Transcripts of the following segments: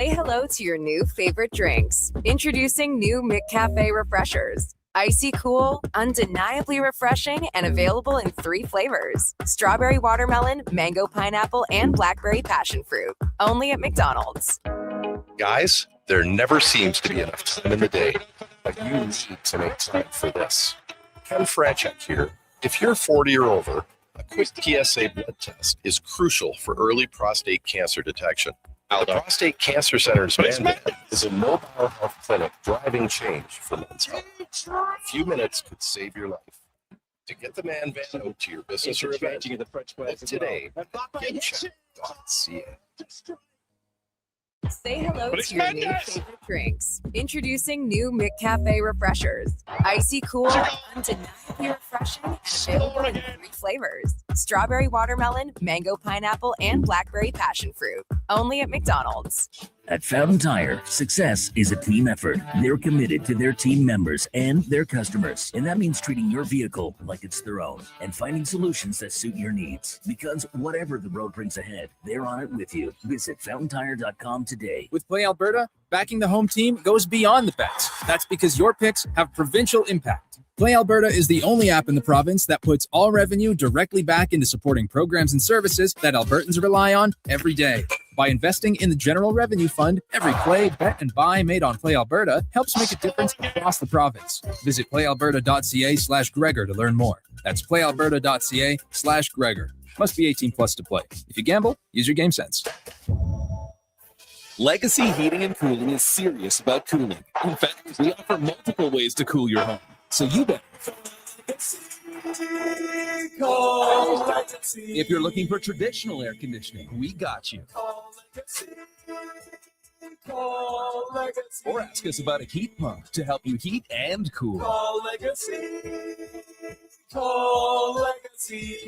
Say hello to your new favorite drinks. Introducing new McCafe Refreshers. Icy cool, undeniably refreshing, and available in 3 flavors. Strawberry watermelon, mango pineapple, and blackberry passion fruit. Only at McDonald's. Guys, there never seems to be enough time in the day, but you need to make time for this. Ken Franchuk here. If you're 40 or over, a quick PSA blood test is crucial for early prostate cancer detection. The Prostate Cancer Center's mandate is a mobile health clinic driving change for men's health. A few minutes could save your life. To get the man van out to your business or event, book today at GetCheck.ca. Say hello to your new favorite drinks. Introducing new McCafe Refreshers. Icy cool, undeniably refreshing, and available in 3 flavors. Strawberry watermelon, mango pineapple, and blackberry passion fruit. Only at McDonald's. At Fountain Tire, success is a team effort. They're committed to their team members and their customers. And that means treating your vehicle like it's their own and finding solutions that suit your needs. Because whatever the road brings ahead, they're on it with you. Visit fountaintire.com today. With Play Alberta, backing the home team goes beyond the bets. That's because your picks have provincial impact. Play Alberta is the only app in the province that puts all revenue directly back into supporting programs and services that Albertans rely on every day. By investing in the General Revenue Fund, every play, bet, and buy made on Play Alberta helps make a difference across the province. Visit playalberta.ca/Gregor to learn more. That's playalberta.ca/Gregor. Must be 18 plus to play. If you gamble, use your game sense. Legacy Heating and Cooling is serious about cooling. In fact, we offer multiple ways to cool your home. So you better. If you're looking for traditional air conditioning, we got you. Or ask us about a heat pump to help you heat and cool.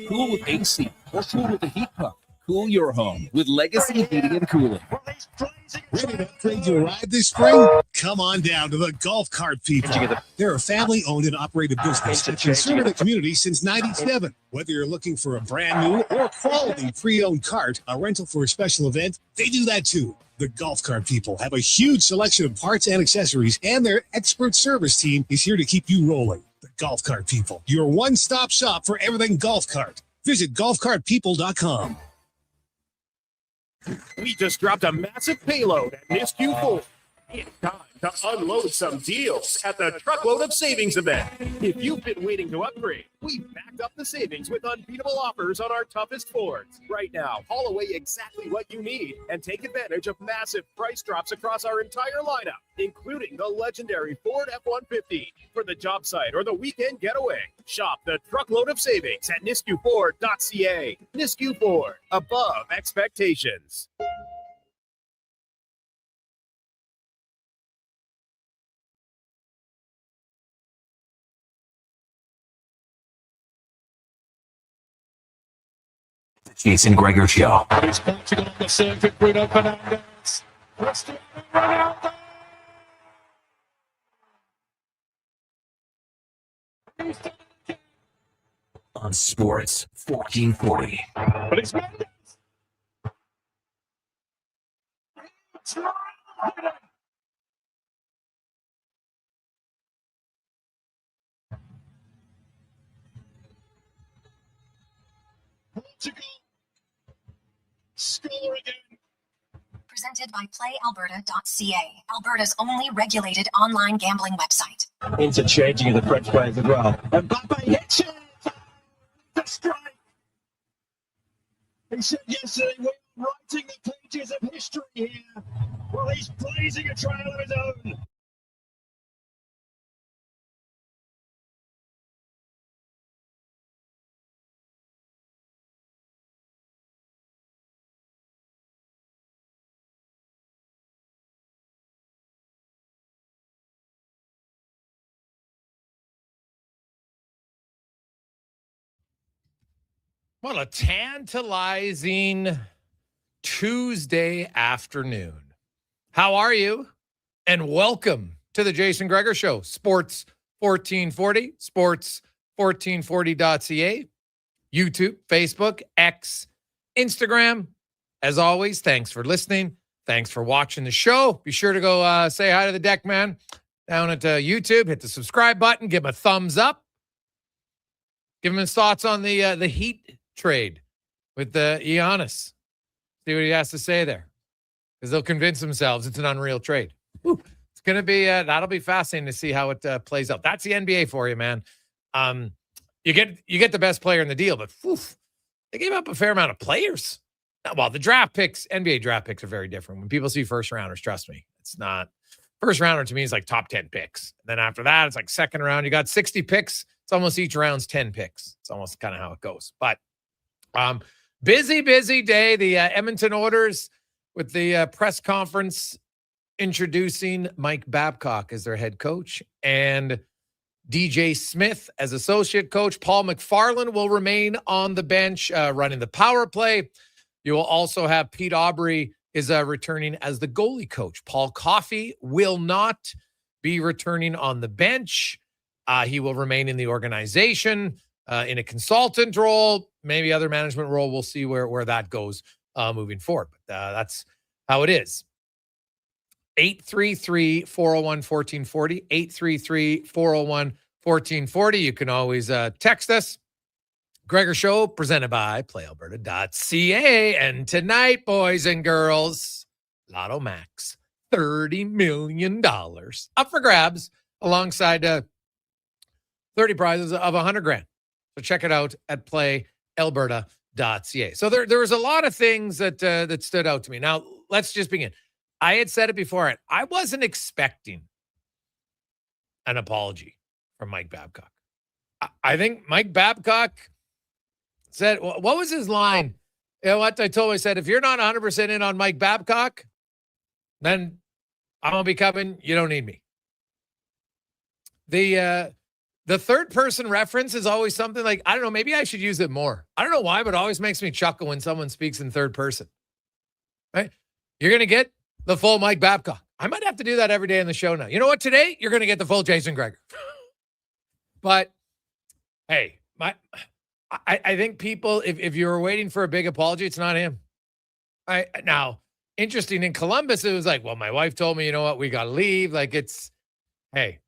Cool with AC or cool with a heat pump. Cool your home with Legacy Heating and Cooling. Ready to upgrade your ride this spring? Come on down to the Golf Cart People. They're a family-owned and operated business that can serve the community since '97. Whether you're looking for a brand new or quality pre-owned cart, a rental for a special event, they do that too. The Golf Cart People have a huge selection of parts and accessories, and their expert service team is here to keep you rolling. The Golf Cart People, your one-stop shop for everything golf cart. Visit golfcartpeople.com. We just dropped a massive payload at NISQ 4. It's time to unload some deals at the Truckload of Savings event. If you've been waiting to upgrade, we've backed up the savings with unbeatable offers on our toughest Fords. Right now, haul away exactly what you need and take advantage of massive price drops across our entire lineup, including the legendary Ford F-150 for the job site or the weekend getaway. Shop the Truckload of Savings at nisq4.ca. NISQ Ford, above expectations. Jason Gregor Show. He's Portugal on the circuit, Bruno Fernandes. On Sports 1440. But it's Mendes. Portugal score again. Presented by PlayAlberta.ca, Alberta's only regulated online gambling website. Interchanging of the French players as well. And Mbappe hits it. The strike. He said yesterday, we're writing the pages of history here. Well, he's blazing a trail of his own. Well, a tantalizing Tuesday afternoon. How are you? And welcome to the Jason Gregor Show. Sports 1440, sports1440.ca, YouTube, Facebook, X, Instagram. As always, thanks for listening. Thanks for watching the show. Be sure to go say hi to the deck man down at YouTube. Hit the subscribe button. Give him a thumbs up. Give him his thoughts on the Heat trade with the Giannis. See what he has to say there, because they'll convince themselves it's an unreal trade. Ooh, it's going to be that'll be fascinating to see how it plays out. That's the NBA for you, man. You get the best player in the deal, but they gave up a fair amount of players. Well, the draft picks, NBA draft picks are very different. When people see first rounders, trust me, it's not. First rounder to me is like top 10 picks. And then after that, it's like second round. You got 60 picks. It's almost each round's 10 picks. It's almost kind of how it goes. But busy day. The Edmonton Oilers with the press conference introducing Mike Babcock as their head coach and DJ Smith as associate coach. Paul McFarland will remain on the bench running the power play. You will also have Pete Aubrey is returning as the goalie coach. Paul Coffey will not be returning on the bench. He will remain in the organization in a consultant role, maybe other management role. We'll see where that goes moving forward. But that's how it is. 833-401-1440, 833-401-1440. You can always text us. Gregor Show, presented by PlayAlberta.ca. And tonight, boys and girls, Lotto Max, $30 million up for grabs alongside 30 prizes of $100,000. So check it out at PlayAlberta.ca. So there was a lot of things that stood out to me. Now, let's just begin. I had said it before. I wasn't expecting an apology from Mike Babcock. I think Mike Babcock said, what was his line? You know what? I said, if you're not 100% in on Mike Babcock, then I'm going to be coming. You don't need me. The third person reference is always something like, I don't know, maybe I should use it more. I don't know why, but it always makes me chuckle when someone speaks in third person. Right? You're going to get the full Mike Babcock. I might have to do that every day in the show now. You know what? Today, you're going to get the full Jason Gregor. But, hey, I think people, if you were waiting for a big apology, it's not him. Now, interesting, in Columbus, it was like, well, my wife told me, you know what, we got to leave. Like,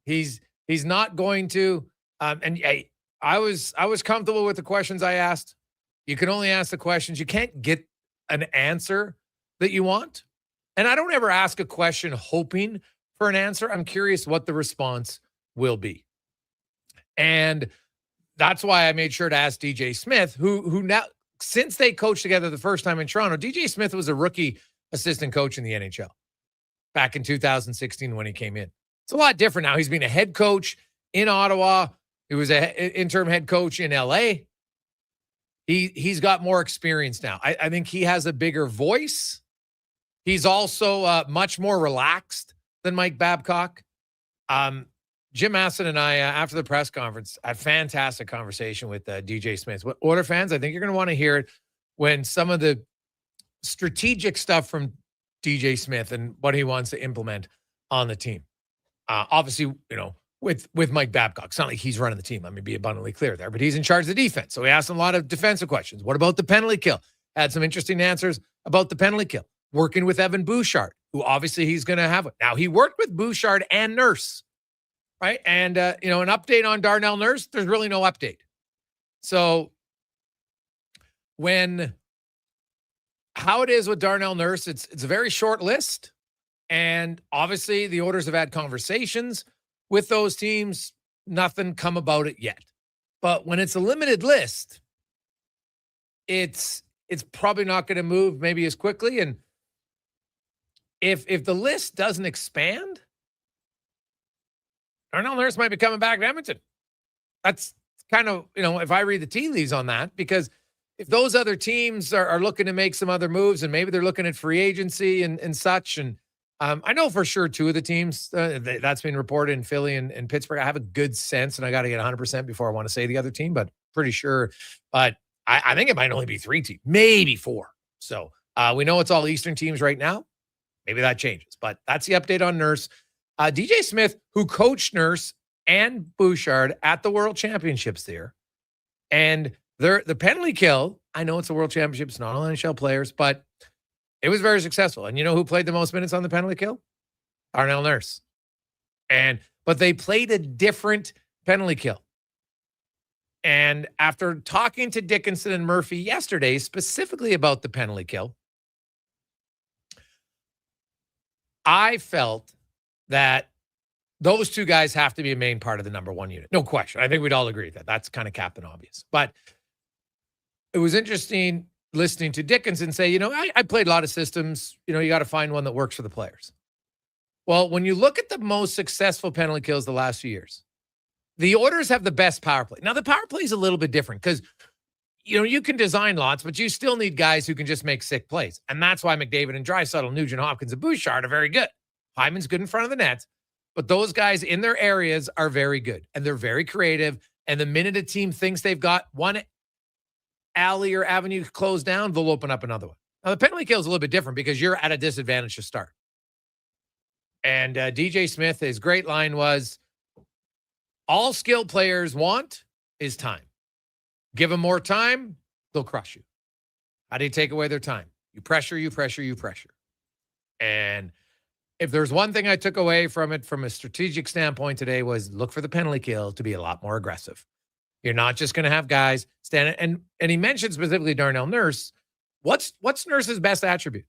he's not going to. I was comfortable with the questions I asked. You can only ask the questions. You can't get an answer that you want. And I don't ever ask a question hoping for an answer. I'm curious what the response will be. And that's why I made sure to ask DJ Smith, who now, since they coached together the first time in Toronto, DJ Smith was a rookie assistant coach in the NHL back in 2016 when he came in. It's a lot different now. He's been a head coach in Ottawa. He was an interim head coach in LA. He's got more experience now. I think he has a bigger voice. He's also much more relaxed than Mike Babcock. Jim Masson and I, after the press conference, had a fantastic conversation with DJ Smith. Oiler fans, I think you're going to want to hear it when some of the strategic stuff from DJ Smith and what he wants to implement on the team. Obviously, you know, with Mike Babcock, it's not like he's running the team. Let me be abundantly clear there, but he's in charge of the defense. So we asked him a lot of defensive questions. What about the penalty kill? Had some interesting answers about the penalty kill. Working with Evan Bouchard, who obviously he's going to have it. Now, he worked with Bouchard and Nurse. Right. And, an update on Darnell Nurse, there's really no update. So how it is with Darnell Nurse, it's a very short list. And obviously the Oilers have had conversations with those teams. Nothing come about it yet. But when it's a limited list, it's probably not going to move maybe as quickly. And if the list doesn't expand, Darnell Nurse might be coming back to Edmonton. That's kind of, if I read the tea leaves on that, because if those other teams are looking to make some other moves and maybe they're looking at free agency and such, and I know for sure two of the teams that's been reported in Philly and Pittsburgh. I have a good sense, and I got to get 100% before I want to say the other team, but pretty sure. But I think it might only be 3 teams, maybe 4. So we know it's all Eastern teams right now. Maybe that changes, but that's the update on Nurse. DJ Smith, who coached Nurse and Bouchard at the World Championships there. And the penalty kill, I know it's a World Championships, not all NHL players, but It was very successful. And you know who played the most minutes on the penalty kill? Darnell Nurse. But they played a different penalty kill. And after talking to Dickinson and Murphy yesterday, specifically about the penalty kill, I felt that those two guys have to be a main part of the number one unit. No question. I think we'd all agree that that's kind of Captain Obvious. But it was interesting listening to Dickinson say, you know, I played a lot of systems. You know, you got to find one that works for the players. Well, when you look at the most successful penalty kills the last few years, the Oilers have the best power play. Now, the power play is a little bit different because, you know, you can design lots, but you still need guys who can just make sick plays. And that's why McDavid and Draisaitl, Nugent Hopkins, and Bouchard are very good. Hyman's good in front of the net, but those guys in their areas are very good, and they're very creative. And the minute a team thinks they've got one alley or avenue closed down, they'll open up another one. Now, the penalty kill is a little bit different because you're at a disadvantage to start. And DJ Smith, his great line was, all skilled players want is time. Give them more time, they'll crush you. How do you take away their time? You pressure, you pressure, you pressure. And if there's one thing I took away from it from a strategic standpoint today was look for the penalty kill to be a lot more aggressive. You're not just going to have guys stand. And he mentioned specifically Darnell Nurse. What's Nurse's best attribute?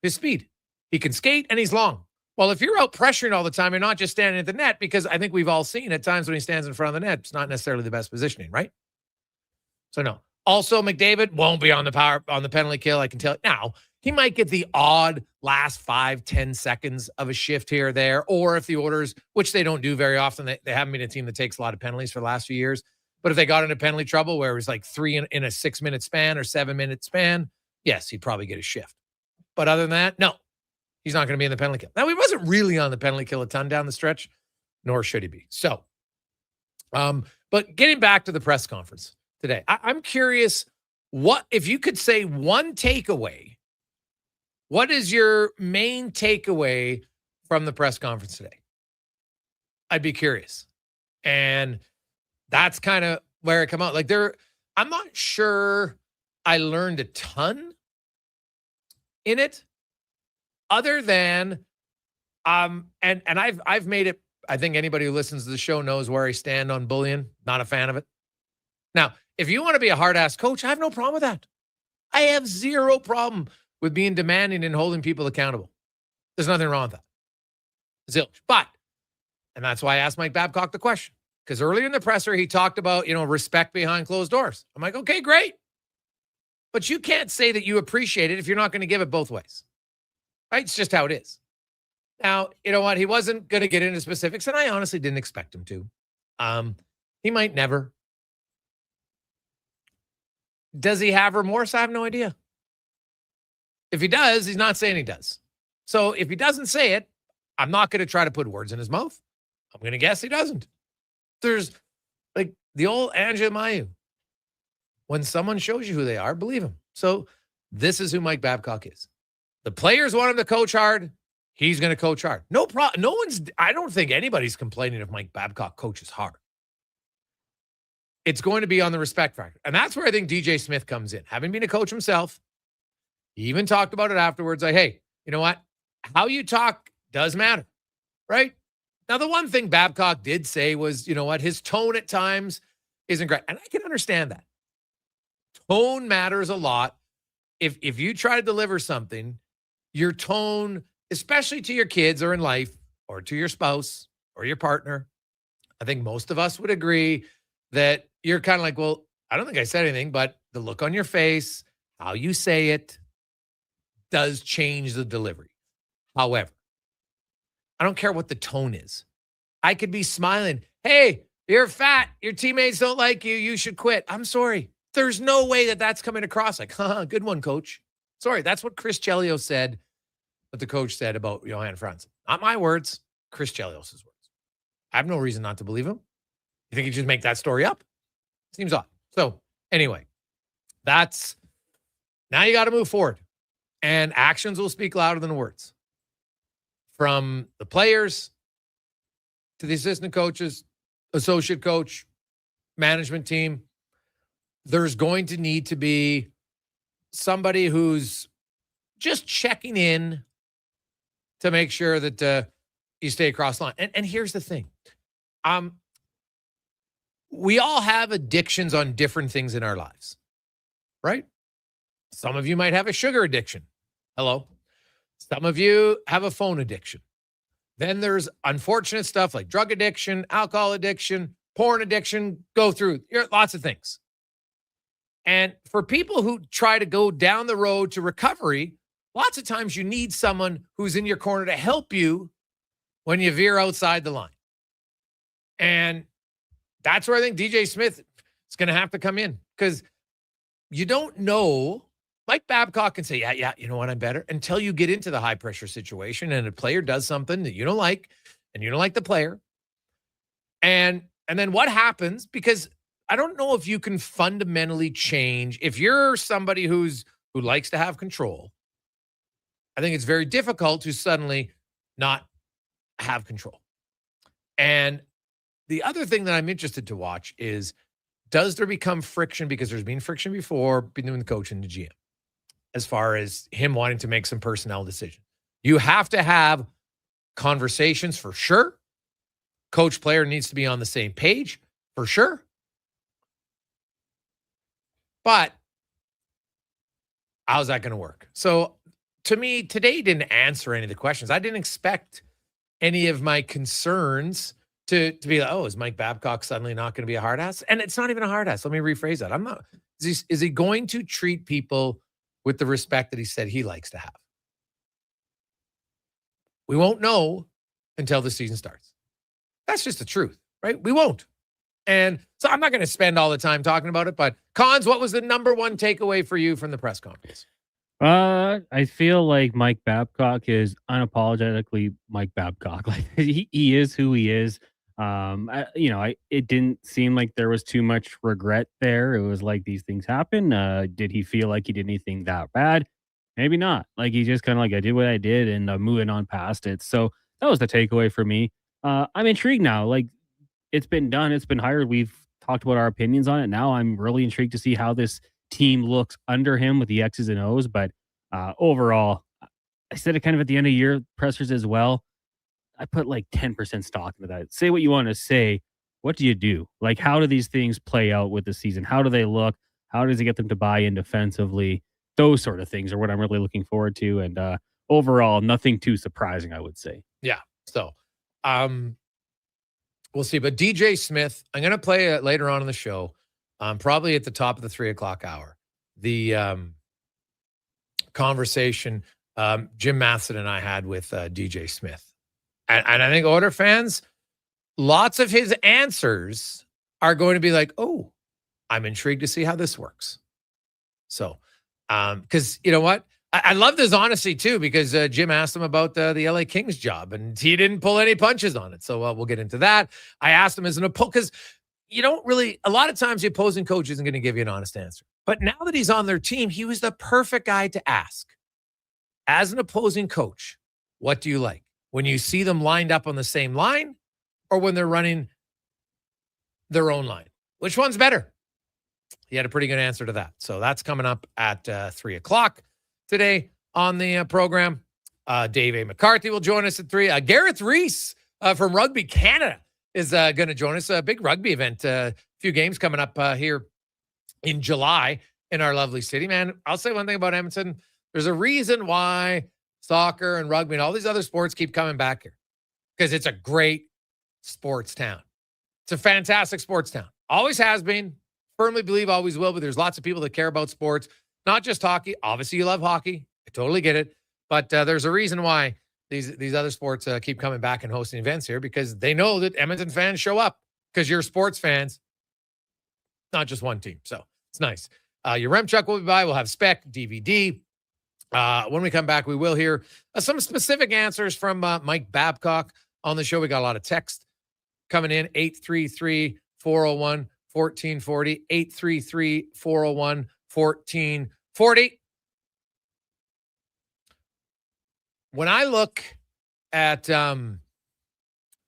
His speed. He can skate and he's long. Well, if you're out pressuring all the time, you're not just standing at the net, because I think we've all seen at times when he stands in front of the net, it's not necessarily the best positioning, right? So no. Also, McDavid won't be on the penalty kill. I can tell you now. He might get the odd last 5-10 seconds of a shift here or there, or if the Oilers, which they don't do very often, they haven't been a team that takes a lot of penalties for the last few years. But if they got into penalty trouble where it was like 3 in a 6-minute span or 7-minute span, yes, he'd probably get a shift. But other than that, no. He's not going to be in the penalty kill. Now, he wasn't really on the penalty kill a ton down the stretch, nor should he be. So, but getting back to the press conference today, I'm curious, what if you could say one takeaway, what is your main takeaway from the press conference today? I'd be curious. And that's kind of where it come out. Like I'm not sure I learned a ton in it. Other than, and I've made it, I think anybody who listens to the show knows where I stand on bullying. Not a fan of it. Now, if you want to be a hard-ass coach, I have no problem with that. I have zero problem with being demanding and holding people accountable. There's nothing wrong with that. Zilch. But, and that's why I asked Mike Babcock the question, because earlier in the presser, he talked about, you know, respect behind closed doors. I'm like, okay, great. But you can't say that you appreciate it if you're not going to give it both ways. Right? It's just how it is. Now, you know what? He wasn't going to get into specifics, and I honestly didn't expect him to. He might never. Does he have remorse? I have no idea. If he does, he's not saying he does. So if he doesn't say it, I'm not going to try to put words in his mouth. I'm going to guess he doesn't. There's like the old Angela Mayu. When someone shows you who they are, believe him. So this is who Mike Babcock is. The players want him to coach hard. He's going to coach hard. No problem. I don't think anybody's complaining if Mike Babcock coaches hard. It's going to be on the respect factor. And that's where I think DJ Smith comes in. Having been a coach himself, he even talked about it afterwards. Like, hey, you know what? How you talk does matter, right? Now, the one thing Babcock did say was, you know what? His tone at times isn't great. And I can understand that. Tone matters a lot. If you try to deliver something, your tone, especially to your kids or in life or to your spouse or your partner, I think most of us would agree that you're kind of like, well, I don't think I said anything, but the look on your face, how you say it does change the delivery. However, I don't care what the tone is. I could be smiling. Hey, you're fat. Your teammates don't like you. You should quit. I'm sorry. There's no way that that's coming across like, good one, coach. Sorry, that's what Chris Chelios said, what the coach said about Johan Franzen. Not my words, Chris Chelios' words. I have no reason not to believe him. You think he just make that story up? Seems odd. So anyway, now you got to move forward. And actions will speak louder than words. From the players to the assistant coaches, associate coach, management team, there's going to need to be somebody who's just checking in to make sure that you stay across the line. And here's the thing. We all have addictions on different things in our lives, right? Some of you might have a sugar addiction. Hello. Some of you have a phone addiction. Then there's unfortunate stuff like drug addiction, alcohol addiction, porn addiction, go through lots of things. And for people who try to go down the road to recovery, lots of times you need someone who's in your corner to help you when you veer outside the line. And that's where I think DJ Smith is going to have to come in, because you don't know. Mike Babcock can say, yeah, you know what, I'm better, until you get into the high pressure situation and a player does something that you don't like and you don't like the player. And then what happens? Because I don't know if you can fundamentally change. If you're somebody who likes to have control, I think it's very difficult to suddenly not have control. And the other thing that I'm interested to watch is, does there become friction? Because there's been friction before between the coach and the GM, as far as him wanting to make some personnel decisions. You have to have conversations for sure. Coach player needs to be on the same page for sure. But how's that going to work? So to me, today didn't answer any of the questions. I didn't expect any of my concerns to be like, oh, is Mike Babcock suddenly not going to be a hard ass? And it's not even a hard ass. Let me rephrase that. I'm not. Is he going to treat people with the respect that he said he likes to have? We won't know until the season starts. That's just the truth, right? We won't. And so I'm not going to spend all the time talking about it, but Cons, what was the number one takeaway for you from the press conference? I feel like Mike Babcock is unapologetically Mike Babcock. Like he is who he is. It didn't seem like there was too much regret there. It was like these things happen. Did he feel like he did anything that bad? Maybe not. Like he just kind of like, I did what I did and I'm moving on past it. So that was the takeaway for me. I'm intrigued now. Like it's been done. It's been hired. We've talked about our opinions on it. Now I'm really intrigued to see how this team looks under him with the X's and O's. But overall, I said it kind of at the end of year pressers as well. I put like 10% stock into that. Say what you want to say. What do you do? Like, how do these things play out with the season? How do they look? How does it get them to buy in defensively? Those sort of things are what I'm really looking forward to. And overall, nothing too surprising, I would say. Yeah. So we'll see. But DJ Smith, I'm going to play it later on in the show, probably at the top of the 3:00 hour. The conversation Jim Matheson and I had with DJ Smith. And I think Oiler fans, lots of his answers are going to be like, oh, I'm intrigued to see how this works. So, because you know what? I love this honesty too, because Jim asked him about the LA Kings job and he didn't pull any punches on it. So we'll get into that. I asked him as an opponent, because you don't really, a lot of times the opposing coach isn't going to give you an honest answer. But now that he's on their team, he was the perfect guy to ask. As an opposing coach, what do you like? When you see them lined up on the same line or when they're running their own line? Which one's better? He had a pretty good answer to that. So that's coming up at 3:00 today on the program. Dave A. McCarthy will join us at 3. Gareth Reese from Rugby Canada is going to join us. A big rugby event. A few games coming up here in July in our lovely city. Man, I'll say one thing about Edmonton. There's a reason why soccer and rugby and all these other sports keep coming back here, because it's a great sports town. It's a fantastic sports town. Always has been. Firmly believe always will, but there's lots of people that care about sports, not just hockey. Obviously, you love hockey. I totally get it. But there's a reason why these other sports keep coming back and hosting events here, because they know that Edmonton fans show up because you're sports fans, not just one team. So it's nice. Yaremchuk will be by. We'll have Spec, DVD. When we come back, we will hear some specific answers from Mike Babcock on the show. We got a lot of text coming in. 833-401-1440. 833-401-1440. When I look at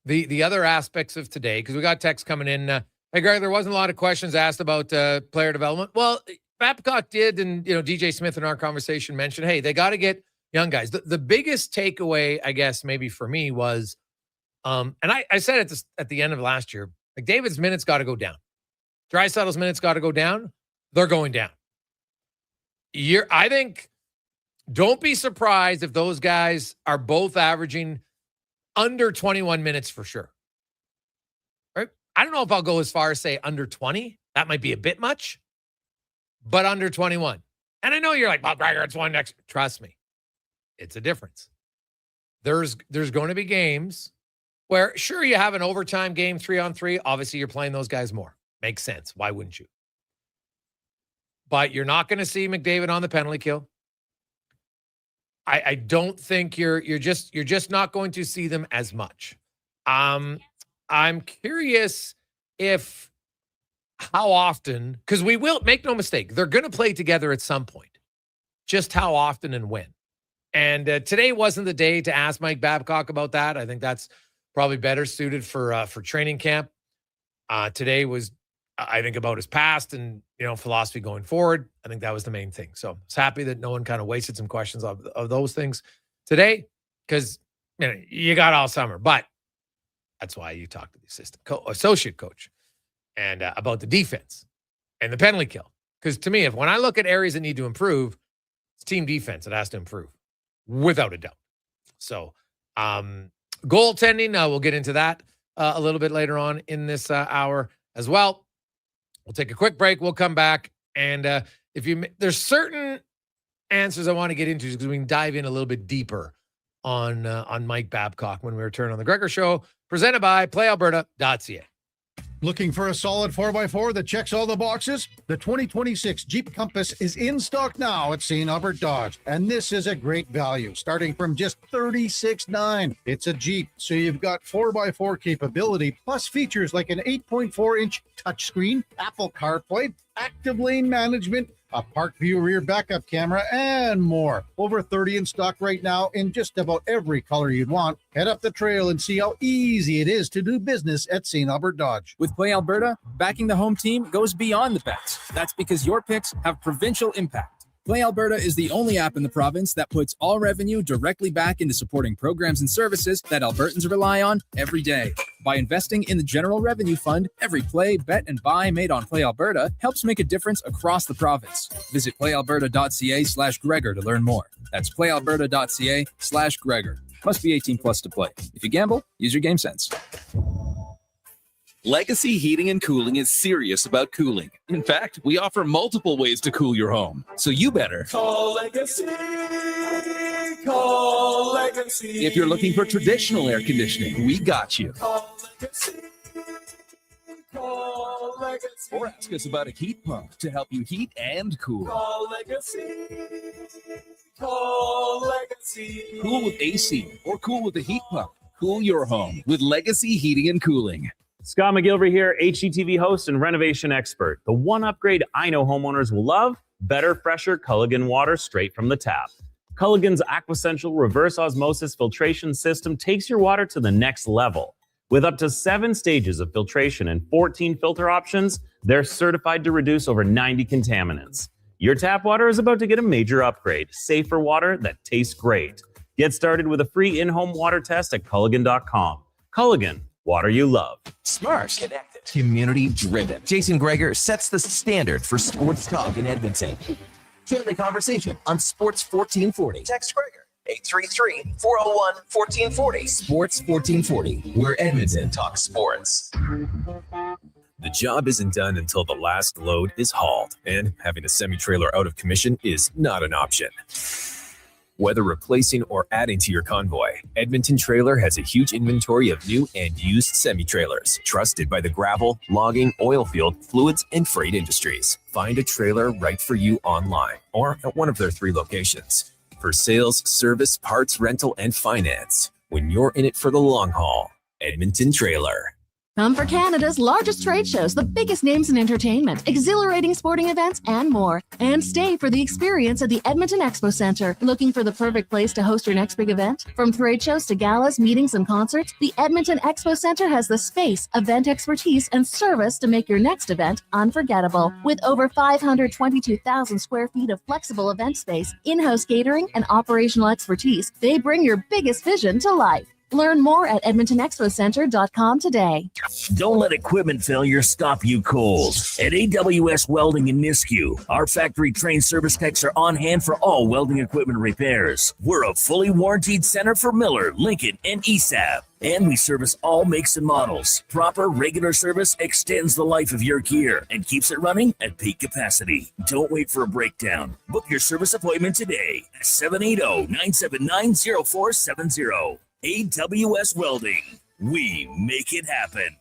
the other aspects of today, because we got text coming in. Hey, Greg, there wasn't a lot of questions asked about player development. Well, Babcock did, and DJ Smith in our conversation mentioned, hey, they got to get young guys. The biggest takeaway, I guess, maybe for me was, and I said it at the end of last year, like David's minutes got to go down. Draisaitl's minutes got to go down. They're going down. I think, don't be surprised if those guys are both averaging under 21 minutes for sure. Right? I don't know if I'll go as far as say under 20. That might be a bit much, but under 21. And I know you're like, well, Gregor, it's one next. Trust me, it's a difference. There's going to be games where, sure, you have an overtime game 3-on-3. Obviously, you're playing those guys more. Makes sense. Why wouldn't you? But you're not going to see McDavid on the penalty kill. I don't think you're just not going to see them as much. I'm curious if how often, because we will, make no mistake, they're going to play together at some point. Just how often and when. And today wasn't the day to ask Mike Babcock about that. I think that's probably better suited for training camp. Today was, I think, about his past and philosophy going forward. I think that was the main thing. So I was happy that no one kind of wasted some questions of those things today, because you got all summer. But that's why you talk to the associate coach and about the defense and the penalty kill. Because to me, when I look at areas that need to improve, it's team defense that has to improve without a doubt. So goaltending, we'll get into that a little bit later on in this hour as well. We'll take a quick break. We'll come back. And there's certain answers I want to get into because we can dive in a little bit deeper on Mike Babcock when we return on the Gregor Show, presented by PlayAlberta.ca. Looking for a solid 4x4 that checks all the boxes? The 2026 Jeep Compass is in stock now at St. Albert Dodge, and this is a great value, starting from just $36,900. It's a Jeep, so you've got 4x4 capability, plus features like an 8.4-inch touchscreen, Apple CarPlay, active lane management, a Park View rear backup camera, and more. Over 30 in stock right now in just about every color you'd want. Head up the trail and see how easy it is to do business at St. Albert Dodge. With Play Alberta, backing the home team goes beyond the bets. That's because your picks have provincial impact. Play Alberta is the only app in the province that puts all revenue directly back into supporting programs and services that Albertans rely on every day. By investing in the General Revenue Fund, every play, bet, and buy made on Play Alberta helps make a difference across the province. Visit playalberta.ca/Gregor to learn more. That's playalberta.ca/Gregor. Must be 18 plus to play. If you gamble, use your game sense. Legacy Heating and Cooling is serious about cooling. In fact, we offer multiple ways to cool your home. So you better Call Legacy. Call Legacy. If you're looking for traditional air conditioning, we got you. Call Legacy. Call Legacy. Or ask us about a heat pump to help you heat and cool. Call Legacy. Call Legacy. Cool with AC or cool with a heat pump. Cool your home with Legacy Heating and Cooling. Scott McGilvery here, HGTV host and renovation expert. The one upgrade I know homeowners will love: better, fresher Culligan water straight from the tap. Culligan's Aquasential reverse osmosis filtration system takes your water to the next level. With up to 7 stages of filtration and 14 filter options, they're certified to reduce over 90 contaminants. Your tap water is about to get a major upgrade: safer water that tastes great. Get started with a free in-home water test at Culligan.com. Culligan, water you love. Smart, connected, community-driven. Jason Gregor sets the standard for sports talk in Edmonton. Join the conversation on Sports 1440. Text Gregor, 833-401-1440. Sports 1440, where Edmonton talks sports. The job isn't done until the last load is hauled, and having a semi-trailer out of commission is not an option. Whether replacing or adding to your convoy, Edmonton Trailer has a huge inventory of new and used semi-trailers, trusted by the gravel, logging, oil field, fluids, and freight industries. Find a trailer right for you online or at one of their 3 locations. For sales, service, parts, rental, and finance, when you're in it for the long haul, Edmonton Trailer. Come for Canada's largest trade shows, the biggest names in entertainment, exhilarating sporting events, and more. And stay for the experience at the Edmonton Expo Centre. Looking for the perfect place to host your next big event? From trade shows to galas, meetings, and concerts, the Edmonton Expo Centre has the space, event expertise, and service to make your next event unforgettable. With over 522,000 square feet of flexible event space, in-house catering, and operational expertise, they bring your biggest vision to life. Learn more at EdmontonExpoCenter.com today. Don't let equipment failure stop you cold. At AWS Welding in Nisku, our factory-trained service techs are on hand for all welding equipment repairs. We're a fully warranted center for Miller, Lincoln, and ESAB. And we service all makes and models. Proper, regular service extends the life of your gear and keeps it running at peak capacity. Don't wait for a breakdown. Book your service appointment today at 780-979-0470. AWS Welding. We make it happen.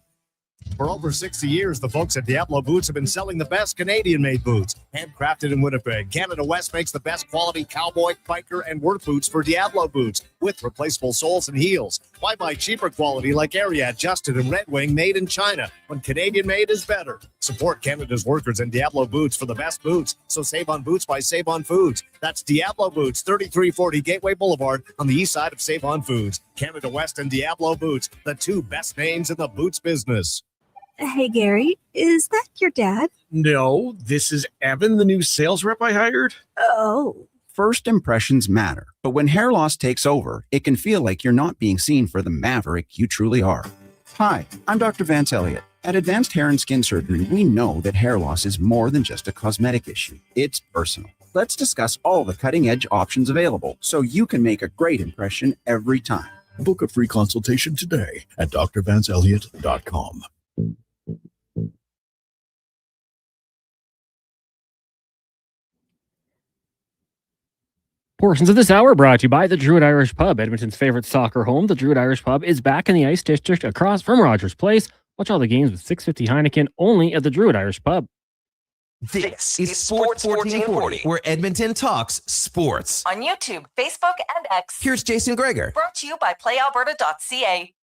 For over 60 years, the folks at Diablo Boots have been selling the best Canadian-made boots. Handcrafted in Winnipeg, Canada West makes the best quality cowboy, biker, and work boots for Diablo Boots with replaceable soles and heels. Why buy cheaper quality like Ariat, Justin, and Red Wing made in China when Canadian-made is better? Support Canada's workers and Diablo Boots for the best boots. So save on boots by Save On Foods. That's Diablo Boots, 3340 Gateway Boulevard on the east side of Save On Foods. Canada West and Diablo Boots, the two best names in the boots business. Hey, Gary, is that your dad? No, this is Evan, the new sales rep I hired. Oh. First impressions matter, but when hair loss takes over, it can feel like you're not being seen for the maverick you truly are. Hi, I'm Dr. Vance Elliott. At Advanced Hair and Skin Surgery, we know that hair loss is more than just a cosmetic issue. It's personal. Let's discuss all the cutting-edge options available so you can make a great impression every time. Book a free consultation today at drvanceelliott.com. Portions of this hour brought to you by the Druid Irish Pub, Edmonton's favorite soccer home. The Druid Irish Pub is back in the Ice District across from Rogers Place. Watch all the games with 650 Heineken only at the Druid Irish Pub. This is Sports 1440, where Edmonton talks sports. On YouTube, Facebook, and X. Here's Jason Gregor. Brought to you by PlayAlberta.ca.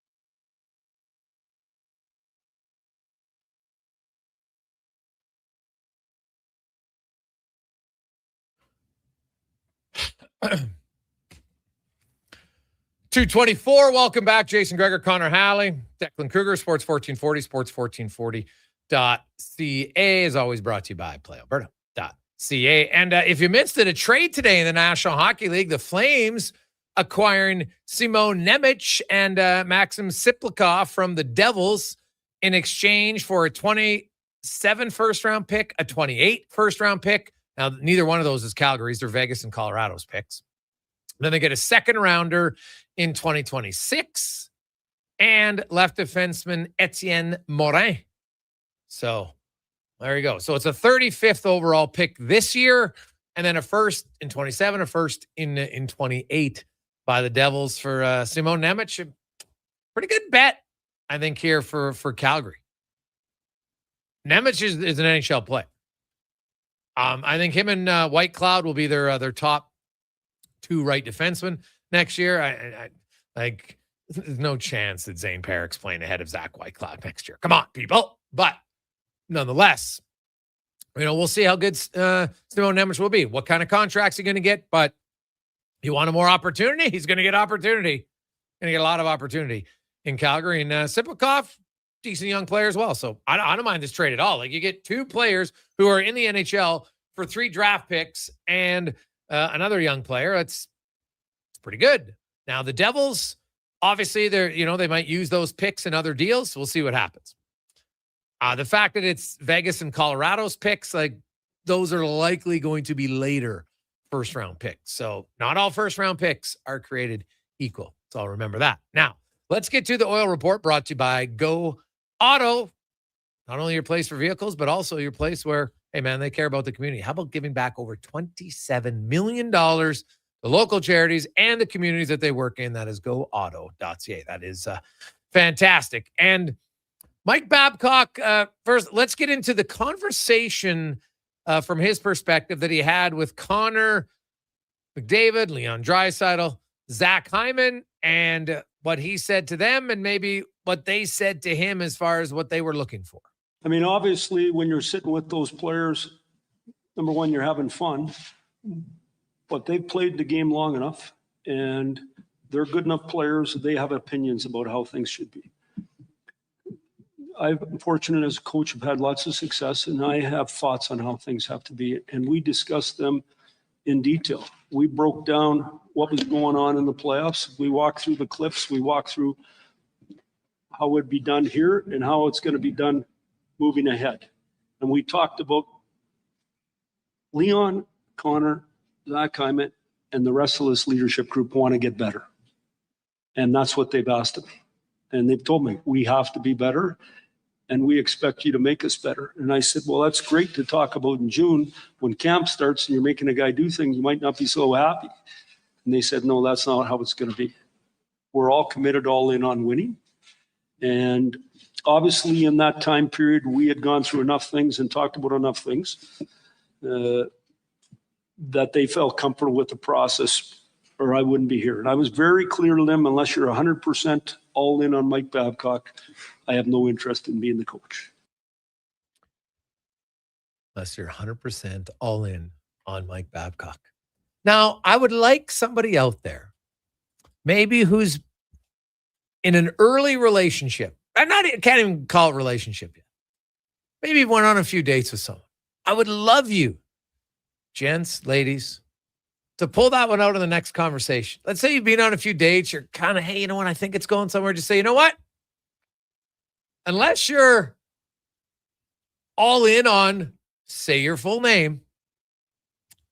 .224, welcome back. Jason Gregor, Connor Halley, Declan Kruger, Sports 1440, sports1440.ca is always brought to you by PlayAlberta.ca. And if you missed it, a trade today in the National Hockey League, the Flames acquiring Simon Nemec and Maxim Siplikov from the Devils in exchange for a 27 first-round pick, a 28 first-round pick. Now, neither one of those is Calgary's. They're Vegas and Colorado's picks. Then they get a second-rounder in 2026 and left defenseman Etienne Morin. So there you go. So it's a 35th overall pick this year and then a first in 27, a first in 28 by the Devils for Simon Nemec. Pretty good bet, I think, here for Calgary. Nemec is an NHL play. I think him and Whitecloud will be their top two right defensemen next year. I like, there's no chance that Zane Perrick's playing ahead of Zach Whitecloud next year. Come on, people. But nonetheless, we'll see how good Simon Nemec will be. What kind of contracts he's going to get, but you want more opportunity? He's going to get opportunity. Going to get a lot of opportunity in Calgary. And Siplikov, decent young player as well. So I don't mind this trade at all. Like, you get two players who are in the NHL for 3 draft picks and another young player. It's pretty good. Now the Devils, obviously, they might use those picks in other deals. We'll see what happens. The fact that it's Vegas and Colorado's picks, like, those are likely going to be later first round picks. So not all first round picks are created equal. So I'll remember that. Now let's get to the oil report, brought to you by Go Auto. Not only your place for vehicles, but also your place where, hey man, they care about the community. How about giving back over $27 million to local charities and the communities that they work in? That is goauto.ca. That is fantastic. And Mike Babcock, first, let's get into the conversation from his perspective that he had with Connor McDavid, Leon Draisaitl, Zach Hyman, and what he said to them, and maybe what they said to him as far as what they were looking for? I mean, obviously, when you're sitting with those players, number one, you're having fun, but they've played the game long enough, and they're good enough players. They have opinions about how things should be. I'm fortunate as a coach, I've had lots of success, and I have thoughts on how things have to be, and we discussed them in detail. We broke down what was going on in the playoffs. We walked through the cliffs. We walked through how it would be done here and how it's going to be done moving ahead. And we talked about Leon, Connor, Zach Hyman, and the rest of this leadership group want to get better. And that's what they've asked of me. And they've told me, we have to be better, and we expect you to make us better. And I said, well, that's great to talk about in June. When camp starts and you're making a guy do things, you might not be so happy. And they said, no, that's not how it's going to be. We're all committed all in on winning. And obviously in that time period, we had gone through enough things and talked about enough things that they felt comfortable with the process, or I wouldn't be here. And I was very clear to them, unless you're 100% all in on Mike Babcock, I have no interest in being the coach. Unless you're 100% all in on Mike Babcock. Now, I would like somebody out there, maybe who's in an early relationship. I can't even call it relationship yet. Maybe went on a few dates with someone. I would love you, gents, ladies, to pull that one out in the next conversation. Let's say you've been on a few dates. You're kind of, hey, you know what? I think it's going somewhere. Just say, you know what? Unless you're all in on, say your full name,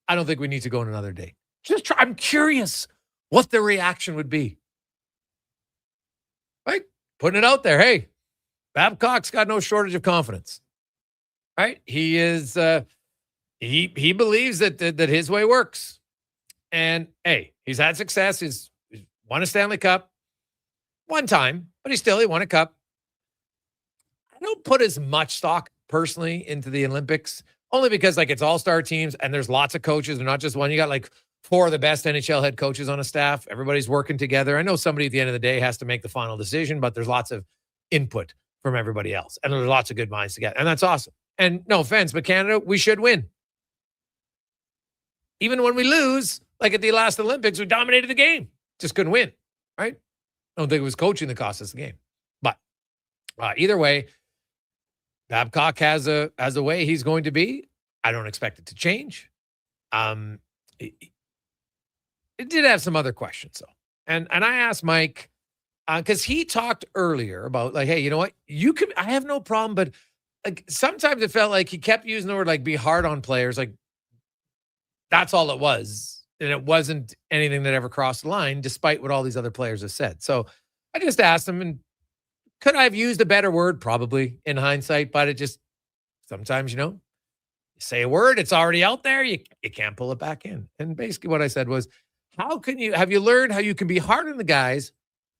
I don't think we need to go on another date. Just try. I'm curious what the reaction would be. Right? Putting it out there. Hey, Babcock's got no shortage of confidence. Right? He is, he believes that his way works. And hey, he's had success. He's won a Stanley Cup one time, but he won a cup. I don't put as much stock personally into the Olympics, only because it's all-star teams and there's lots of coaches. They're not just one. You got 4 of the best NHL head coaches on a staff. Everybody's working together. I know somebody at the end of the day has to make the final decision, but there's lots of input from everybody else. And there's lots of good minds together. And that's awesome. And no offense, but Canada, we should win. Even when we lose, like at the last Olympics, we dominated the game. Just couldn't win, right? I don't think it was coaching that cost us the game. But either way, Babcock has a way he's going to be. I don't expect it to change. It did have some other questions, though. And I asked Mike, because he talked earlier about, hey, you know what? I have no problem, but sometimes it felt like he kept using the word, be hard on players. That's all it was. And it wasn't anything that ever crossed the line, despite what all these other players have said. So I just asked him, and could I have used a better word? Probably in hindsight, but it just, sometimes, you say a word, it's already out there. You can't pull it back in. And basically what I said was, have you learned how you can be hard on the guys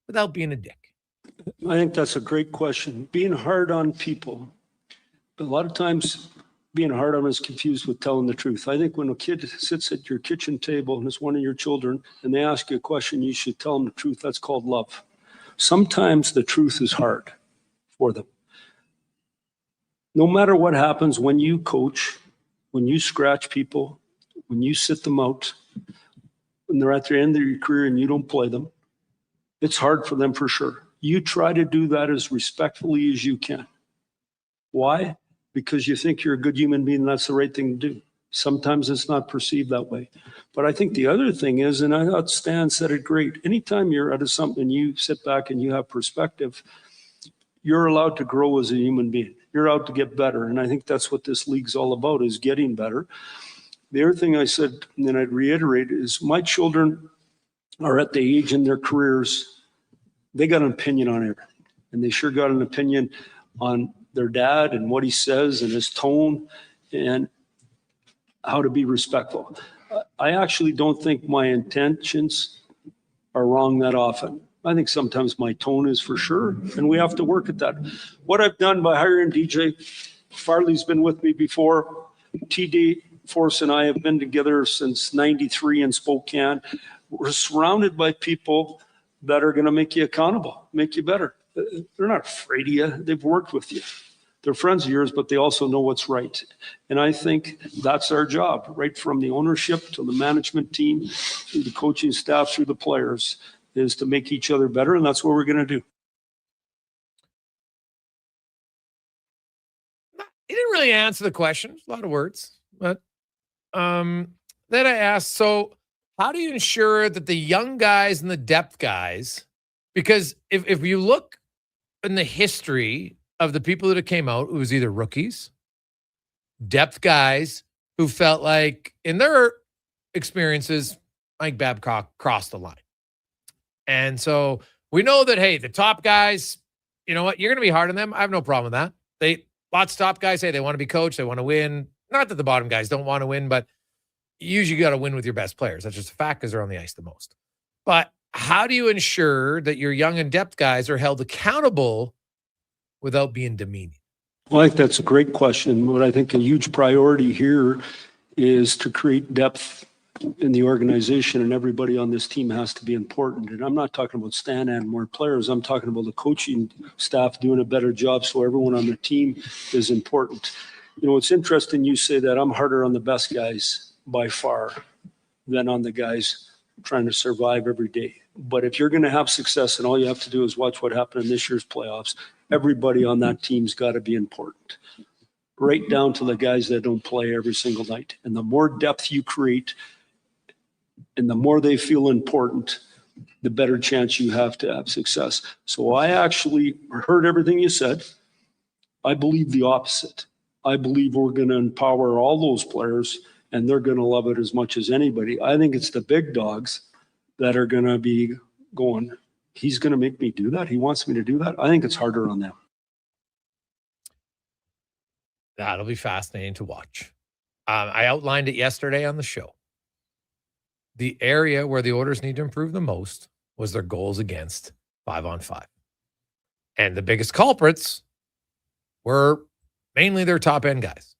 without being a dick? I think that's a great question. Being hard on people, a lot of times being hard on them is confused with telling the truth. I think when a kid sits at your kitchen table and it's one of your children and they ask you a question, you should tell them the truth. That's called love. Sometimes the truth is hard for them. No matter what happens when you coach, when you scratch people, when you sit them out, when they're at the end of your career and you don't play them, it's hard for them for sure. You try to do that as respectfully as you can. Why? Because you think you're a good human being and that's the right thing to do. Sometimes it's not perceived that way. But I think the other thing is, and I thought Stan said it great, anytime you're out of something and you sit back and you have perspective, you're allowed to grow as a human being. You're out to get better. And I think that's what this league's all about, is getting better. The other thing I said, and then I'd reiterate, is my children are at the age in their careers, they got an opinion on everything. And they sure got an opinion on their dad and what he says and his tone and how to be respectful. I actually don't think my intentions are wrong that often. I think sometimes my tone is, for sure, and we have to work at that. What I've done by hiring DJ, Farley's been with me before, TD Force and I have been together since '93 in Spokane. We're surrounded by people that are going to make you accountable, make you better. They're not afraid of you. They've worked with you. They're friends of yours, but they also know what's right. And I think that's our job, right from the ownership to the management team, through the coaching staff, through the players, is to make each other better, and that's what we're going to do. He didn't really answer the question. A lot of words. But then I asked, so how do you ensure that the young guys and the depth guys, because if you look in the history of the people that came out, it was either rookies, depth guys who felt like in their experiences, Mike Babcock crossed the line. And so we know that, hey, the top guys, you know what, you're going to be hard on them. I have no problem with that. Lots of top guys say they want to be coached, they want to win. Not that the bottom guys don't want to win, but usually you got to win with your best players. That's just a fact because they're on the ice the most. But how do you ensure that your young and depth guys are held accountable without being demeaning? Well, I think that's a great question. What I think a huge priority here is to create depth in the organization, and everybody on this team has to be important. And I'm not talking about Stan and more players. I'm talking about the coaching staff doing a better job so everyone on the team is important. You know, it's interesting you say that. I'm harder on the best guys by far than on the guys trying to survive every day. But if you're going to have success, and all you have to do is watch what happened in this year's playoffs, everybody on that team's got to be important, right down to the guys that don't play every single night. And the more depth you create and the more they feel important, the better chance you have to have success. So I actually heard everything you said. I believe the opposite. I believe we're going to empower all those players, and they're going to love it as much as anybody. I think it's the big dogs that are going to be going, he's going to make me do that. He wants me to do that. I think it's harder on them. That'll be fascinating to watch. I outlined it yesterday on the show. The area where the Oilers need to improve the most was their goals against 5-on-5. And the biggest culprits were mainly their top-end guys.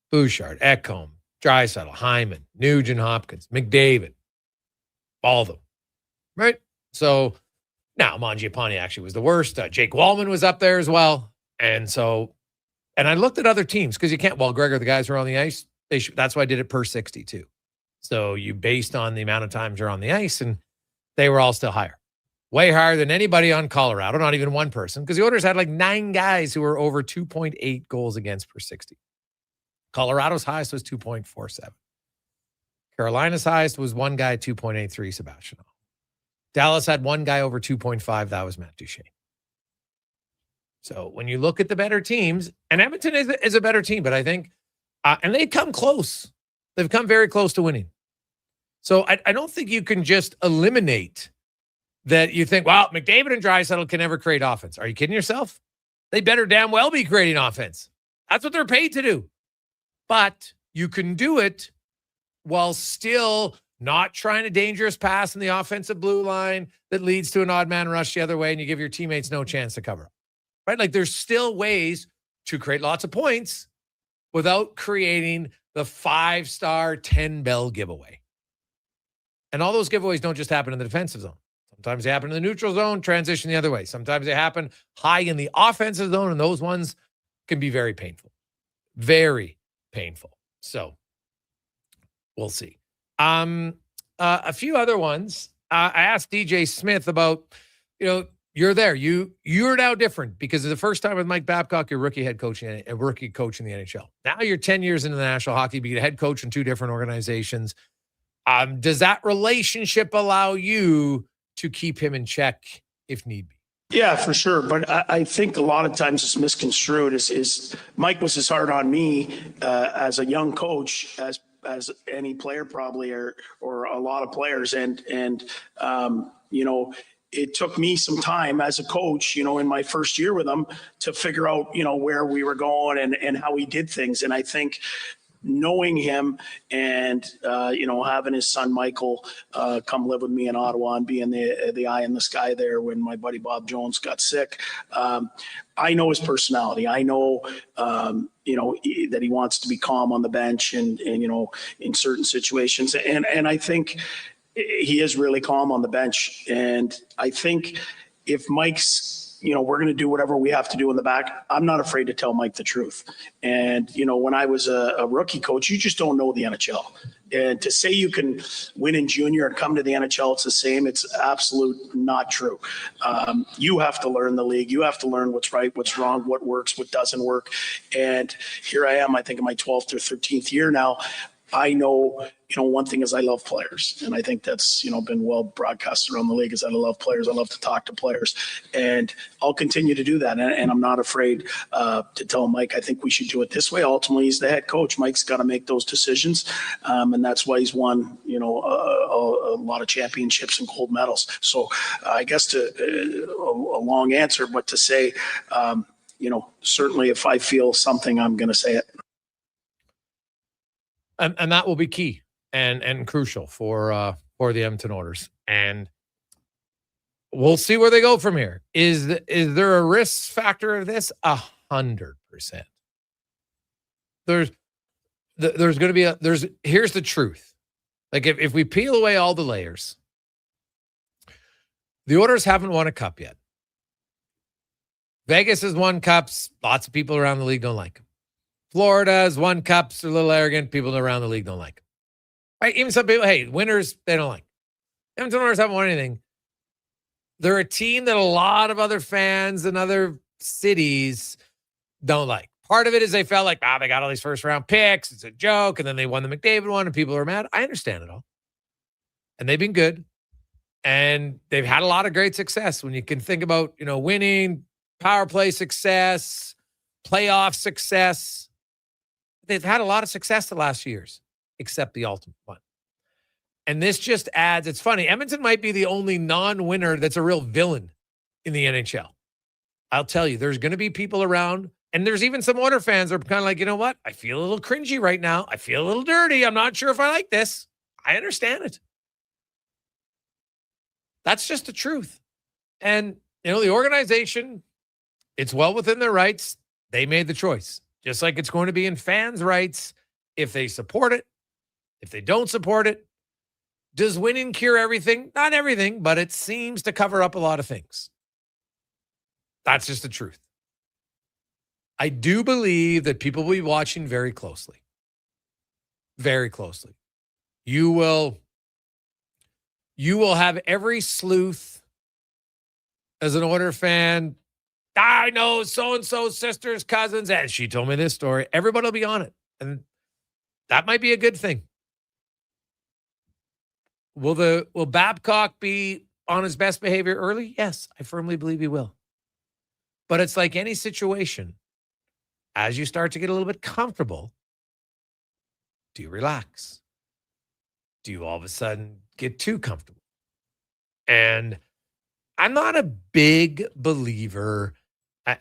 Bouchard, Ekholm, Draisaitl, Hyman, Nugent Hopkins, McDavid, all of them, right? So now Mangiapane actually was the worst. Jake Wallman was up there as well. And I looked at other teams because you can't, Gregor, the guys who are on the ice, that's why I did it per 60 too. So you based on the amount of times you're on the ice, and they were all still higher. Way higher than anybody on Colorado, not even one person, because the Oilers had like 9 guys who were over 2.8 goals against per 60. Colorado's highest was 2.47. Carolina's highest was one guy, 2.83, Sebastian. Dallas had one guy over 2.5. That was Matt Duchene. So when you look at the better teams, and Edmonton is a better team, but I think, and they've come close. They've come very close to winning. So I don't think you can just eliminate that. You think, well, McDavid and Draisaitl can never create offense. Are you kidding yourself? They better damn well be creating offense. That's what they're paid to do. But you can do it while still not trying a dangerous pass in the offensive blue line that leads to an odd man rush the other way, and you give your teammates no chance to cover up. Right? Like there's still ways to create lots of points without creating the 5-star 10-bell giveaway. And all those giveaways don't just happen in the defensive zone. Sometimes they happen in the neutral zone, transition the other way. Sometimes they happen high in the offensive zone, and those ones can be very painful. Very painful. So we'll see. A few other ones. I asked DJ Smith about, you're there. You're now different because of the first time with Mike Babcock, you're rookie coach in the NHL. Now you're 10 years into the National Hockey League, a head coach in 2 different organizations. Does that relationship allow you to keep him in check if need be? Yeah, for sure. But I think a lot of times it's misconstrued. Is Mike was as hard on me as a young coach as any player probably or a lot of players. And it took me some time as a coach, in my first year with him to figure out, where we were going and how we did things. And I think knowing him and, having his son, Michael, come live with me in Ottawa and being the eye in the sky there when my buddy Bob Jones got sick. I know his personality. I know, that he wants to be calm on the bench and in certain situations. And I think he is really calm on the bench. And I think if Mike's, we're going to do whatever we have to do in the back, I'm not afraid to tell Mike the truth. And, when I was a rookie coach, you just don't know the NHL. And to say you can win in junior and come to the NHL, it's the same. It's absolute not true. You have to learn the league. You have to learn what's right, what's wrong, what works, what doesn't work. And here I am, I think in my 12th or 13th year now. I know, one thing is I love players. And I think that's, been well broadcast around the league is that I love players. I love to talk to players. And I'll continue to do that. And I'm not afraid to tell Mike, I think we should do it this way. Ultimately, he's the head coach. Mike's got to make those decisions. And that's why he's won, a lot of championships and gold medals. So I guess a long answer, but to say, certainly if I feel something, I'm going to say it. And that will be key and crucial for the Edmonton Oilers. And we'll see where they go from here. Is there a risk factor of this? 100%. There's going to be here's the truth. Like if we peel away all the layers, the Oilers haven't won a cup yet. Vegas has won cups. Lots of people around the league don't like them. Florida has won cups, are a little arrogant. People around the league don't like them. Right? Even some people, hey, winners, they don't like them. Edmonton Oilers haven't won anything. They're a team that a lot of other fans in other cities don't like. Part of it is they felt like, they got all these first-round picks. It's a joke. And then they won the McDavid one, and people are mad. I understand it all. And they've been good. And they've had a lot of great success. When you can think about, winning, power play success, playoff success. They've had a lot of success the last few years, except the ultimate one. And this just adds, it's funny, Edmonton might be the only non-winner that's a real villain in the NHL. I'll tell you, there's going to be people around, and there's even some Oilers fans that are kind of like, you know what? I feel a little cringy right now. I feel a little dirty. I'm not sure if I like this. I understand it. That's just the truth. And, the organization, it's well within their rights. They made the choice. Just like it's going to be in fans' rights if they support it, if they don't support it. Does winning cure everything? Not everything, but it seems to cover up a lot of things. That's just the truth. I do believe that people will be watching very closely. Very closely. You will have every sleuth as an Oilers fan. I know so-and-so sisters, cousins, and she told me this story. Everybody will be on it. And that might be a good thing. Will Babcock be on his best behavior early? Yes, I firmly believe he will. But it's like any situation. As you start to get a little bit comfortable, do you relax? Do you all of a sudden get too comfortable? And I'm not a big believer,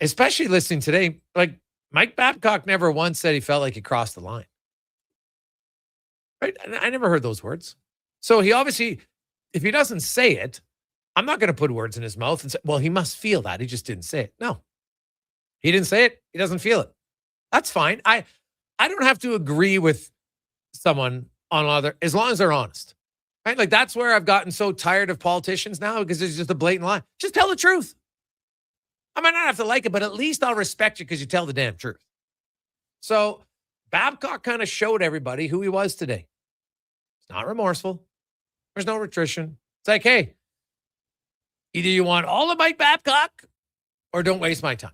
especially listening today, like Mike Babcock never once said he felt like he crossed the line. Right? I never heard those words. So he obviously, if he doesn't say it, I'm not going to put words in his mouth and say, well, he must feel that. He just didn't say it. No, he didn't say it. He doesn't feel it. That's fine. I don't have to agree with someone on other, as long as they're honest. Right? Like that's where I've gotten so tired of politicians now because it's just a blatant lie. Just tell the truth. I might not have to like it, but at least I'll respect you because you tell the damn truth. So Babcock kind of showed everybody who he was today. It's not remorseful. There's no attrition. It's like, hey, either you want all of Mike Babcock or don't waste my time.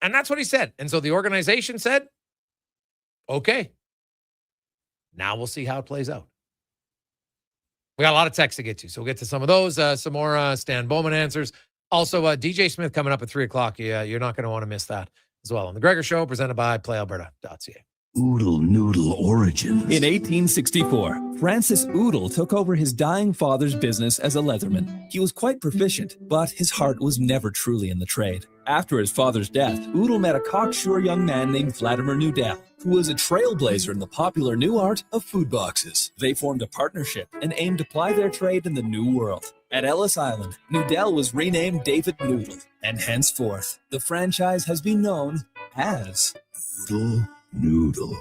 And that's what he said. And so the organization said, okay, now we'll see how it plays out. We got a lot of texts to get to, so we'll get to some of those. Some more Stan Bowman answers. Also, DJ Smith coming up at 3 o'clock. Yeah, you're not going to want to miss that as well. On the Gregor Show, presented by PlayAlberta.ca. Oodle Noodle Origins. In 1864, Francis Oodle took over his dying father's business as a leatherman. He was quite proficient, but his heart was never truly in the trade. After his father's death, Oodle met a cocksure young man named Vladimir Nudel, who was a trailblazer in the popular new art of food boxes. They formed a partnership and aimed to ply their trade in the New World. At Ellis Island, Nudel was renamed David Noodle, and henceforth, the franchise has been known as Oodle Noodle.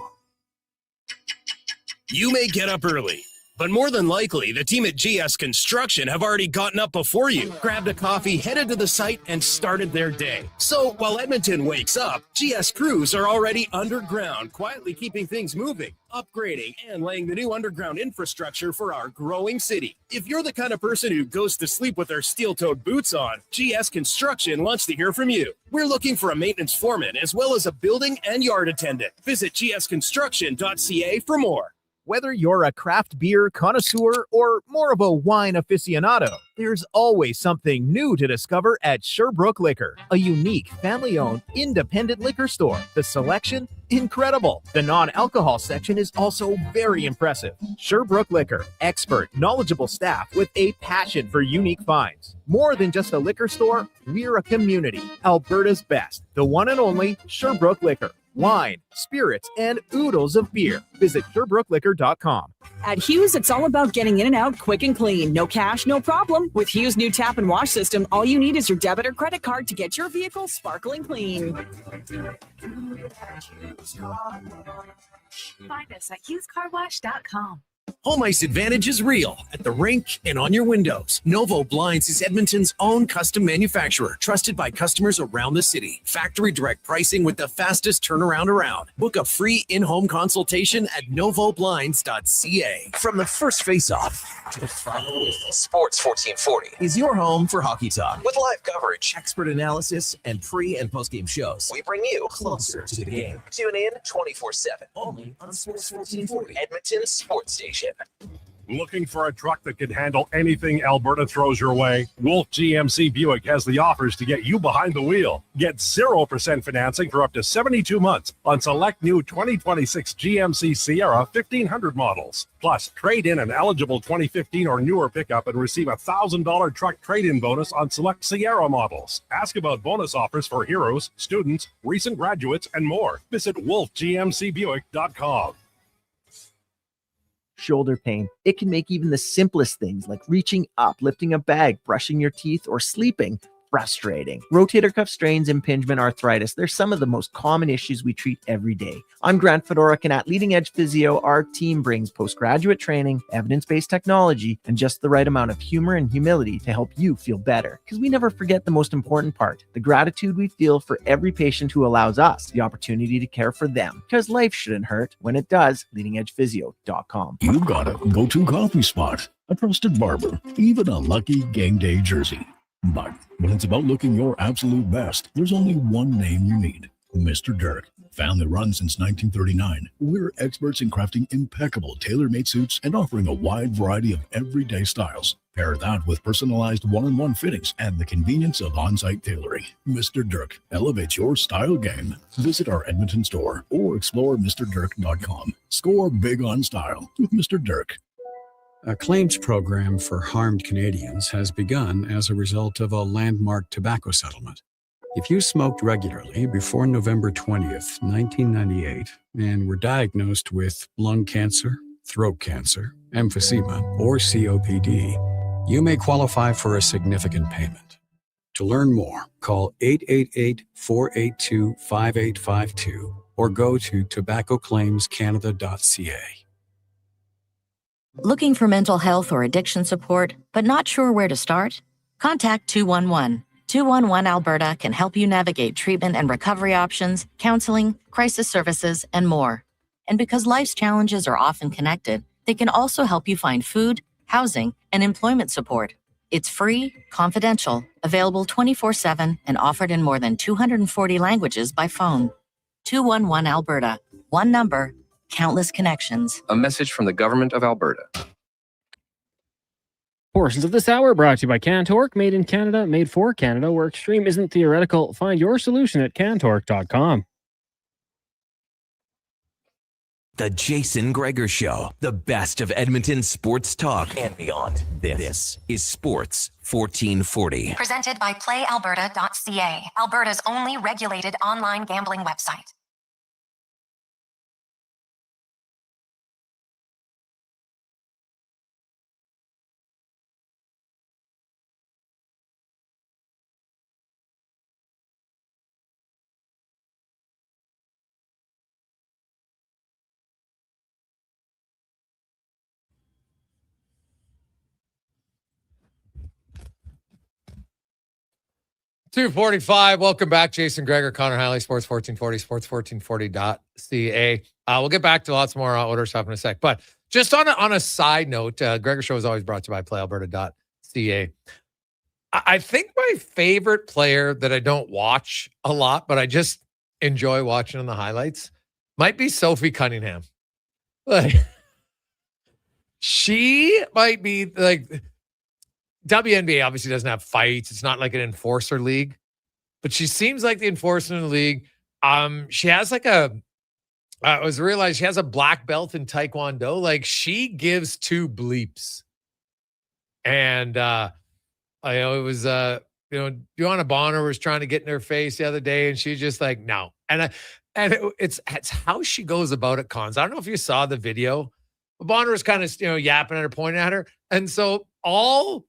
You may get up early, But more than likely, the team at GS Construction have already gotten up before you, grabbed a coffee, headed to the site, and started their day. So while Edmonton wakes up, GS crews are already underground, quietly keeping things moving, upgrading, and laying the new underground infrastructure for our growing city. If you're the kind of person who goes to sleep with their steel-toed boots on, GS Construction wants to hear from you. We're looking for a maintenance foreman as well as a building and yard attendant. Visit gsconstruction.ca for more. Whether you're a craft beer connoisseur or more of a wine aficionado, there's always something new to discover at Sherbrooke Liquor, a unique family-owned independent liquor store. The selection, incredible. The non-alcohol section is also very impressive. Sherbrooke Liquor, expert, knowledgeable staff with a passion for unique finds. More than just a liquor store, we're a community. Alberta's best, the one and only Sherbrooke Liquor. Wine, spirits, and oodles of beer. Visit SherbrookeLiquor.com. At Hughes, it's all about getting in and out quick and clean. No cash, no problem. With Hughes' new tap and wash system, all you need is your debit or credit card to get your vehicle sparkling clean. Find us at HughesCarWash.com. Home ice advantage is real at the rink and on your windows. Novo Blinds is Edmonton's own custom manufacturer, trusted by customers around the city. Factory direct pricing with the fastest turnaround around. Book a free in-home consultation at novoblinds.ca. From the first face-off to the final whistle, Sports 1440 is your home for hockey talk. With live coverage, expert analysis, and pre- and post-game shows, we bring you closer to the game. Tune in 24/7, only on Sports 1440, Edmonton's sports station. Looking for a truck that can handle anything Alberta throws your way? Wolf GMC Buick has the offers to get you behind the wheel. Get 0% financing for up to 72 months on select new 2026 GMC Sierra 1500 models. Plus, trade in an eligible 2015 or newer pickup and receive a $1,000 truck trade-in bonus on select Sierra models. Ask about bonus offers for heroes, students, recent graduates, and more. Visit wolfgmcbuick.com. Shoulder pain. It can make even the simplest things like reaching up, lifting a bag, brushing your teeth, or sleeping frustrating. Rotator cuff strains, impingement, arthritis, they're some of the most common issues we treat every day. I'm Grant Fedoruk, and at Leading Edge Physio, our team brings postgraduate training, evidence-based technology, and just the right amount of humor and humility to help you feel better. Because we never forget the most important part, the gratitude we feel for every patient who allows us the opportunity to care for them. Because life shouldn't hurt. When it does, leadingedgephysio.com. You got a go-to coffee spot, a trusted barber, even a lucky game day jersey. But when it's about looking your absolute best, there's only one name you need: Mr. Dirk. Family run since 1939, we're experts in crafting impeccable tailor-made suits and offering a wide variety of everyday styles. Pair that with personalized one-on-one fittings and the convenience of on-site tailoring. Mr. Dirk elevates your style game. Visit our Edmonton store or explore MrDirk.com. Score big on style with Mr. Dirk. A claims program for harmed Canadians has begun as a result of a landmark tobacco settlement. If you smoked regularly before November 20th, 1998, and were diagnosed with lung cancer, throat cancer, emphysema, or COPD, you may qualify for a significant payment. To learn more, call 888-482-5852 or go to tobaccoclaimscanada.ca. Looking for mental health or addiction support, but not sure where to start? Contact 211. 211 Alberta can help you navigate treatment and recovery options, counseling, crisis services, and more. And because life's challenges are often connected, they can also help you find food, housing, and employment support. It's free, confidential, available 24/7, and offered in more than 240 languages by phone. 211 Alberta. One number, countless connections. A message from the Government of Alberta. Portions of this hour brought to you by CanTorque, made in Canada, made for Canada, where extreme isn't theoretical. Find your solution at CanTorque.com. The Jason Gregor Show, the best of Edmonton sports talk and beyond. This is Sports 1440. Presented by PlayAlberta.ca, Alberta's only regulated online gambling website. 2:45. Welcome back, Jason Gregor, Connor Halley, Sports 1440, sports1440.ca. We'll get back to lots more Oilers stuff in a sec. But just on a side note, Gregor Show is always brought to you by PlayAlberta.ca. I think my favorite player that I don't watch a lot, but I just enjoy watching on the highlights, might be Sophie Cunningham. Like, she might be like, WNBA obviously doesn't have fights. It's not like an enforcer league, but she seems like the enforcer in the league. She has like I was realized she has a black belt in Taekwondo. Like, she gives two bleeps. And I know it was Joanna Bonner was trying to get in her face the other day, and she's just like, no. And it's how she goes about it, Cons. I don't know if you saw the video. Bonner was kind of yapping at her, pointing at her, and so all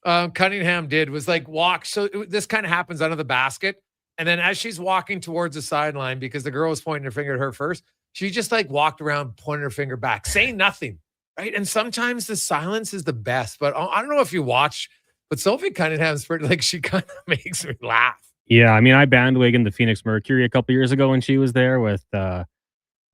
Cunningham did was like walk. So this kind of happens under the basket. And then as she's walking towards the sideline, because the girl was pointing her finger at her first, she just like walked around, pointing her finger back, saying nothing. Right. And sometimes the silence is the best, but I don't know if you watch, but Sophie Cunningham's like, she kind of makes me laugh. Yeah. I mean, I bandwagoned the Phoenix Mercury a couple years ago when she was there with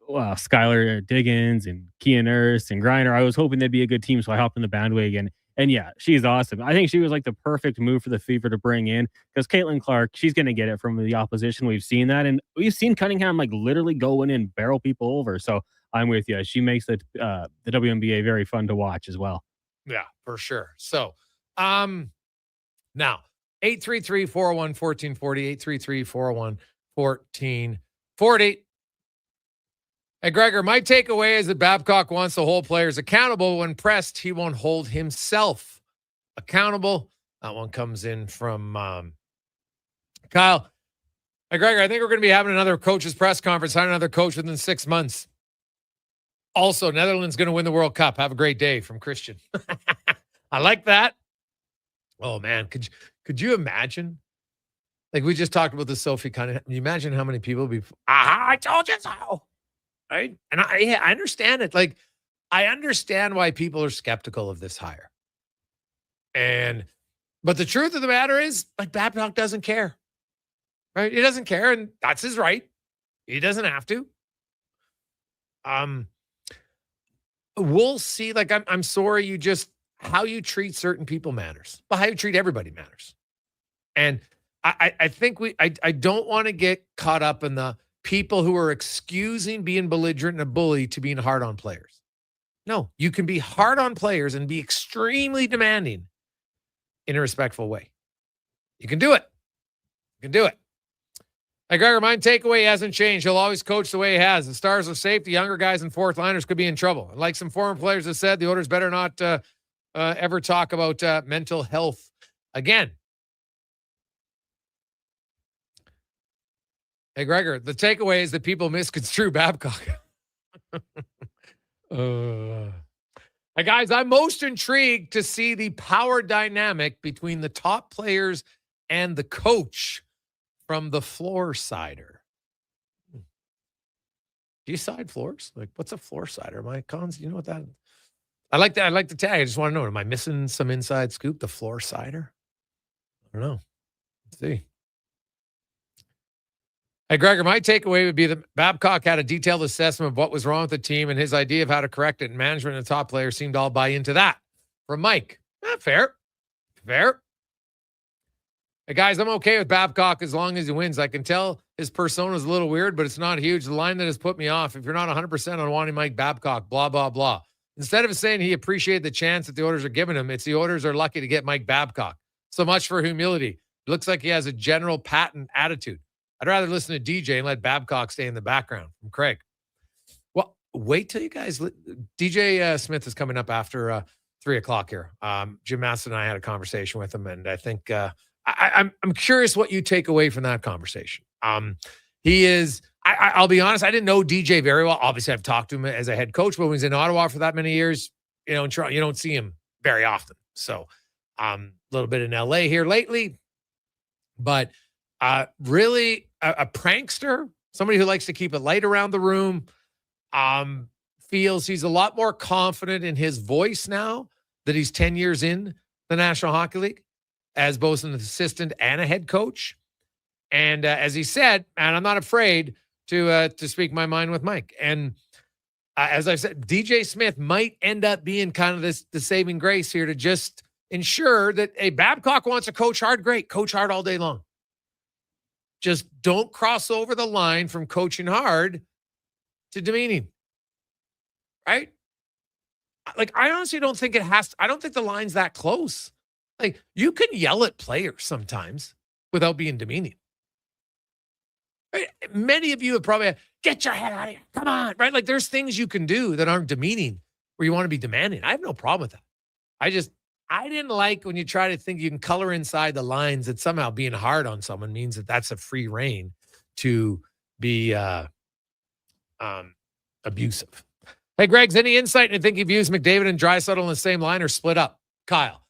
Skylar Diggins and Kia Nurse and Griner. I was hoping they'd be a good team, so I hopped in the bandwagon. And yeah, she's awesome. I think she was like the perfect move for the Fever to bring in, because Caitlin Clark, she's going to get it from the opposition. We've seen that. And we've seen Cunningham like literally go in and barrel people over. So I'm with you. She makes the WNBA very fun to watch as well. Yeah, for sure. So now 833-401-1440, 833-401-1440. Hey, Gregor, my takeaway is that Babcock wants to hold players accountable. When pressed, he won't hold himself accountable. That one comes in from Kyle. Hey, Gregor, I think we're going to be having another coach's press conference, hiring another coach within 6 months. Also, Netherlands going to win the World Cup. Have a great day, from Christian. I like that. Oh, man. Could you imagine? Like, we just talked about the Sophie Cunningham. Can you imagine how many people would be, I told you so. Right. And I understand it. Like, I understand why people are skeptical of this hire. But the truth of the matter is, like, Babcock doesn't care. Right? He doesn't care, and that's his right. He doesn't have to. We'll see. Like, I'm sorry, how you treat certain people matters, but how you treat everybody matters. And I think I don't want to get caught up in the people who are excusing being belligerent and a bully to being hard on players. No, you can be hard on players and be extremely demanding in a respectful way. You can do it. You can do it. Like, Gregor, my takeaway hasn't changed. He'll always coach the way he has. The stars are safe. The younger guys and fourth liners could be in trouble. And like some former players have said, the Oilers better not ever talk about mental health again. Hey, Gregor, the takeaway is that people misconstrue Babcock. Hey, guys, I'm most intrigued to see the power dynamic between the top players and the coach from the floor sider. Do you side floors? Like, what's a floor sider? Am I Cons? You know what that is? I like that. I like the tag. I just want to know, am I missing some inside scoop? The floor sider? I don't know. Let's see. Hey, Gregor, my takeaway would be that Babcock had a detailed assessment of what was wrong with the team, and his idea of how to correct it, and management and the top players seemed to all buy into that. From Mike. Fair. Fair. Hey, guys, I'm okay with Babcock as long as he wins. I can tell his persona is a little weird, but it's not huge. The line that has put me off, if you're not 100% on wanting Mike Babcock, blah, blah, blah. Instead of saying he appreciated the chance that the Oilers are giving him, it's the Oilers are lucky to get Mike Babcock. So much for humility. It looks like he has a general patent attitude. I'd rather listen to DJ and let Babcock stay in the background. From Craig. Well, wait till you guys. DJ Smith is coming up after 3 o'clock here. Jim Masson and I had a conversation with him, and I think I'm curious what you take away from that conversation. He is. I'll be honest. I didn't know DJ very well. Obviously, I've talked to him as a head coach, but when he's in Ottawa for that many years, in Toronto, you don't see him very often. So, a little bit in LA here lately, but. Really a prankster, somebody who likes to keep it light around the room, feels he's a lot more confident in his voice now that he's 10 years in the National Hockey League. as both an assistant and a head coach. And as he said, and I'm not afraid to speak my mind with Mike. And as I said, DJ Smith might end up being kind of the saving grace here to just ensure that Babcock wants to coach hard. Great. Coach hard all day long. Just don't cross over the line from coaching hard to demeaning. Right? Like, I honestly don't think I don't think the line's that close. Like, you can yell at players sometimes without being demeaning. Right? Many of you have probably, get your head out of here. Come on. Right? Like, there's things you can do that aren't demeaning where you want to be demanding. I have no problem with that. I didn't like when you try to think you can color inside the lines that somehow being hard on someone means that that's a free rein to be abusive. Hey, Greg's, any insight into think you've used McDavid and Draisaitl in the same line or split up? Kyle,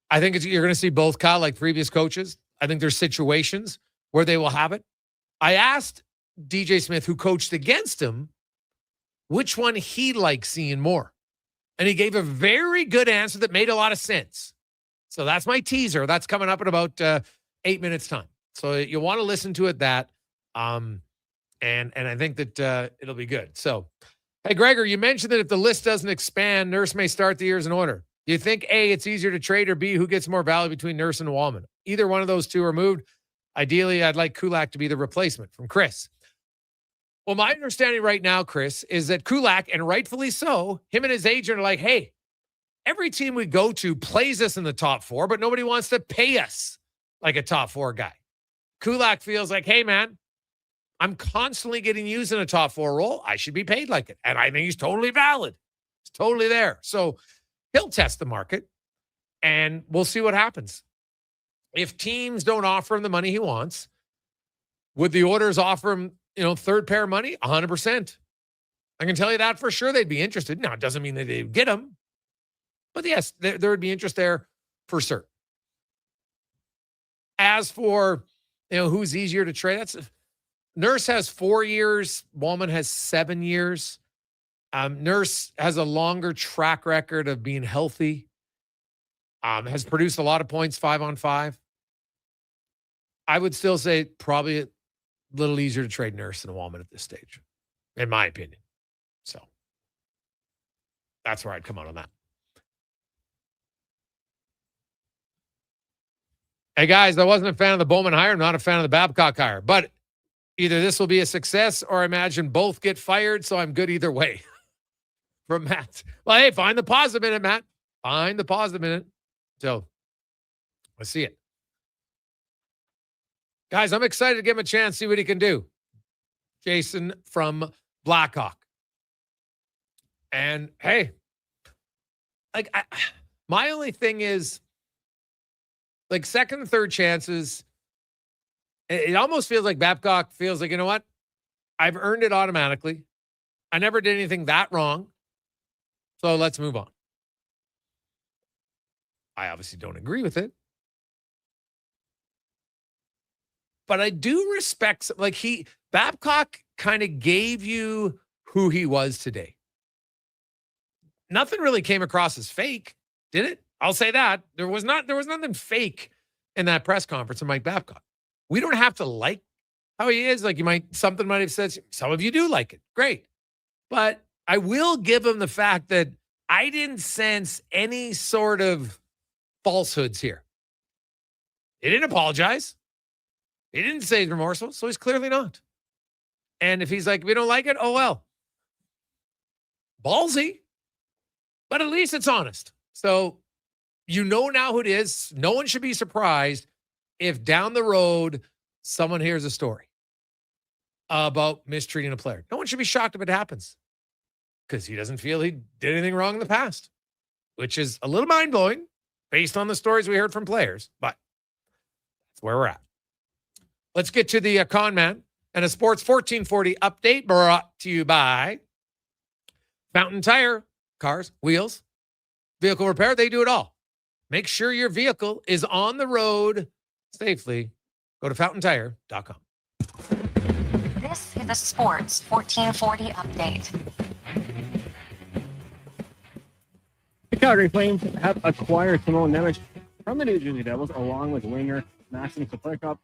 I think you're going to see both, Kyle, like previous coaches. I think there's situations where they will have it. I asked DJ Smith, who coached against him, which one he likes seeing more. And he gave a very good answer that made a lot of sense. So that's my teaser. That's coming up in about 8 minutes' time. So you'll want to listen to it and I think that it'll be good. So, hey, Gregor, you mentioned that if the list doesn't expand, Nurse may start the years in order. Do you think, A, it's easier to trade, or B, who gets more value between Nurse and Wallman? Either one of those two are moved. Ideally, I'd like Kulak to be the replacement. From Chris. Well, my understanding right now, Chris, is that Kulak, and rightfully so, him and his agent are like, hey, every team we go to plays us in the top four, but nobody wants to pay us like a top four guy. Kulak feels like, hey, man, I'm constantly getting used in a top four role. I should be paid like it. And I think he's totally valid. He's totally there. So he'll test the market, and we'll see what happens. If teams don't offer him the money he wants, would the Oilers offer him, third pair money? 100%. I can tell you that for sure they'd be interested. Now, it doesn't mean that they'd get him. But yes, there would be interest there for certain. As for, who's easier to trade, Nurse has 4 years. Wallman has 7 years. Nurse has a longer track record of being healthy. Has produced a lot of points 5-on-5. I would still say probably a little easier to trade Nurse than Wallman at this stage, in my opinion. So that's where I'd come out on that. Hey, guys, I wasn't a fan of the Bowman hire. I'm not a fan of the Babcock hire. But either this will be a success or I imagine both get fired, so I'm good either way. From Matt. Well, hey, find the positive in it, Matt. Find the positive in it. So let's see it. Guys, I'm excited to give him a chance, see what he can do. Jason from Blackhawk. And hey, my only thing is, second and third chances, it almost feels like Babcock feels like, you know what? I've earned it automatically. I never did anything that wrong. So let's move on. I obviously don't agree with it. But I do respect, Babcock kind of gave you who he was today. Nothing really came across as fake, did it? I'll say that. There was nothing fake in that press conference of Mike Babcock. We don't have to like how he is. Something might have said, some of you do like it. Great. But I will give him the fact that I didn't sense any sort of falsehoods here. He didn't apologize. He didn't say he's remorseful, so he's clearly not. And if he's like, we don't like it, oh well. Ballsy. But at least it's honest. So you know now who it is. No one should be surprised if down the road someone hears a story about mistreating a player. No one should be shocked if it happens, because he doesn't feel he did anything wrong in the past, which is a little mind-blowing based on the stories we heard from players, but that's where we're at. Let's get to the con man and a Sports 1440 update brought to you by Fountain Tire. Cars, wheels, vehicle repair, they do it all. Make sure your vehicle is on the road safely. Go to fountaintire.com. This is the Sports 1440 update. The Calgary Flames have acquired Simone Nemec from the New Jersey Devils, along with winger Maxim Saplikov.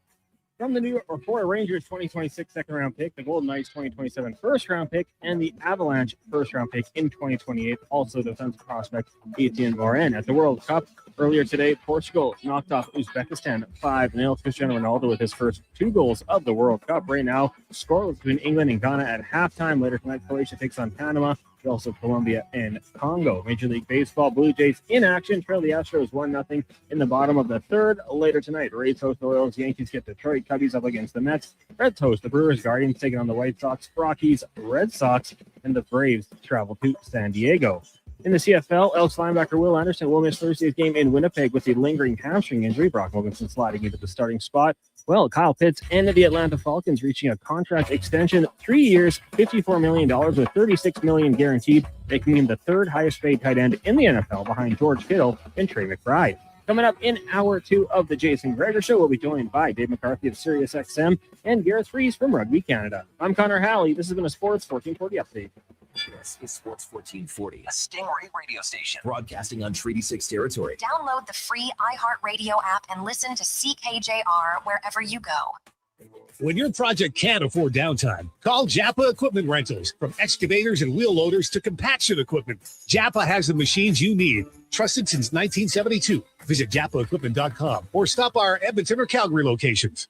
From the New York Florida Rangers 2026 second-round pick, the Golden Knights 2027 first-round pick, and the Avalanche first-round pick in 2028. Also, defensive prospect Etienne Morin. At the World Cup earlier today, Portugal knocked off Uzbekistan 5-0. Cristiano Ronaldo with his first 2 goals of the World Cup. Right now, scoreless between England and Ghana at halftime. Later tonight, Croatia takes on Panama. Also Colombia and Congo. Major League Baseball, Blue Jays in action. Trail the Astros 1-0 in the bottom of the third. Later tonight, Rays host the Royals. Yankees get Detroit. Cubbies up against the Mets. Reds host the Brewers. Guardians taking on the White Sox. Rockies, Red Sox, and the Braves travel to San Diego. In the CFL, Elks linebacker Will Anderson will miss Thursday's game in Winnipeg with a lingering hamstring injury. Brock Wilkinson sliding into the starting spot. Well, Kyle Pitts and the Atlanta Falcons reaching a contract extension, 3 years, $54 million with $36 million guaranteed, making him the third highest paid tight end in the NFL behind George Kittle and Trey McBride. Coming up in hour 2 of the Jason Gregor Show, we'll be joined by Dave McCarthy of SiriusXM and Gareth Fries from Rugby Canada. I'm Connor Halley. This has been a Sports 1440 update. This is Sports 1440, a Stingray radio station broadcasting on Treaty 6 territory. Download the free iHeartRadio app and listen to CKJR wherever you go. When your project can't afford downtime, call Japa Equipment Rentals. From excavators and wheel loaders to compaction equipment, Japa has the machines you need. Trusted since 1972. Visit japaequipment.com or stop by our Edmonton or Calgary locations.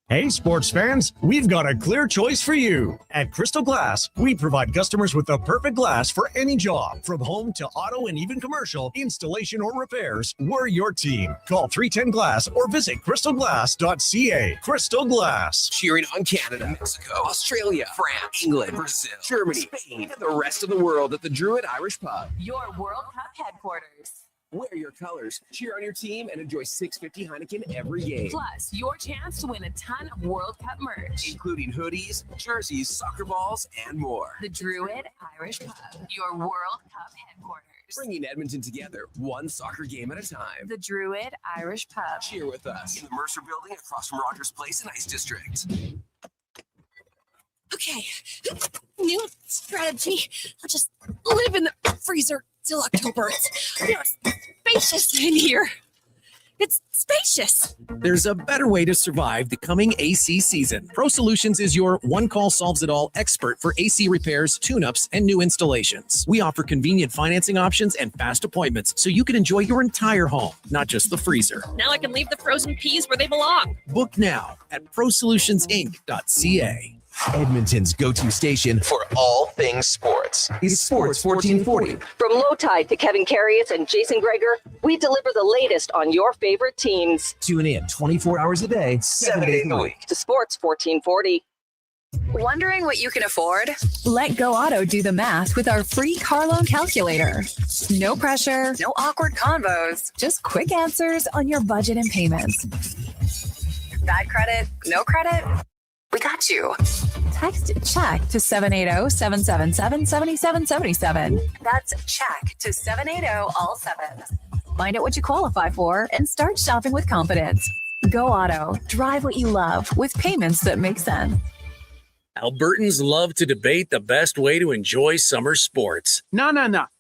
Hey, sports fans, we've got a clear choice for you. At Crystal Glass, we provide customers with the perfect glass for any job. From home to auto and even commercial, installation or repairs, we're your team. Call 310 Glass or visit crystalglass.ca. Crystal Glass. Cheering on Canada, Mexico, Australia, France, England, Brazil, Germany, Spain, and the rest of the world at the Druid Irish Pub. Your World Cup headquarters. Wear your colors, cheer on your team, and enjoy $6.50 Heineken every game. Plus, your chance to win a ton of World Cup merch, including hoodies, jerseys, soccer balls, and more. The Druid Irish Pub, your World Cup headquarters. Bringing Edmonton together, one soccer game at a time. The Druid Irish Pub. Cheer with us in the Mercer Building across from Rogers Place in Ice District. Okay, new strategy. I'll just live in the freezer till October. It's spacious in here. It's spacious. There's a better way to survive the coming AC season. Pro Solutions is your one-call solves-it-all expert for AC repairs, tune-ups, and new installations. We offer convenient financing options and fast appointments so you can enjoy your entire home, not just the freezer. Now I can leave the frozen peas where they belong. Book now at prosolutionsinc.ca. Edmonton's go-to station for all things sports is Sports 1440. From Low Tide to Kevin Carius and Jason Gregor, we deliver the latest on your favorite teams. Tune in 24 hours a day, 7 days a week to Sports 1440. Wondering what you can afford? Let Go Auto do the math with our free car loan calculator. No pressure, no awkward convos, just quick answers on your budget and payments. Bad credit, no credit? We got you. Text CHECK to 780-777-7777. That's CHECK to 780-all-7. Find out what you qualify for and start shopping with confidence. Go Auto. Drive what you love with payments that make sense. Albertans love to debate the best way to enjoy summer sports. No.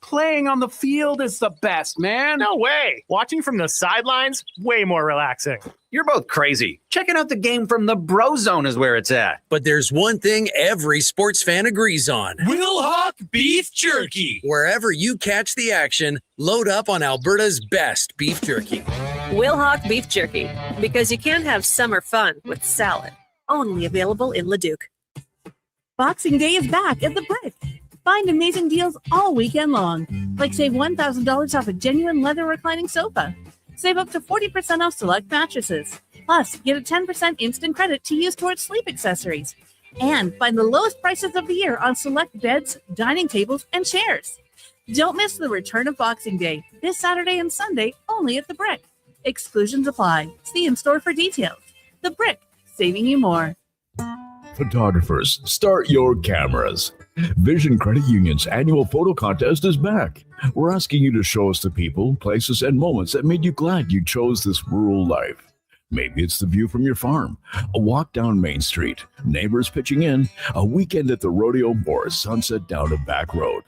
Playing on the field is the best, man. No way. Watching from the sidelines, way more relaxing. You're both crazy. Checking out the game from the Bro Zone is where it's at. But there's one thing every sports fan agrees on. Wilhauk Beef Jerky. Wherever you catch the action, load up on Alberta's best beef jerky. Wilhauk Beef Jerky. Because you can't have summer fun with salad. Only available in Leduc. Boxing Day is back at the Brick. Find amazing deals all weekend long. Like save $1,000 off a genuine leather reclining sofa. Save up to 40% off select mattresses. Plus, get a 10% instant credit to use towards sleep accessories. And find the lowest prices of the year on select beds, dining tables, and chairs. Don't miss the return of Boxing Day this Saturday and Sunday only at the Brick. Exclusions apply. See in store for details. The Brick, saving you more. Photographers, start your cameras. Vision Credit Union's annual photo contest is back. We're asking you to show us the people, places, and moments that made you glad you chose this rural life. Maybe it's the view from your farm, a walk down Main Street, neighbors pitching in, a weekend at the rodeo, or a sunset down a back road.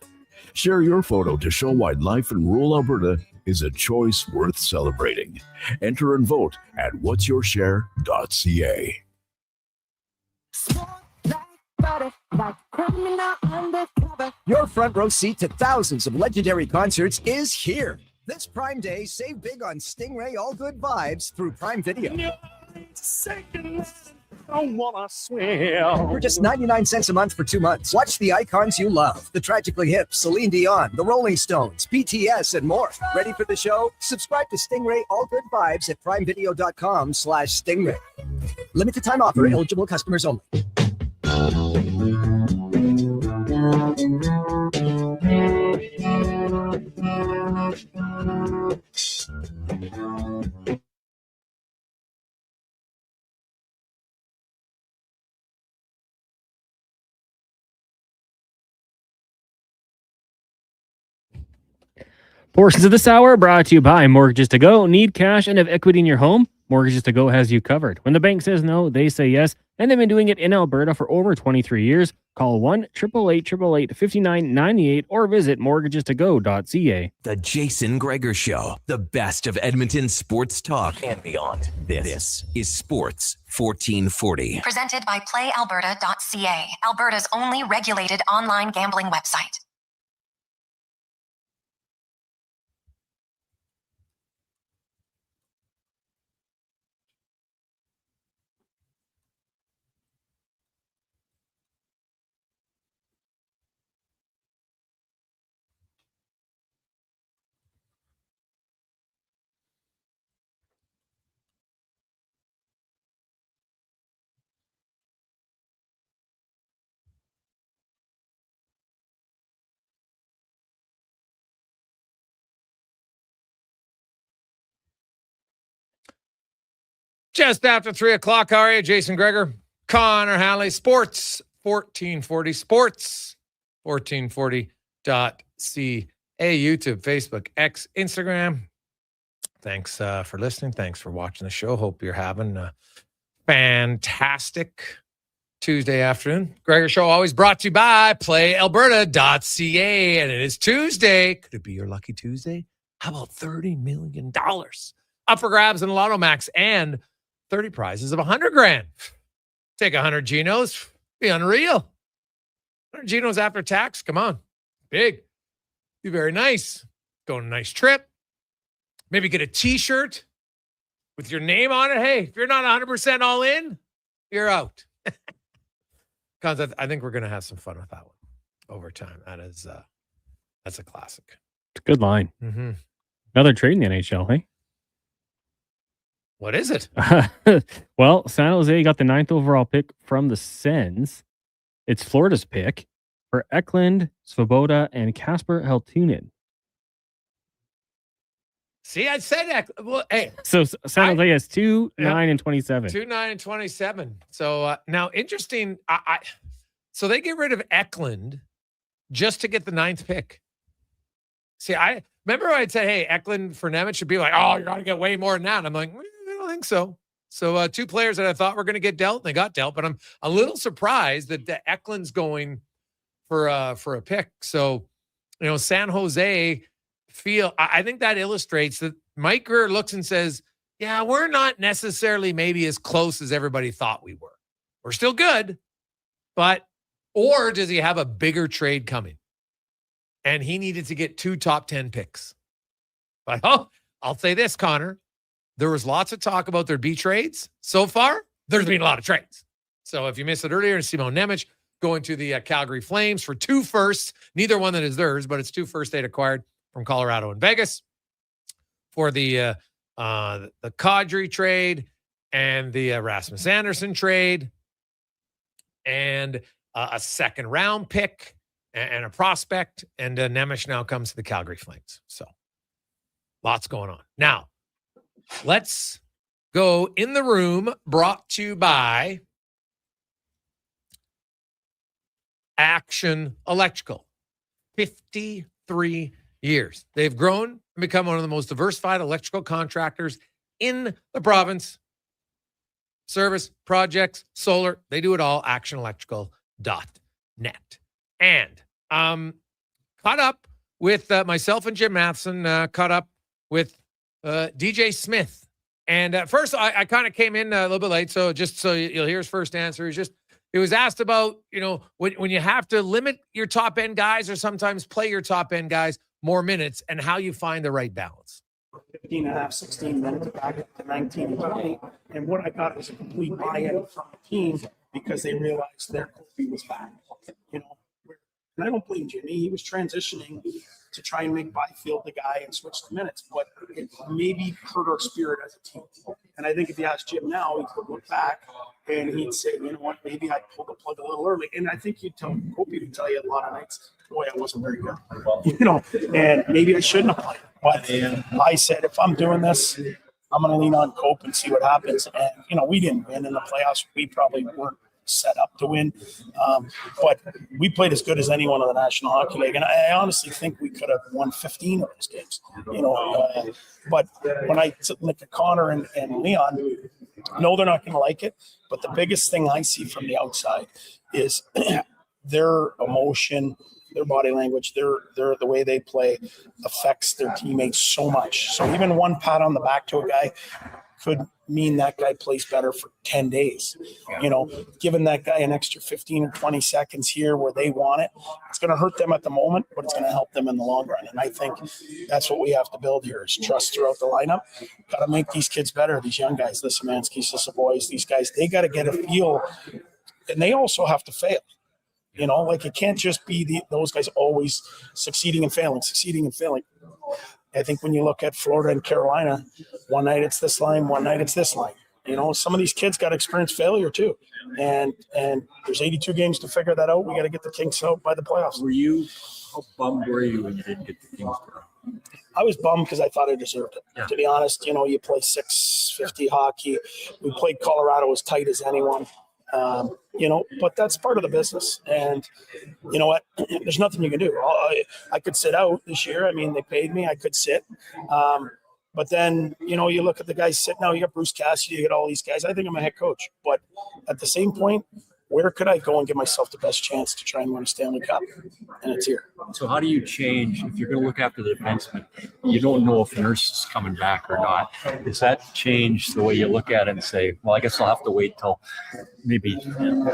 Share your photo to show why life in rural Alberta is a choice worth celebrating. Enter and vote at whatsyourshare.ca. Your front row seat to thousands of legendary concerts is here. This Prime Day, save big on Stingray All Good Vibes through Prime Video. For just 99 cents a month for 2 months, watch the icons you love. The Tragically Hip, Celine Dion, The Rolling Stones, BTS, and more. Ready for the show? Subscribe to Stingray All Good Vibes at primevideo.com/Stingray. Limited time offer, eligible customers only. Portions of this hour brought to you by Mortgages to Go. Need cash and have equity in your home? Mortgages to Go has you covered. When the bank says no, they say yes, and they've been doing it in Alberta for over 23 years. Call 1-888-888-5998 or visit mortgagestogo.ca. The Jason Gregor Show, the best of Edmonton sports talk and beyond. This is Sports 1440. Presented by PlayAlberta.ca, Alberta's only regulated online gambling website. Just after 3 o'clock, how are you? Jason Gregor, Connor Halley, Sports 1440, Sports 1440.ca, YouTube, Facebook, X, Instagram. Thanks for listening. Thanks for watching the show. Hope you're having a fantastic Tuesday afternoon. Gregor Show always brought to you by PlayAlberta.ca, and it is Tuesday. Could it be your lucky Tuesday? How about $30 million up for grabs in Lotto Max and 30 prizes of $100,000. Take 100 Genos. Be unreal. 100 Genos after tax. Come on. Big. Be very nice. Go on a nice trip. Maybe get a t-shirt with your name on it. Hey, if you're not 100% all in, you're out. Cons, I think we're going to have some fun with that one over time. That's a classic. It's a good line. Mm-hmm. Another trade in the NHL, hey? What is it? Well, San Jose got the 9th overall pick from the Sens. It's Florida's pick for Eklund, Svoboda, and Kasper Heltunen. See, I said, well, hey. So San Jose has 2, 9, and 27. 2, 9, and 27. So now, interesting. So they get rid of Eklund just to get the 9th pick. See, I remember I'd say, hey, Eklund for Nemeth should be like, oh, you're going to get way more than that. And I'm like, I don't think so. So 2 players that I thought were going to get dealt, and they got dealt. But I'm a little surprised that the Eklund's going for a pick. So, San Jose I think that illustrates that Mike Grier looks and says, yeah, we're not necessarily maybe as close as everybody thought we were. We're still good, or does he have a bigger trade coming? And he needed to get 2 top 10 picks. But I'll say this, Connor, there was lots of talk about there'd be trades. So far, there's been a lot of trades. So if you missed it earlier, Simon Nemeth going to the Calgary Flames for 2 firsts, neither one that is theirs, but it's 2 firsts they'd acquired from Colorado and Vegas for the Kadri trade and the Rasmus Anderson trade and a 2nd round pick and a prospect. And Nemeth now comes to the Calgary Flames. So lots going on. Now, let's go in the room, brought to you by Action Electrical. 53 years. They've grown and become one of the most diversified electrical contractors in the province. Service, projects, solar, they do it all. ActionElectrical.net. And caught up with myself and Jim Matheson, caught up with DJ Smith. And at first, I kind of came in a little bit late, so just so you'll hear his first answer. It was asked about, when you have to limit your top end guys or sometimes play your top end guys more minutes and how you find the right balance. 15 and a half, 16 minutes back up to 19 and 20. And what I got was a complete buy-in from the team because they realized their Kobe was back. And I don't blame Jimmy. He was transitioning to try and make Byfield the guy and switch the minutes, but it maybe hurt our spirit as a team. And I think if you ask Jim now, he could look back and he'd say, you know what, maybe I pulled the plug a little early. And I think Kobe would tell you a lot of nights, boy, I wasn't very good. And maybe I shouldn't have played. But I said, if I'm doing this, I'm going to lean on Cope and see what happens. And, we didn't win in the playoffs. We probably weren't set up to win. But we played as good as anyone in the National Hockey League. And I honestly think we could have won 15 of those games. But when I look at Connor and Leon, no, they're not going to like it. But the biggest thing I see from the outside is their emotion, their body language, their the way they play affects their teammates so much. So even one pat on the back to a guy could mean that guy plays better for 10 days. Giving that guy an extra 15 or 20 seconds here where they want it, it's going to hurt them at the moment, but it's going to help them in the long run. And I think that's what we have to build here is trust throughout the lineup. Got to make these kids better, these young guys, the Szymanskis, the Savoys, these guys, they got to get a feel, and they also have to fail. It can't just be those guys always succeeding and failing. I think when you look at Florida and Carolina, one night it's this line, one night it's this line. Some of these kids got to experience failure too. And there's 82 games to figure that out. We got to get the kinks out by the playoffs. How bummed were you when you didn't get the kinks out? I was bummed because I thought I deserved it. Yeah. To be honest, you play 650 hockey. We played Colorado as tight as anyone. But that's part of the business. And you know what? There's nothing you can do. I could sit out this year. I mean, they paid me. I could sit. But then, you look at the guys sitting out. You got Bruce Cassidy. You got all these guys. I think I'm a head coach. But at the same point, where could I go and give myself the best chance to try and win a Stanley Cup? And it's here. So how do you change if you're going to look after the defenseman? You don't know if Nurse is coming back or not. Does that change the way you look at it and say, well, I guess I'll have to wait till maybe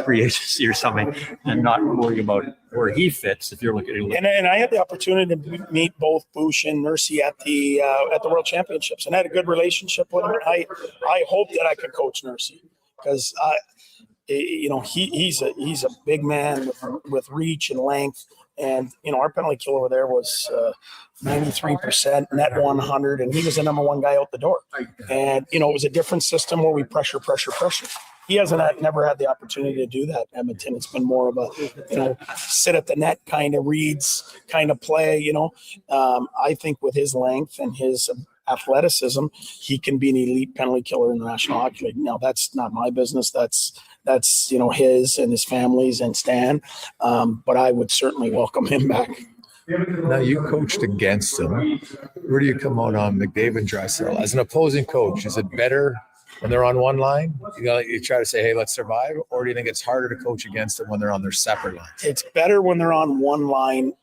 free agency or something and not worry about where he fits if you're looking at it? And I had the opportunity to meet both Bush and Nursey at the World Championships, and I had a good relationship with him. I hope that I could coach Nursey because he's a big man with reach and length. And, our penalty kill over there was 93%, net 100, and he was the number one guy out the door. And, it was a different system where we pressure. He never had the opportunity to do that in Edmonton. It's been more of a, sit at the net kind of reads kind of play, I think with his length and his athleticism, he can be an elite penalty killer in the National Hockey League. Now, that's not my business. That's his and his family's and Stan. But I would certainly welcome him back. Now, you coached against him. Where do you come out on McDavid and Draisaitl? As an opposing coach, is it better when they're on one line? You try to say, hey, let's survive? Or do you think it's harder to coach against them when they're on their separate lines? It's better when they're on one line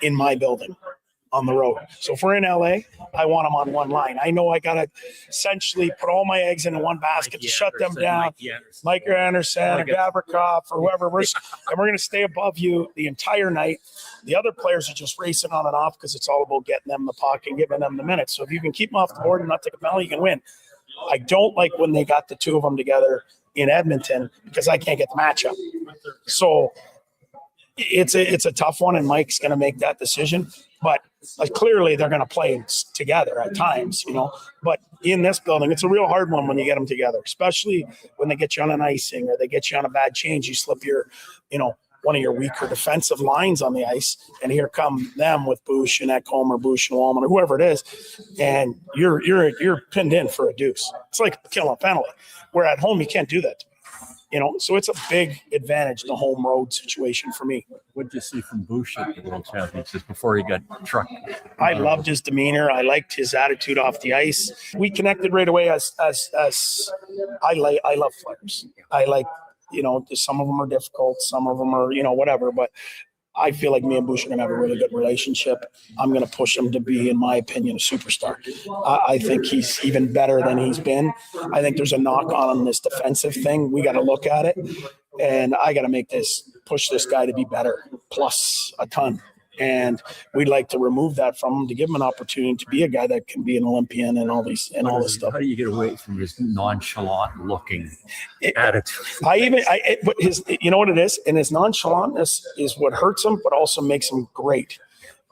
in my building on the road. So if we're in LA, I want them on one line. I know I got to essentially put all my eggs in one basket to shut them down. Mike Anderson or Gavrikov or whoever. And we're going to stay above you the entire night. The other players are just racing on and off because it's all about getting them the puck and giving them the minutes. So if you can keep them off the board and not take a penalty, you can win. I don't like when they got the two of them together in Edmonton because I can't get the matchup. So it's a tough one, and Mike's going to make that decision. But clearly they're going to play together at times, But in this building, it's a real hard one when you get them together, especially when they get you on an icing or they get you on a bad change. You slip your, one of your weaker defensive lines on the ice, and here come them with Bush and Ekholm or Bush and Wallman or whoever it is, and you're pinned in for a deuce. It's like killing a penalty. Where at home you can't do that. So it's a big advantage, the home road situation for me. What did you see from Bush at the World Championships before he got trucked? I loved his demeanor. I liked his attitude off the ice. We connected right away as I love players. I like, some of them are difficult, some of them are, whatever, but I feel like me and Bush are going to have a really good relationship. I'm going to push him to be, in my opinion, a superstar. I think he's even better than he's been. I think there's a knock on this defensive thing. We got to look at it, and I got to push this guy to be better, plus a ton. And we'd like to remove that from him to give him an opportunity to be a guy that can be an Olympian and all this stuff. How do you get away from his nonchalant looking attitude? But you know what it is? And his nonchalantness is what hurts him, but also makes him great.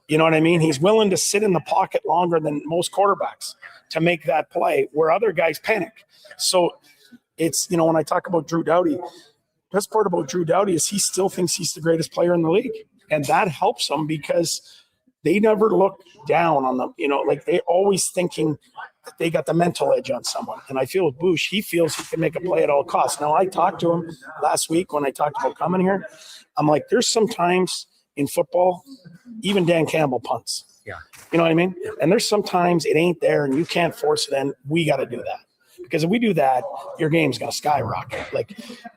You know what I mean? He's willing to sit in the pocket longer than most quarterbacks to make that play where other guys panic. So it's, when I talk about Drew Doughty, the best part about Drew Doughty is he still thinks he's the greatest player in the league. And that helps them because they never look down on them. Like they're always thinking that they got the mental edge on someone. And I feel with Bush, he feels he can make a play at all costs. Now, I talked to him last week when I talked about coming here. I'm like, there's some times in football, even Dan Campbell punts. Yeah. You know what I mean? And there's sometimes it ain't there and you can't force it in. We got to do that. Because if we do that, your game's going to skyrocket.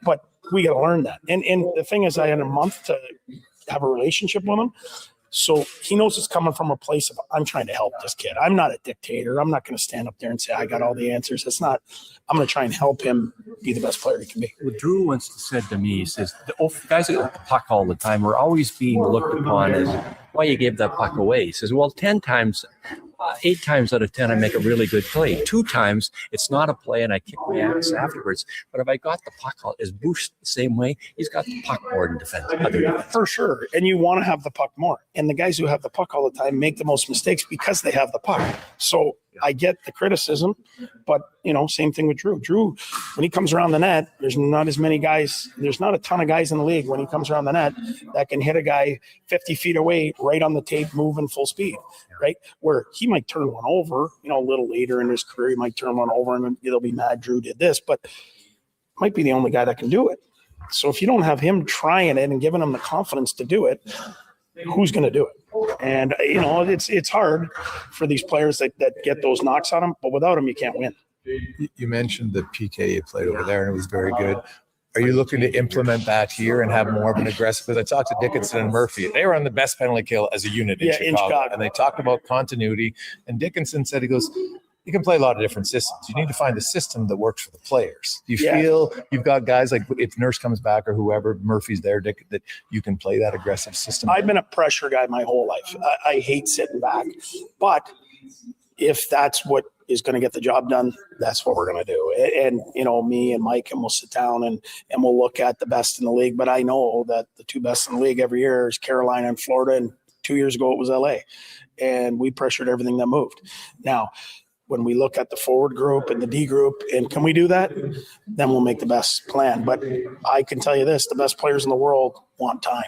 But we got to learn that. And the thing is, I had a month to have a relationship with him. So he knows it's coming from a place of, I'm trying to help this kid. I'm not a dictator. I'm not going to stand up there and say, I got all the answers. It's not, I'm going to try and help him be the best player he can be. What Drew once said to me, he says, the guys that get the puck all the time are always being looked upon as, why you gave that puck away? He says, well, 8 times out of 10, I make a really good play. 2 times, it's not a play, and I kick my ass afterwards. But if I got the puck, is Bush the same way? He's got the puck more in defense. For sure. And you want to have the puck more. And the guys who have the puck all the time make the most mistakes because they have the puck. So I get the criticism, but, same thing with Drew. Drew, when he comes around the net, there's not as many guys. There's not a ton of guys in the league when he comes around the net that can hit a guy 50 feet away, right on the tape, moving full speed, right? Where he might turn one over, a little later in his career, he might turn one over and they'll be mad Drew did this, but might be the only guy that can do it. So if you don't have him trying it and giving him the confidence to do it, who's going to do it? And, it's hard for these players that get those knocks on them, but without them, you can't win. You mentioned the PK you played over there, and it was very good. Are you looking to implement that here and have more of an aggressive? Because I talked to Dickinson and Murphy. They were on the best penalty kill as a unit in Chicago. And they talked about continuity. And Dickinson said, he goes, you can play a lot of different systems. You need to find the system that works for the players. Do you feel you've got guys like if Nurse comes back or whoever, Murphy's there, Dick, that you can play that aggressive system? I've been a pressure guy my whole life. I hate sitting back. But if that's what is going to get the job done, that's what we're going to do. And, me and Mike, and we'll sit down and we'll look at the best in the league. But I know that the 2 best in the league every year is Carolina and Florida. And 2 years ago, it was LA. And we pressured everything that moved. Now, when we look at the forward group and the D group, and can we do that? Then we'll make the best plan. But I can tell you this, the best players in the world want time.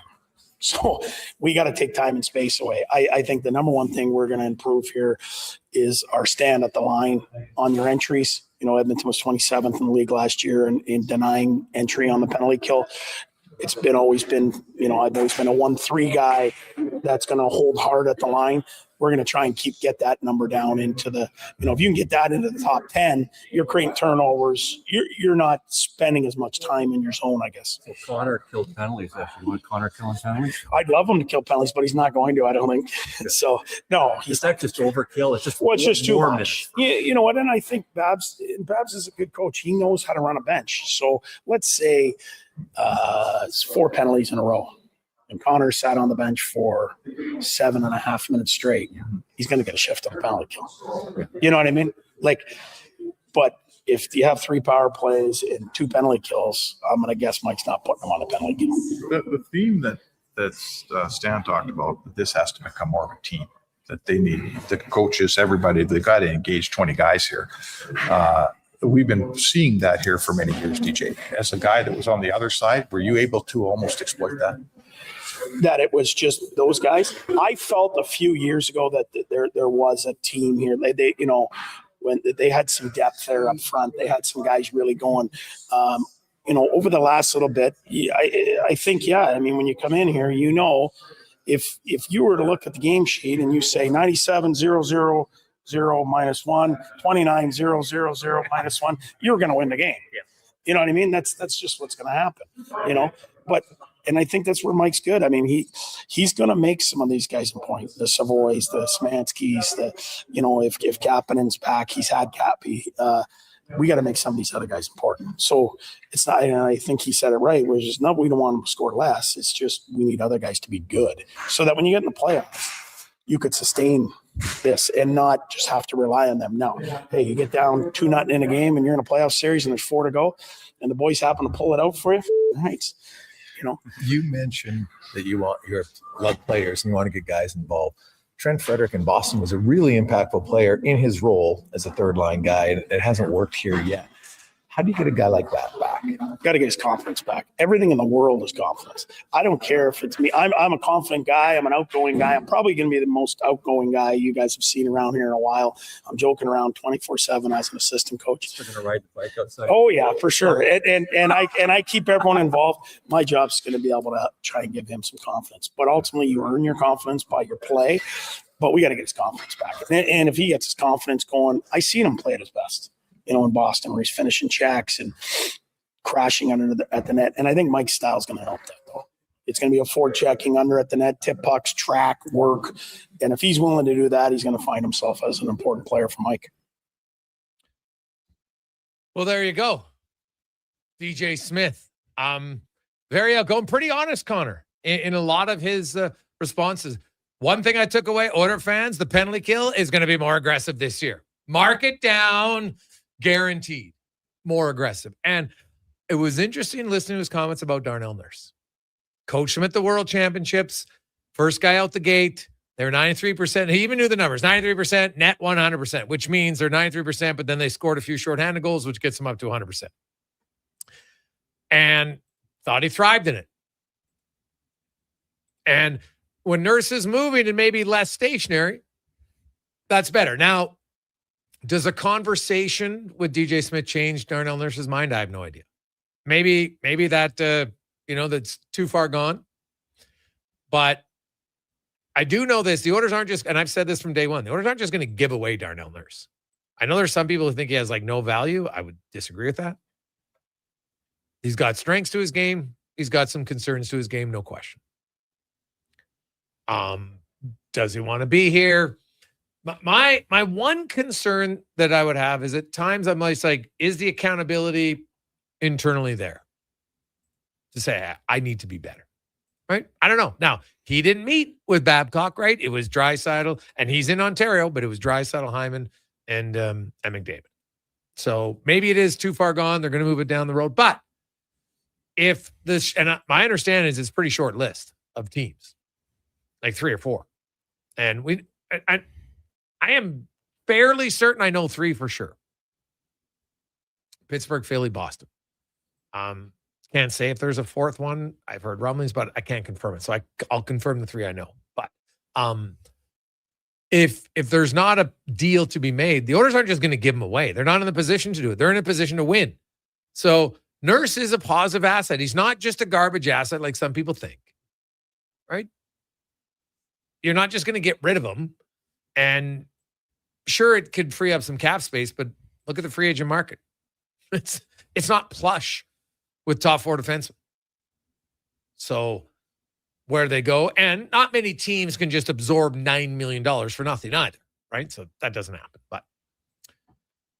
So we got to take time and space away. I think the number one thing we're going to improve here is our stand at the line on your entries. Edmonton was 27th in the league last year in denying entry on the penalty kill. It's always been, I've always been a 1-3 guy that's going to hold hard at the line. We're going to try and get that number down into the, if you can get that into the top 10, you're creating turnovers. You're not spending as much time in your zone, I guess. Well, Connor killed penalties. You want Connor killing penalties? I'd love him to kill penalties, but he's not going to, I don't think. So, no. Is that just overkill? It's just too much. You know what? And I think Babs is a good coach. He knows how to run a bench. So let's say it's 4 penalties in a row. And Connor sat on the bench for 7.5 minutes straight. He's going to get a shift on a penalty kill. You know what I mean? But if you have 3 power plays and 2 penalty kills, I'm going to guess Mike's not putting them on a penalty kill. The theme that Stan talked about, that this has to become more of a team, that they need the coaches, everybody, they got to engage 20 guys here. We've been seeing that here for many years, DJ. As a guy that was on the other side, were you able to almost exploit that? That it was just those guys. I felt a few years ago that there was a team here. They when they had some depth there up front, they had some guys really going. Over the last little bit, I think, when you come in here, if you were to look at the game sheet and you say 97-0-0-0 -1, 29-0-0-0 -1, you're going to win the game. Yeah. You know what I mean? That's just what's going to happen. But And I think that's where Mike's good. I mean, he's going to make some of these guys important. The Savoys, the Smanskys, if Kapanen's back, he's had Cappy. We got to make some of these other guys important. So it's not, and I think he said it right, which is not we don't want them to score less. It's just we need other guys to be good so that when you get in the playoffs, you could sustain this and not just have to rely on them. No, hey, you get down 2-0 in a game and you're in a playoff series and there's 4 to go and the boys happen to pull it out for you. Nice. You mentioned that you love players and you want to get guys involved. Trent Frederick in Boston was a really impactful player in his role as a third line guy, and it hasn't worked here yet. How do you get a guy like that back? Got to get his confidence back. Everything in the world is confidence. I don't care if it's me. I'm a confident guy. I'm an outgoing guy. I'm probably going to be the most outgoing guy you guys have seen around here in a while. I'm joking around 24/7 as an assistant coach. Still going to ride the bike outside. Oh yeah, for sure. And I keep everyone involved. My job's going to be able to try and give him some confidence. But ultimately, you earn your confidence by your play. But we got to get his confidence back. And if he gets his confidence going, I seen him play at his best. In Boston, where he's finishing checks and crashing at the net. And I think Mike's style is going to help that, though. It's going to be a forechecking under at the net, tip pucks, track, work. And if he's willing to do that, he's going to find himself as an important player for Mike. Well, there you go. DJ Smith. Very outgoing, pretty honest, Connor, in a lot of his responses. One thing I took away, Oiler fans, the penalty kill is going to be more aggressive this year. Mark it down. Guaranteed more aggressive. And it was interesting listening to his comments about Darnell Nurse. Coached him at the World Championships. First guy out the gate. They're 93%. He even knew the numbers. 93%, net 100%, which means they're 93%, but then they scored a few shorthanded goals, which gets them up to 100%. And thought he thrived in it. And when Nurse is moving and maybe less stationary, that's better. Now, does a conversation with DJ Smith change Darnell Nurse's mind? I have no idea. Maybe that, that's too far gone. But I do know this. The Oilers aren't just, and I've said this from day one, the Oilers aren't just going to give away Darnell Nurse. I know there's some people who think he has no value. I would disagree with that. He's got strengths to his game. He's got some concerns to his game, no question. Does he want to be here? My one concern that I would have is at times I'm like, is the accountability internally there to say, I need to be better, right? I don't know. Now, he didn't meet with Babcock, right? It was Draisaitl, and he's in Ontario, but it was Draisaitl, Hyman, and McDavid. So maybe it is too far gone. They're going to move it down the road. But if this, and my understanding is it's a pretty short list of teams, like 3 or 4. And I am fairly certain I know 3 for sure. Pittsburgh, Philly, Boston. Can't say if there's a 4th one. I've heard rumblings, but I can't confirm it. So I'll confirm the 3 I know. But if there's not a deal to be made, the Oilers aren't just going to give them away. They're not in the position to do it. They're in a position to win. So Nurse is a positive asset. He's not just a garbage asset like some people think, right? You're not just going to get rid of him. And sure, it could free up some cap space, but look at the free agent market. It's not plush with top 4 defensemen. So where they go, and not many teams can just absorb $9 million for nothing either, right? So that doesn't happen. But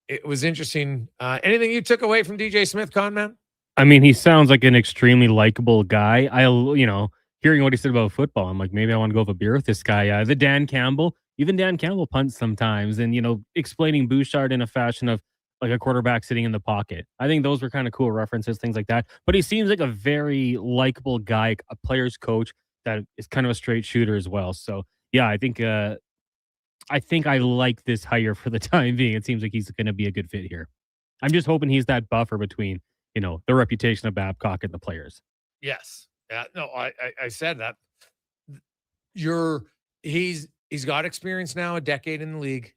it was interesting. Anything you took away from DJ Smith, Conman? I mean, he sounds like an extremely likable guy. Hearing what he said about football, I'm like, maybe I want to go have a beer with this guy. The Dan Campbell, even Dan Campbell punts sometimes, and explaining Bouchard in a fashion of like a quarterback sitting in the pocket. I think those were kind of cool references, things like that. But he seems like a very likable guy, a player's coach that is kind of a straight shooter as well. So yeah, I think I like this hire for the time being. It seems like he's going to be a good fit here. I'm just hoping he's that buffer between the reputation of Babcock and the players. Yes. Yeah, no, I said that. He's got experience now, a decade in the league.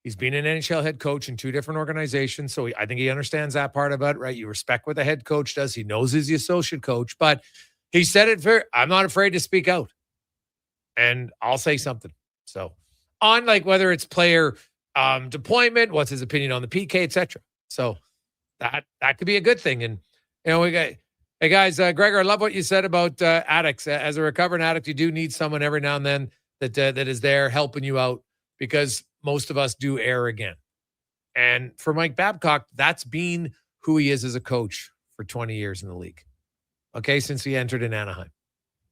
He's been an NHL head coach in 2 different organizations, so I think he understands that part about it, right? You respect what the head coach does. He knows he's the associate coach, but he said it I'm not afraid to speak out, and I'll say something. So on whether it's player deployment, what's his opinion on the PK, etc. So that could be a good thing. And we got Hey, guys, Gregor, I love what you said about addicts. As a recovering addict, you do need someone every now and then that is there helping you out, because most of us do err again. And for Mike Babcock, that's been who he is as a coach for 20 years in the league. Okay, since he entered in Anaheim.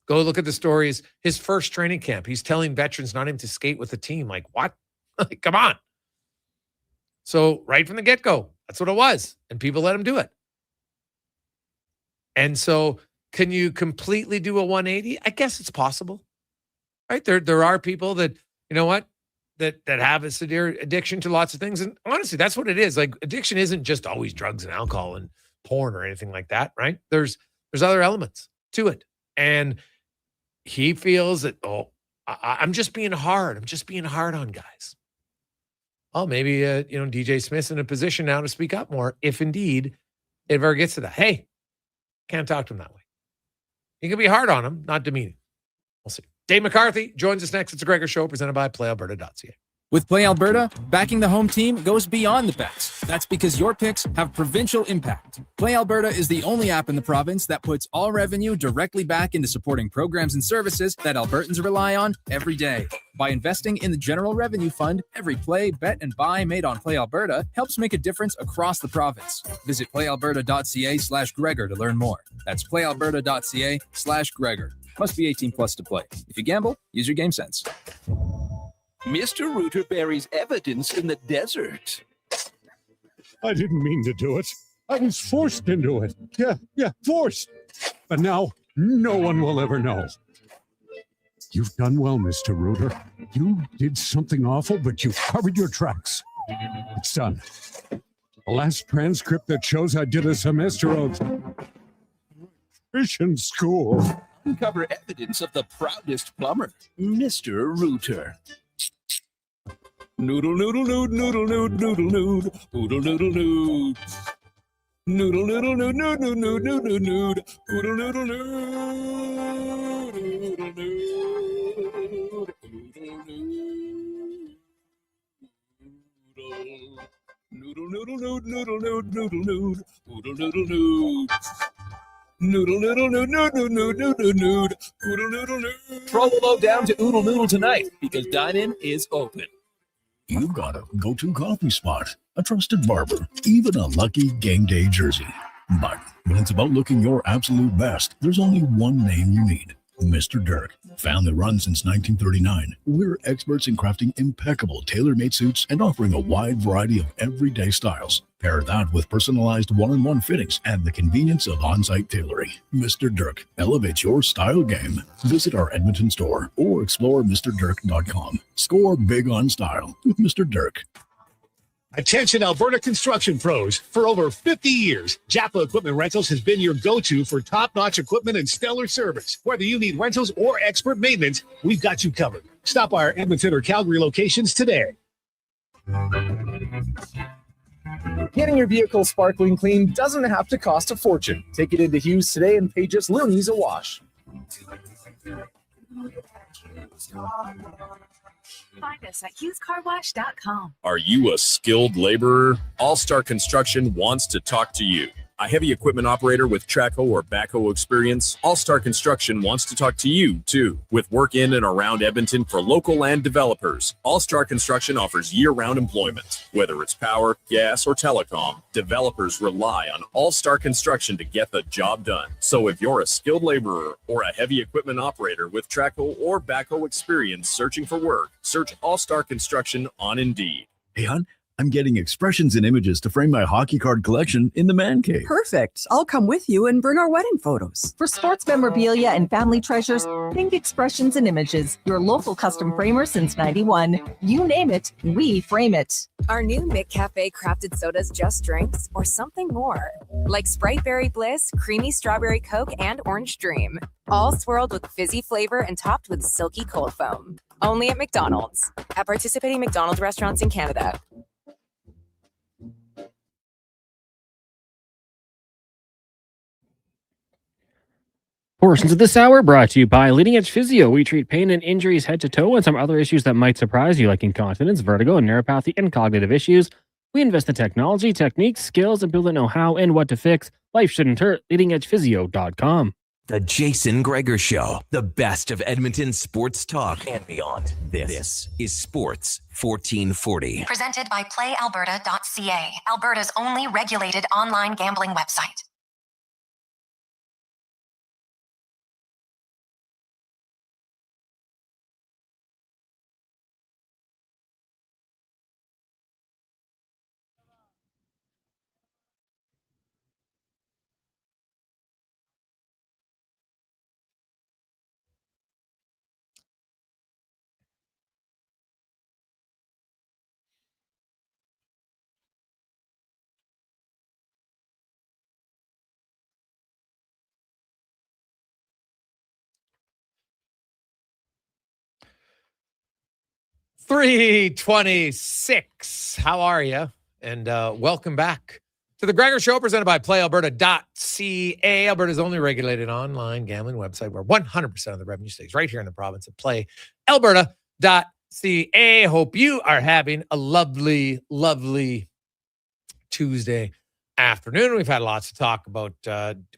Go look at the stories. His first training camp, he's telling veterans not even to skate with the team. Like, what? Like, come on. So right from the get-go, that's what it was. And people let him do it. And so can you completely do a 180? I guess it's possible. Right? There are people that, you know what, that have a severe addiction to lots of things. And honestly, that's what it is. Like, addiction isn't just always drugs and alcohol and porn or anything like that, right? There's other elements to it. And he feels that, I'm just being hard. I'm just being hard on guys. Oh, maybe, DJ Smith's in a position now to speak up more if indeed it ever gets to that. Hey, can't talk to him that way. You can be hard on him, not demeaning. We'll see. Dave McCarthy joins us next. It's a Gregor Show presented by PlayAlberta.ca. With Play Alberta, backing the home team goes beyond the bets. That's because your picks have provincial impact. Play Alberta is the only app in the province that puts all revenue directly back into supporting programs and services that Albertans rely on every day. By investing in the General Revenue Fund, every play, bet, and buy made on Play Alberta helps make a difference across the province. Visit playalberta.ca/Gregor to learn more. That's playalberta.ca/Gregor. Must be 18 plus to play. If you gamble, use your game sense. Mr. Rooter buries evidence in the desert. I didn't mean to do it. I was forced into it. Yeah, forced. But now, no one will ever know. You've done well, Mr. Rooter. You did something awful, but you've covered your tracks. It's done. The last transcript that shows I did a semester of Christian school. Uncover evidence of the proudest plumber, Mr. Rooter. Noodle, noodle, nood, noodle, nood, noodle, nood, oodle, noodle, nood. Noodle, noodle, nood, nood, nood, nood, nood, nood, nood, oodle, noodle, nood, oodle, nood, noodle, noodle, nood, noodle, nood, noodle, nood, oodle, noodle, nood. Noodle, noodle, nood, nood, nood, nood, nood, nood, nood, oodle, noodle, nood. Throw a load down to Oodle Noodle tonight because dine-in is open. You've got a go-to coffee spot, a trusted barber, even a lucky game day jersey. But when it's about looking your absolute best, there's only one name you need. Mr. Dirk. Family run since 1939. We're experts in crafting impeccable tailor-made suits and offering a wide variety of everyday styles. Pair that with personalized one-on-one fittings and the convenience of on-site tailoring. Mr. Dirk elevates your style game. Visit our Edmonton store or explore MrDirk.com. Score big on style with Mr. Dirk. Attention Alberta construction pros. For over 50 years, Japa Equipment Rentals has been your go-to for top-notch equipment and stellar service. Whether you need rentals or expert maintenance, we've got you covered. Stop by our Edmonton or Calgary locations today. Getting your vehicle sparkling clean doesn't have to cost a fortune. Take it into Hughes today and pay just loonies a wash. Find us at HughesCarWash.com. Are you a skilled laborer? All-Star Construction wants to talk to you. A heavy equipment operator with Traco or backhoe experience? All-Star Construction wants to talk to you, too. With work in and around Edmonton for local land developers, All-Star Construction offers year-round employment. Whether it's power, gas, or telecom, developers rely on All-Star Construction to get the job done. So if you're a skilled laborer or a heavy equipment operator with Traco or backhoe experience searching for work, search All-Star Construction on Indeed. Hey, hon, I'm getting expressions and images to frame my hockey card collection in the man cave. Perfect. I'll come with you and bring our wedding photos. For sports memorabilia and family treasures, think Expressions and Images, your local custom framer since 91. You name it, we frame it. Our new McCafe crafted sodas just drinks or something more. Like Sprite Berry Bliss, Creamy Strawberry Coke, and Orange Dream. All swirled with fizzy flavor and topped with silky cold foam. Only at McDonald's. At participating McDonald's restaurants in Canada. Portions of this hour brought to you by Leading Edge Physio. We treat pain and injuries head to toe and some other issues that might surprise you, like incontinence, vertigo, neuropathy, and cognitive issues. We invest in technology, techniques, skills, and people that know how and what to fix. Life shouldn't hurt. LeadingEdgePhysio.com. The Jason Gregor Show, the best of Edmonton sports talk and beyond. This is Sports 1440. Presented by PlayAlberta.ca, Alberta's only regulated online gambling website. .326. How are you? And welcome back to the Gregor Show, presented by PlayAlberta.ca, Alberta's only regulated online gambling website where 100% of the revenue stays right here in the province of PlayAlberta.ca. Hope you are having a lovely, lovely Tuesday afternoon. We've had lots to talk about.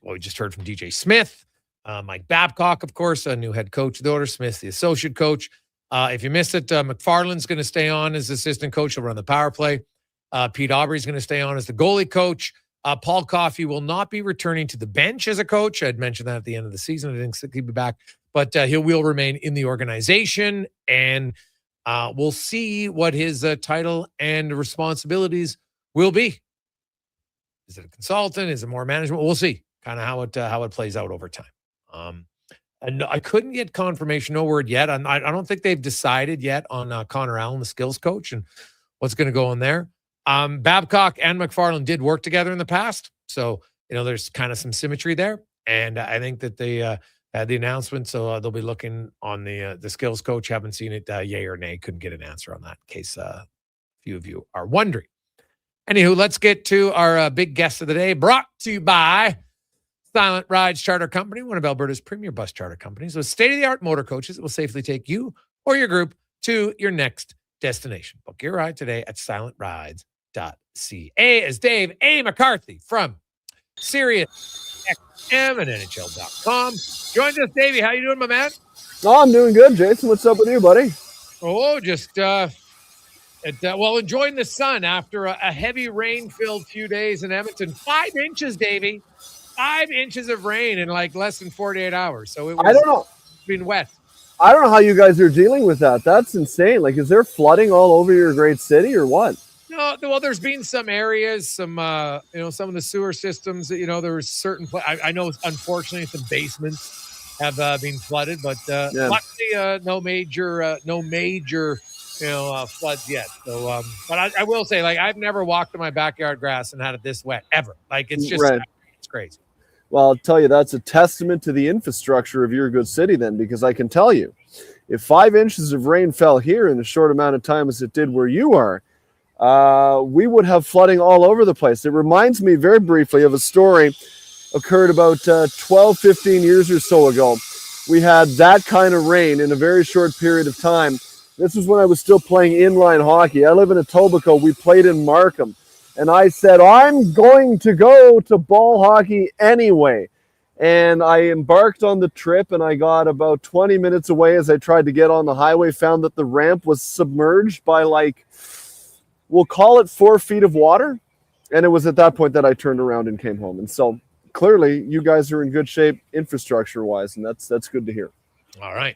We just heard from DJ Smith, Mike Babcock, of course, a new head coach of the Oilers, Smith, the associate coach. If you missed it, McFarland's going to stay on as assistant coach. He'll run the power play. Pete Aubry's going to stay on as the goalie coach. Paul Coffey will not be returning to the bench as a coach. I'd mentioned that at the end of the season. I didn't think he'd be back, but he will remain in the organization, and we'll see what his title and responsibilities will be. Is it a consultant? Is it more management? We'll see kind of how it plays out over time. And I couldn't get confirmation, no word yet. I don't think they've decided yet on Connor Allen, the skills coach, and what's going to go in there. Babcock and McFarland did work together in the past. So, there's kind of some symmetry there. And I think that they had the announcement. So they'll be looking on the skills coach. Haven't seen it, yay or nay. Couldn't get an answer on that in case a few of you are wondering. Anywho, let's get to our big guest of the day, brought to you by Silent Rides Charter Company, one of Alberta's premier bus charter companies with state-of-the-art motor coaches that will safely take you or your group to your next destination. Book your ride today at silentrides.ca. As Dave A. McCarthy from Sirius XM and NHL.com joins us. Davey, how you doing, my man? Oh, I'm doing good, Jason. What's up with you, buddy? Oh, just enjoying the sun after a heavy rain-filled few days in Edmonton. 5 inches, Davey. 5 inches of rain in like less than 48 hours. So it was, I don't know. Been wet. I don't know how you guys are dealing with that. That's insane. Like, is there flooding all over your great city or what? No, well, there's been some areas, some of the sewer systems that, there was certain, I know unfortunately some basements have been flooded, but luckily no major floods yet. So, but I will say, like, I've never walked in my backyard grass and had it this wet ever. Like, it's just, it's crazy. Well, I'll tell you, that's a testament to the infrastructure of your good city then, because I can tell you, if 5 inches of rain fell here in a short amount of time as it did where you are, we would have flooding all over the place. It reminds me very briefly of a story occurred about 12, 15 years or so ago. We had that kind of rain in a very short period of time. This was when I was still playing inline hockey. I live in Etobicoke. We played in Markham. And I said, I'm going to go to ball hockey anyway. And I embarked on the trip, and I got about 20 minutes away as I tried to get on the highway, found that the ramp was submerged by, like, we'll call it 4 feet of water. And it was at that point that I turned around and came home. And so clearly you guys are in good shape infrastructure-wise, and that's good to hear. All right.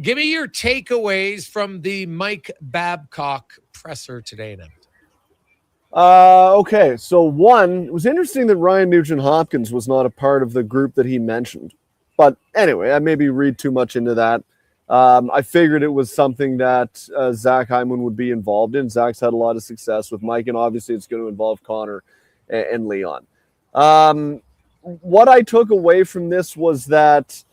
Give me your takeaways from the Mike Babcock presser today in Edmonton. Okay, so one, it was interesting that Ryan Nugent-Hopkins was not a part of the group that he mentioned. But anyway, I maybe read too much into that. I figured it was something that Zach Hyman would be involved in. Zach's had a lot of success with Mike, and obviously it's going to involve Connor and Leon. What I took away from this was that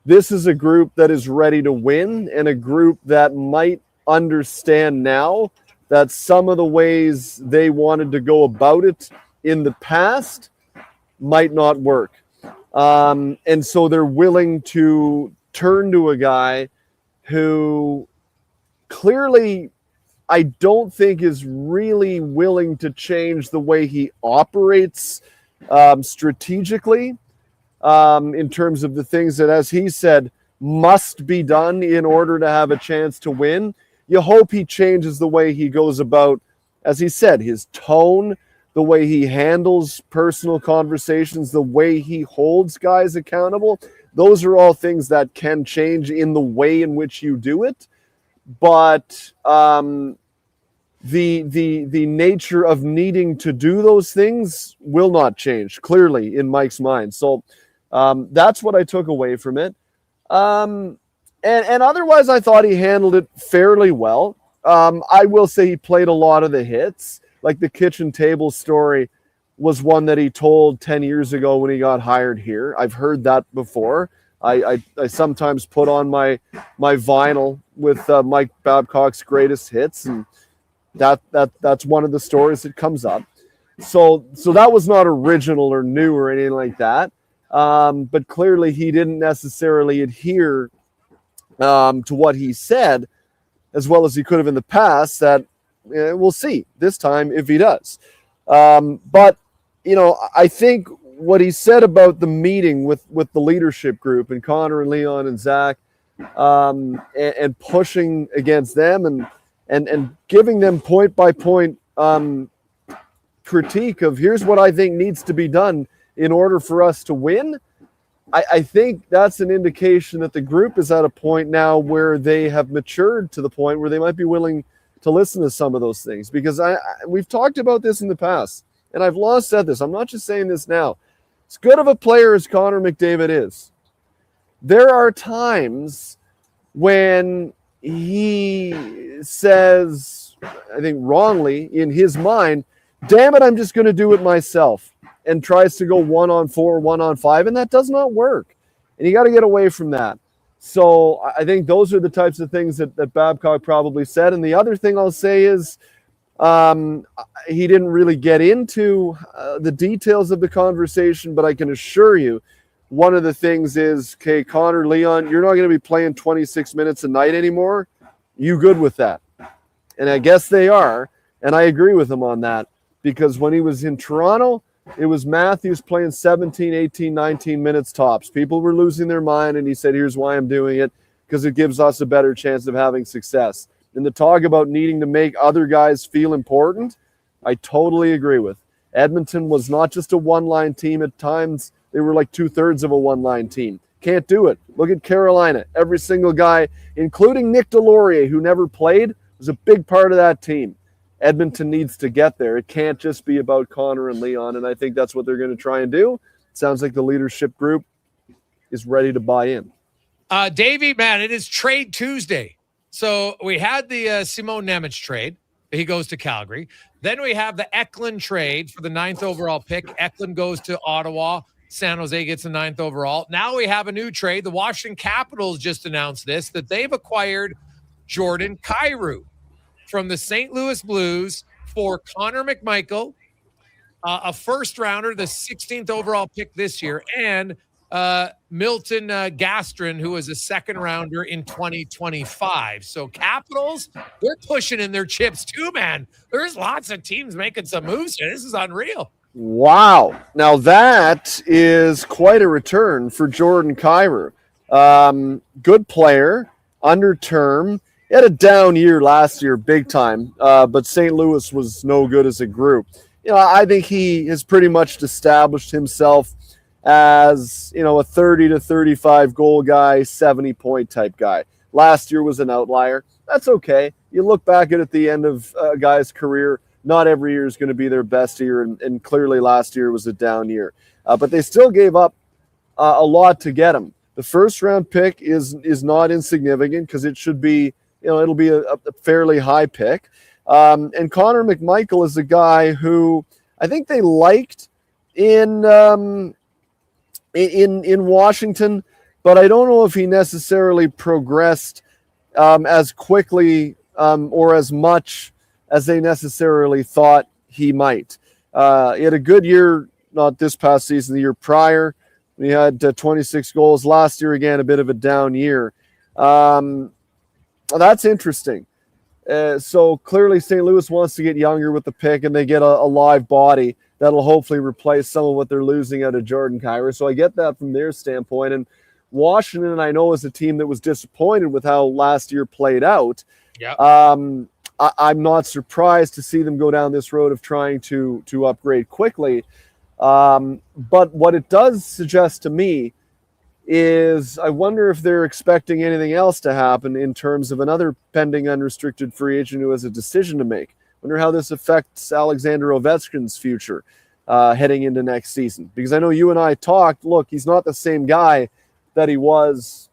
this is a group that is ready to win, and a group that might understand now that some of the ways they wanted to go about it in the past might not work. And so they're willing to turn to a guy who clearly I don't think is really willing to change the way he operates strategically in terms of the things that, as he said, must be done in order to have a chance to win. You hope he changes the way he goes about, as he said, his tone, the way he handles personal conversations, the way he holds guys accountable. Those are all things that can change in the way in which you do it. But the nature of needing to do those things will not change, clearly, in Mike's mind. So that's what I took away from it. And otherwise, I thought he handled it fairly well. I will say he played a lot of the hits. Like the kitchen table story was one that he told 10 years ago when he got hired here. I've heard that before. I sometimes put on my vinyl with Mike Babcock's greatest hits, and that's one of the stories that comes up. So that was not original or new or anything like that. But clearly he didn't necessarily adhere to what he said as well as he could have in the past. That we'll see this time if he does. But I think what he said about the meeting with the leadership group and Connor and Leon and Zach, and pushing against them and giving them point by point critique of here's what I think needs to be done in order for us to win. I think that's an indication that the group is at a point now where they have matured to the point where they might be willing to listen to some of those things, because we've talked about this in the past, and I've long said this. I'm not just saying this now. As good of a player as Connor McDavid is, there are times when he says, I think wrongly in his mind, damn it, I'm just going to do it myself, and tries to go 1-on-4, 1-on-5, and that does not work. And you got to get away from that. So I think those are the types of things that Babcock probably said. And the other thing I'll say is he didn't really get into the details of the conversation, but I can assure you one of the things is, okay, Connor, Leon, you're not going to be playing 26 minutes a night anymore. You good with that? And I guess they are. And I agree with him on that, because when he was in Toronto, it was Matthews playing 17, 18, 19 minutes tops. People were losing their mind, and he said, here's why I'm doing it, because it gives us a better chance of having success. And the talk about needing to make other guys feel important, I totally agree with. Edmonton was not just a one-line team. At times, they were like 2/3 of a one-line team. Can't do it. Look at Carolina. Every single guy, including Nick Delorier, who never played, was a big part of that team. Edmonton needs to get there. It can't just be about Connor and Leon, and I think that's what they're going to try and do. It sounds like the leadership group is ready to buy in. Davey, man, it is Trade Tuesday. So we had the Simon Nemec trade. He goes to Calgary. Then we have the Eklund trade for the 9th overall pick. Eklund goes to Ottawa. San Jose gets the 9th overall. Now we have a new trade. The Washington Capitals just announced this, that they've acquired Jordan Kyrou from the St. Louis Blues for Connor McMichael, a first rounder, the 16th overall pick this year, and Milton Gastrin, who is a second rounder in 2025. So Capitals, they're pushing in their chips too, man. There's lots of teams making some moves here. This is unreal. Wow. Now that is quite a return for Jordan Kyrou. Good player, under term. He had a down year last year, big time, but St. Louis was no good as a group. I think he has pretty much established himself as, a 30 to 35 goal guy, 70-point type guy. Last year was an outlier. That's okay. You look back at the end of a guy's career, not every year is going to be their best year, and clearly last year was a down year. But they still gave up a lot to get him. The first-round pick is not insignificant, because it should be, it'll be a fairly high pick. And Connor McMichael is a guy who I think they liked in Washington, but I don't know if he necessarily progressed as quickly or as much as they necessarily thought he might. He had a good year, not this past season, the year prior. He had 26 goals. Last year, again, a bit of a down year. That's interesting. So clearly St. Louis wants to get younger with the pick, and they get a live body that'll hopefully replace some of what they're losing out of Jordan Kyrou. So I get that from their standpoint. And Washington, I know, is a team that was disappointed with how last year played out. Yeah. I'm not surprised to see them go down this road of trying to upgrade quickly. But what it does suggest to me is I wonder if they're expecting anything else to happen in terms of another pending unrestricted free agent who has a decision to make. Wonder how this affects Alexander Ovechkin's future heading into next season. Because I know you and I talked, look, he's not the same guy that he was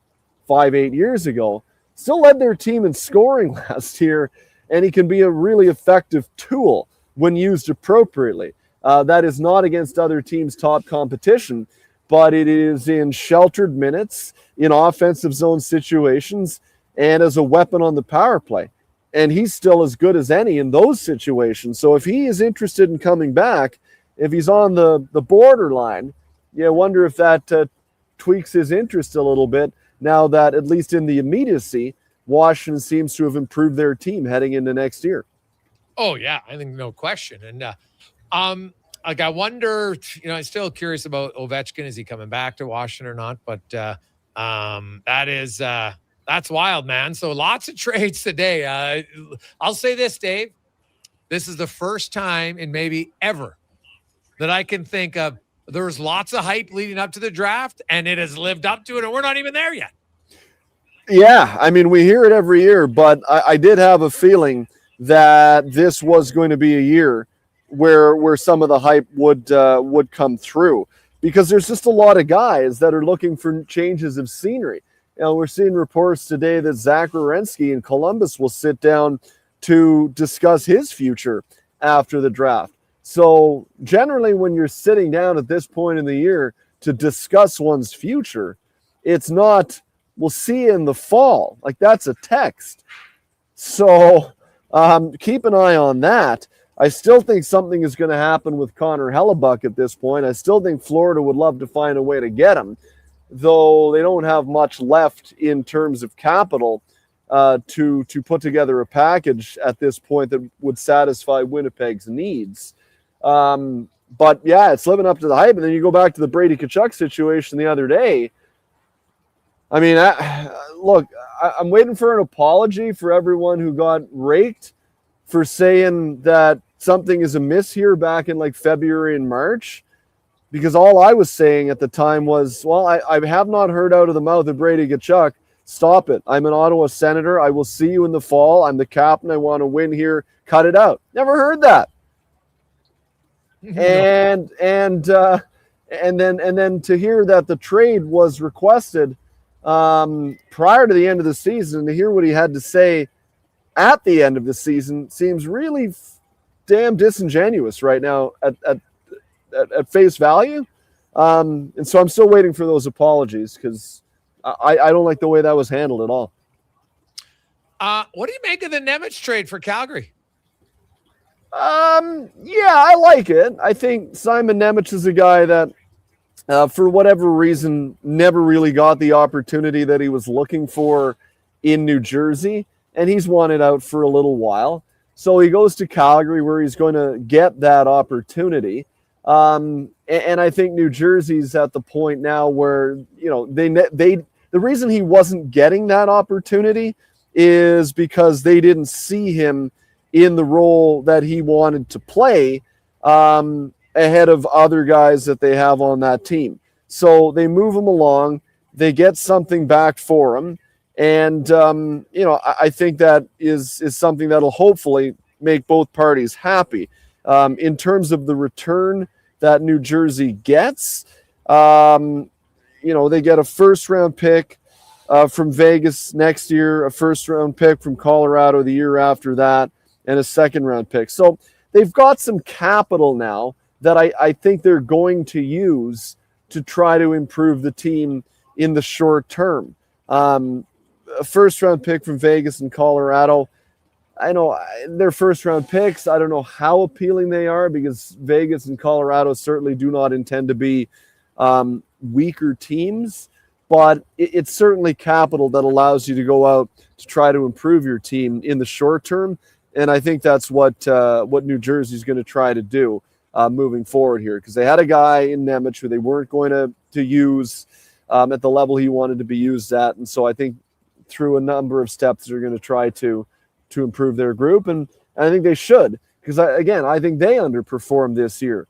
5-8 years ago. Still led their team in scoring last year, and he can be a really effective tool when used appropriately. That is not against other teams' top competition, but it is in sheltered minutes, in offensive zone situations, and as a weapon on the power play. And he's still as good as any in those situations. So if he is interested in coming back, if he's on the borderline, I wonder if that tweaks his interest a little bit now that, at least in the immediacy, Washington seems to have improved their team heading into next year. Oh, yeah, I think no question. And I wonder, I'm still curious about Ovechkin. Is he coming back to Washington or not? But that's wild, man. So lots of trades today. I'll say this, Dave. This is the first time in maybe ever that I can think of. There was lots of hype leading up to the draft, and it has lived up to it, and we're not even there yet. Yeah, I mean, we hear it every year, but I did have a feeling that this was going to be a year where some of the hype would come through, because there's just a lot of guys that are looking for changes of scenery. We're seeing reports today that Zach Werenski in Columbus will sit down to discuss his future after the draft. So generally, when you're sitting down at this point in the year to discuss one's future, it's not, we'll see you in the fall. Like, that's a text. So keep an eye on that. I still think something is going to happen with Connor Hellebuck at this point. I still think Florida would love to find a way to get him, though they don't have much left in terms of capital to put together a package at this point that would satisfy Winnipeg's needs. But yeah, it's living up to the hype. And then you go back to the Brady Tkachuk situation the other day. I mean, look, I'm waiting for an apology for everyone who got raked for saying that something is amiss here back in like February and March, because all I was saying at the time was, well, I have not heard out of the mouth of Brady Tkachuk, stop it. I'm an Ottawa Senator. I will see you in the fall. I'm the captain. I want to win here. Cut it out. Never heard that. And then to hear that the trade was requested prior to the end of the season, and to hear what he had to say at the end of the season seems really damn disingenuous right now at face value. And so I'm still waiting for those apologies, because I don't like the way that was handled at all. What do you make of the Nemec trade for Calgary? Yeah, I like it. I think Simon Nemec is a guy that, for whatever reason, never really got the opportunity that he was looking for in New Jersey, and he's wanted out for a little while. So he goes to Calgary, where he's going to get that opportunity. And I think New Jersey's at the point now where, the reason he wasn't getting that opportunity is because they didn't see him in the role that he wanted to play ahead of other guys that they have on that team. So they move him along. They get something back for him. And, I think that is something that'll hopefully make both parties happy. In terms of the return that New Jersey gets, they get a first-round pick from Vegas next year, a first-round pick from Colorado the year after that, and a second-round pick. So they've got some capital now that I think they're going to use to try to improve the team in the short term. A first-round pick from Vegas and Colorado, I know they're first-round picks. I don't know how appealing they are, because Vegas and Colorado certainly do not intend to be weaker teams. but it's certainly capital that allows you to go out to try to improve your team in the short term. And I think that's what New Jersey's going to try to do moving forward here, because they had a guy in Nemec who they weren't going to use at the level he wanted to be used at. And so I think through a number of steps, they're going to try to improve their group. And I think they should, because I think they underperformed this year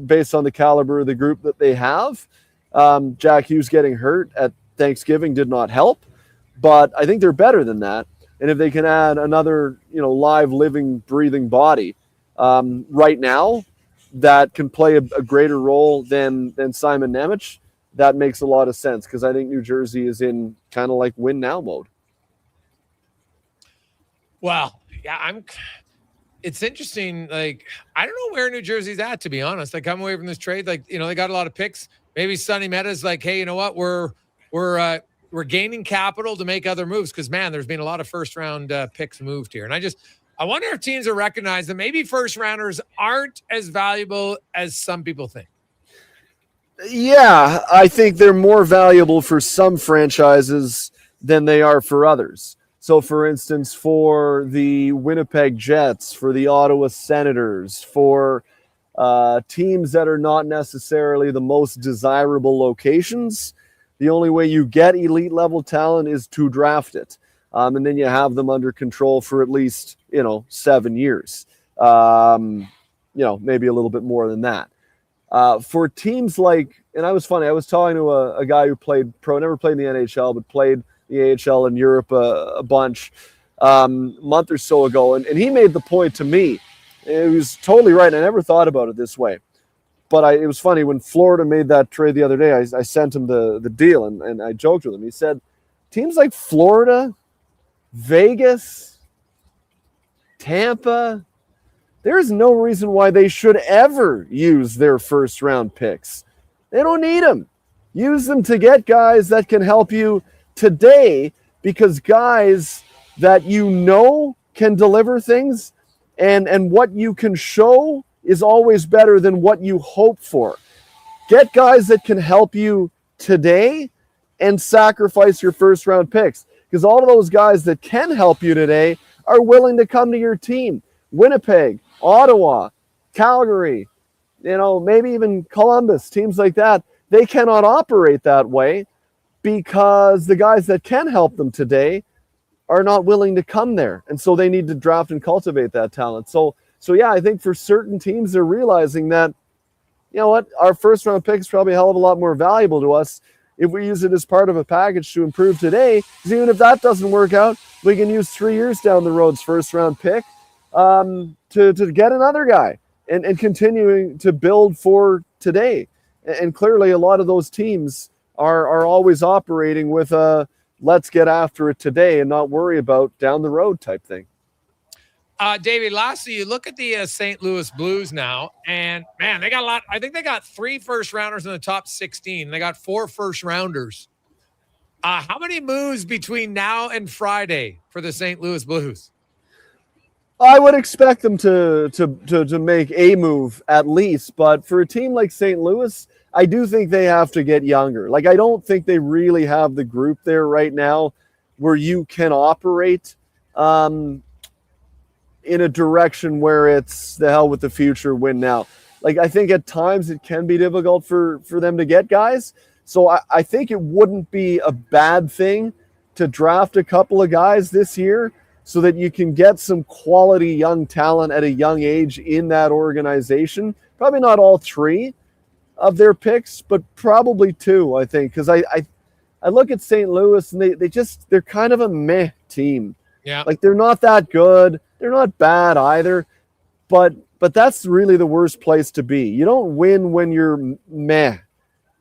based on the caliber of the group that they have. Jack Hughes getting hurt at Thanksgiving did not help, but I think they're better than that. And if they can add another, live, living, breathing body right now that can play a greater role than Simon Nemec, that makes a lot of sense, because I think New Jersey is in kind of like win now mode. Well, yeah, it's interesting. Like, I don't know where New Jersey's at, to be honest. Like, come away from this trade, like, they got a lot of picks. Maybe Sonny Meta's like, hey, you know what? We're gaining capital to make other moves, because, man, there's been a lot of first-round picks moved here. And I wonder if teams are recognizing that maybe first-rounders aren't as valuable as some people think. Yeah, I think they're more valuable for some franchises than they are for others. So, for instance, for the Winnipeg Jets, for the Ottawa Senators, for teams that are not necessarily the most desirable locations, the only way you get elite level talent is to draft it. And then you have them under control for at least, 7 years, maybe a little bit more than that. For teams like, and I was talking to a guy who played pro, never played in the NHL, but played the AHL in Europe a bunch month or so ago. And he made the point to me. It was totally right. I never thought about it this way. But it was funny, when Florida made that trade the other day, I sent him the deal, and I joked with him. He said, teams like Florida, Vegas, Tampa, there is no reason why they should ever use their first-round picks. They don't need them. Use them to get guys that can help you today, because guys that can deliver things, and what you can show is always better than what you hope for. Get guys that can help you today and sacrifice your first-round picks, because all of those guys that can help you today are willing to come to your team. Winnipeg, Ottawa, Calgary, maybe even Columbus, teams like that, they cannot operate that way because the guys that can help them today are not willing to come there. And so they need to draft and cultivate that talent. So yeah, I think for certain teams, they're realizing that, our first round pick is probably a hell of a lot more valuable to us if we use it as part of a package to improve today. Because even if that doesn't work out, we can use 3 years down the road's first round pick to get another guy and continuing to build for today. And clearly a lot of those teams are always operating with a let's get after it today and not worry about down the road type thing. David, lastly, you look at the St. Louis Blues now, and, man, they got a lot. I think they got 3 first-rounders in the top 16. They got 4 first-rounders. How many moves between now and Friday for the St. Louis Blues? I would expect them to make a move at least, but for a team like St. Louis, I do think they have to get younger. Like, I don't think they really have the group there right now where you can operate in a direction where it's the hell with the future, win now. Like, I think at times it can be difficult for them to get guys. So I think it wouldn't be a bad thing to draft a couple of guys this year so that you can get some quality young talent at a young age in that organization. Probably not all 3 of their picks, but probably 2, I think. Because I look at St. Louis and they're kind of a meh team. Yeah. Like, they're not that good. They're not bad either. But that's really the worst place to be. You don't win when you're meh.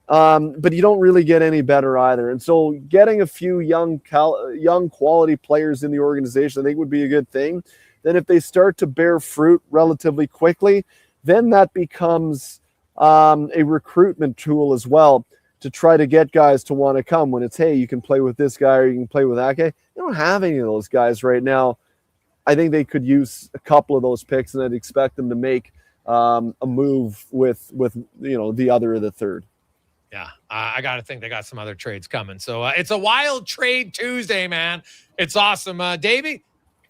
But you don't really get any better either. And so getting a few young quality players in the organization, I think, would be a good thing. Then if they start to bear fruit relatively quickly, then that becomes a recruitment tool as well to try to get guys to want to come when it's, hey, you can play with this guy or you can play with that guy. They don't have any of those guys right now. I think they could use a couple of those picks, and I'd expect them to make a move with the other or the third. Yeah, I got to think they got some other trades coming. So it's a wild trade Tuesday, man. It's awesome. Davey,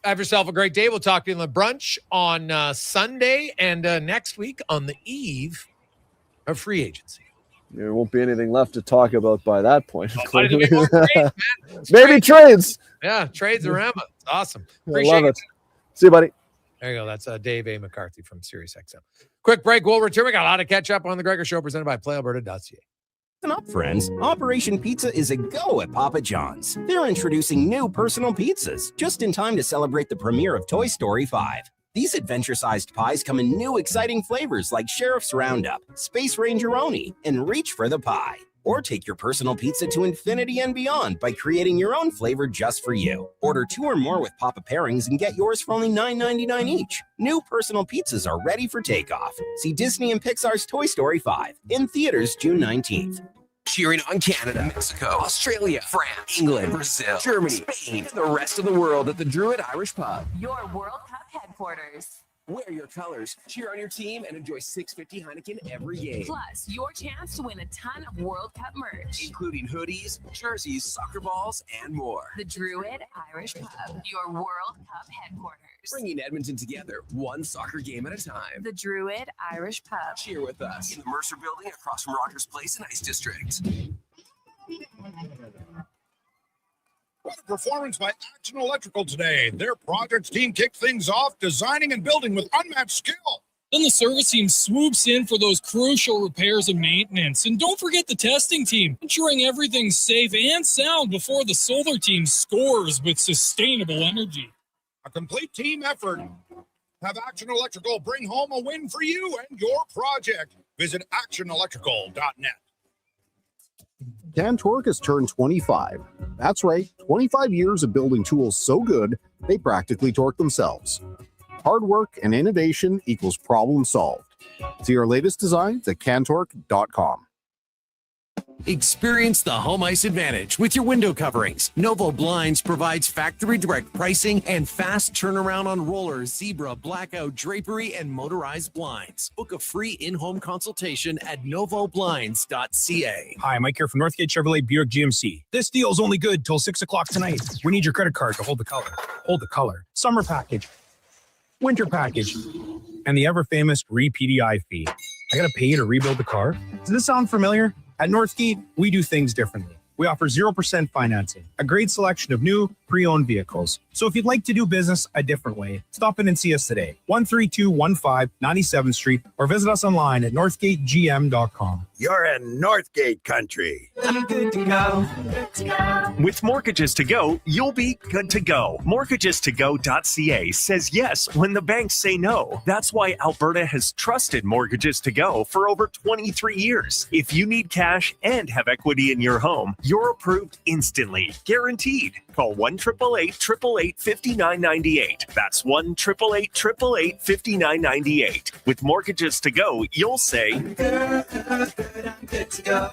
have yourself a great day. We'll talk to you in the brunch on Sunday and next week on the eve of free agency. There won't be anything left to talk about by that point. Maybe trades. Yeah, trades around. It's awesome. I Appreciate love it. it. See you, buddy. There you go. That's Dave A. McCarthy from SiriusXM. Quick break. We'll return. We got a lot to catch up on the Gregor Show presented by PlayAlberta.ca. Listen up, friends. Operation Pizza is a go at Papa John's. They're introducing new personal pizzas just in time to celebrate the premiere of Toy Story 5. These adventure-sized pies come in new exciting flavors like Sheriff's Roundup, Space Rangeroni, and Reach for the Pie. Or take your personal pizza to infinity and beyond by creating your own flavor just for you. Order 2 or more with Papa Pairings and get yours for only $9.99 each. New personal pizzas are ready for takeoff. See Disney and Pixar's Toy Story 5 in theaters June 19th. Cheering on Canada, Mexico, Australia, France, England, Brazil, Germany, Spain, and the rest of the world at the Druid Irish Pub. Your World Cup headquarters. Wear your colors, cheer on your team, and enjoy $6.50 Heineken every game. Plus, your chance to win a ton of World Cup merch, including hoodies, jerseys, soccer balls, and more. The Druid Irish Pub, your World Cup headquarters. Bringing Edmonton together, one soccer game at a time. The Druid Irish Pub. Cheer with us in the Mercer Building across from Rogers Place in Ice District. What a performance by Action Electrical today. Their projects team kicked things off, designing and building with unmatched skill. Then the service team swoops in for those crucial repairs and maintenance. And don't forget the testing team, ensuring everything's safe and sound before the solar team scores with sustainable energy. A complete team effort. Have Action Electrical bring home a win for you and your project. Visit actionelectrical.net. CanTorque has turned 25. That's right, 25 years of building tools so good, they practically torque themselves. Hard work and innovation equals problem solved. See our latest designs at CanTorque.com. Experience the home ice advantage with your window coverings. Novo Blinds provides factory direct pricing and fast turnaround on roller, zebra, blackout, drapery, and motorized blinds. Book a free in-home consultation at novoblinds.ca. Hi, Mike here from Northgate Chevrolet Buick GMC. This deal is only good till 6 o'clock tonight. We need your credit card to hold the color. Hold the color. Summer package. Winter package. And the ever-famous re-PDI fee. I gotta pay you to rebuild the car? Does this sound familiar? At Northgate, we do things differerly. We offer 0% financing, a great selection of new, pre-owned vehicles. So if you'd like to do business a different way, stop in and see us today, 13215 97th Street, or visit us online at northgategm.com. You're in Northgate country. Good to go. Good to go. With Mortgages to Go, you'll be good to go. Mortgagestogo.ca says yes when the banks say no. That's why Alberta has trusted Mortgages to Go for over 23 years. If you need cash and have equity in your home, you're approved instantly, guaranteed. Call 1-888-888-5998. That's 1-888-888-5998. With Mortgages to Go, you'll say, Good to go.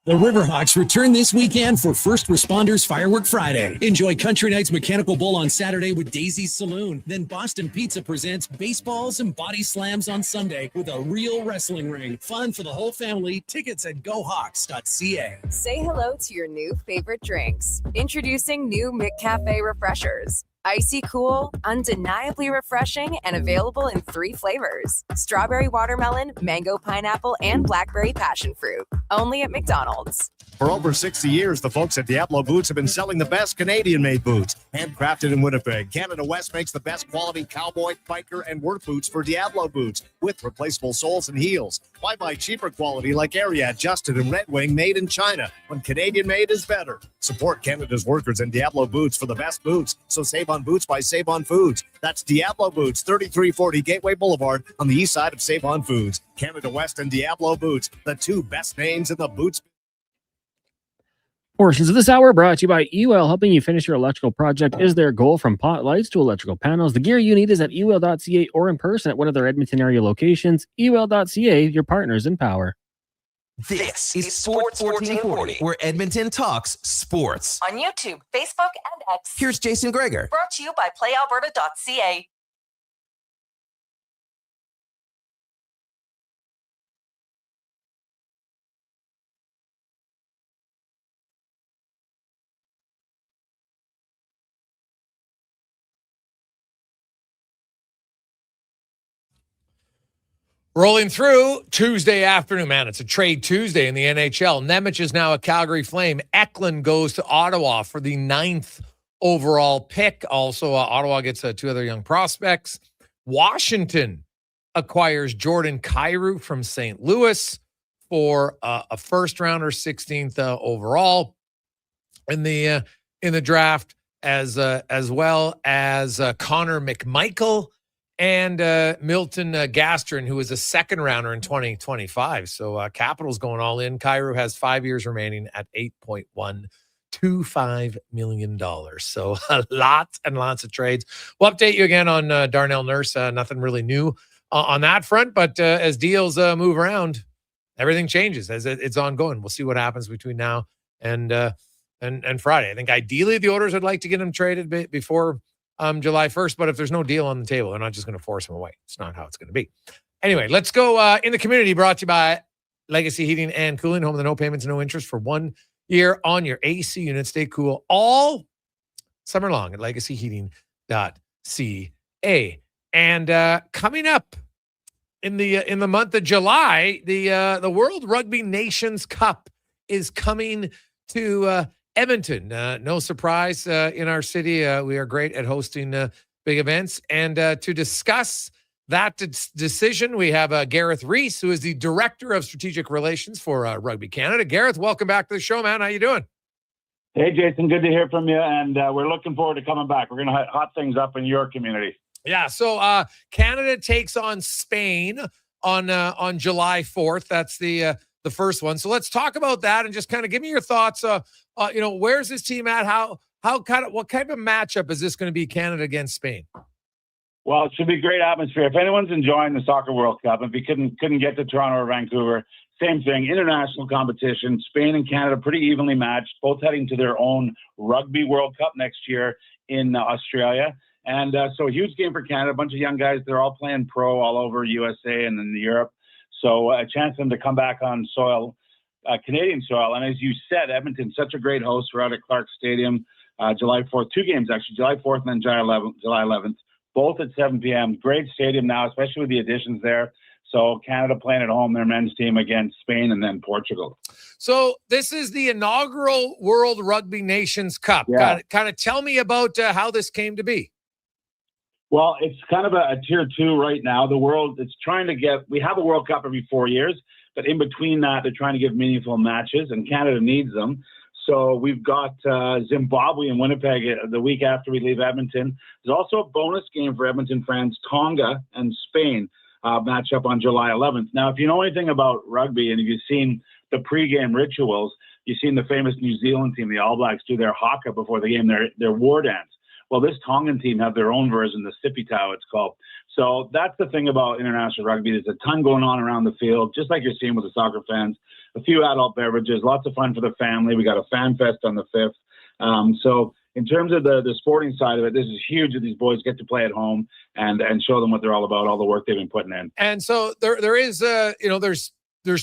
The Riverhawks return this weekend for First Responders Firework Friday. Enjoy Country Nights Mechanical Bull on Saturday with Daisy's Saloon. Then Boston Pizza presents baseballs and body slams on Sunday with a real wrestling ring. Fun for the whole family. Tickets at gohawks.ca. Say hello to your new favorite drinks. Introducing new McCafe Refreshers. Icy cool, undeniably refreshing, and available in 3 flavors. Strawberry watermelon, mango pineapple, and blackberry passion fruit. Only at McDonald's. For over 60 years, the folks at Diablo Boots have been selling the best Canadian-made boots. Handcrafted in Winnipeg, Canada West makes the best quality cowboy, biker, and work boots for Diablo Boots with replaceable soles and heels. Why buy cheaper quality like Ariat, Justin, and Red Wing made in China when Canadian-made is better? Support Canada's workers and Diablo Boots for the best boots. So save on boots by Save On Foods. That's Diablo Boots, 3340 Gateway Boulevard on the east side of Save On Foods. Canada West and Diablo Boots, the 2 best names in the boots. Portions of this hour brought to you by UL, helping you finish your electrical project is their goal. From pot lights to electrical panels, the gear you need is at ul.ca or in person at one of their Edmonton area locations. ul.ca, your partners in power. This is Sports 1440, where Edmonton talks sports. On YouTube, Facebook, and X. Here's Jason Gregor. Brought to you by PlayAlberta.ca. Rolling through Tuesday afternoon, man, it's a trade Tuesday in the NHL. Nemec is now a Calgary Flame. Eklund goes to Ottawa for the 9th overall pick. Also, Ottawa gets 2 other young prospects. Washington acquires Jordan Kyrou from St. Louis for a first rounder, 16th overall in the draft, as well as Connor McMichael and Milton Gastrin, who is a second rounder in 2025. So Capitals going all in. Kyrou has 5 years remaining at $8.125 million. So lots and lots of trades. We'll update you again on Darnell Nurse. Nothing really new on that front, but as deals move around, everything changes as it's ongoing. We'll see what happens between now and Friday. I think ideally the Oilers would like to get him traded before July 1st, but if there's no deal on the table, they're not just going to force him away. It's not how it's going to be. Anyway, let's go in the community, brought to you by Legacy Heating and Cooling, home of the no payments, no interest for 1 year on your AC unit. Stay cool all summer long at legacyheating.ca. And coming up in the month of July, the World Rugby Nations Cup is coming to Edmonton. No surprise in our city. We are great at hosting big events. And to discuss that decision, we have Gareth Reese, who is the Director of Strategic Relations for Rugby Canada. Gareth, welcome back to the show, man. How you doing? Hey, Jason. Good to hear from you. And we're looking forward to coming back. We're going to hot things up in your community. Yeah, so Canada takes on Spain on July 4th. That's the first one. So let's talk about that and just kind of give me your thoughts. Where's this team at? What kind of matchup is this going to be, Canada against Spain? Well, it should be a great atmosphere. If anyone's enjoying the Soccer World Cup, if you couldn't get to Toronto or Vancouver, same thing, international competition. Spain and Canada pretty evenly matched, both heading to their own Rugby World Cup next year in Australia. And so a huge game for Canada, a bunch of young guys. They're all playing pro all over USA and in Europe. So a chance for them to come back on soil, Canadian soil. And as you said, Edmonton, such a great host. We're out at Clark Stadium, July 4th. 2 games, actually, July 4th and then July 11th, both at 7 p.m. Great stadium now, especially with the additions there. So Canada playing at home, their men's team against Spain and then Portugal. So this is the inaugural World Rugby Nations Cup. Yeah. Kind of tell me about how this came to be. Well, it's kind of a tier 2 right now. The world, we have a World Cup every 4 years, but in between that, they're trying to give meaningful matches, and Canada needs them. So we've got Zimbabwe and Winnipeg the week after we leave Edmonton. There's also a bonus game for Edmonton fans, Tonga and Spain match up on July 11th. Now, if you know anything about rugby and if you've seen the pregame rituals, you've seen the famous New Zealand team, the All Blacks, do their haka before the game, their war dance. Well, this Tongan team have their own version, the Sipitao, it's called. So that's the thing about international rugby. There's a ton going on around the field, just like you're seeing with the soccer fans. A few adult beverages, lots of fun for the family. We got a fan fest on the 5th. So in terms of the sporting side of it, this is huge that these boys get to play at home and show them what they're all about, all the work they've been putting in. And so there is, there's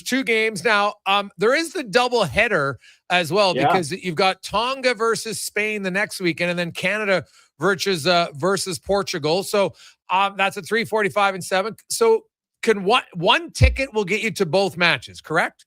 2 games now. There is the double header as well, because you've got Tonga versus Spain the next weekend, and then Canada versus Portugal. So that's at 3:45 and 7. So can one ticket will get you to both matches, correct?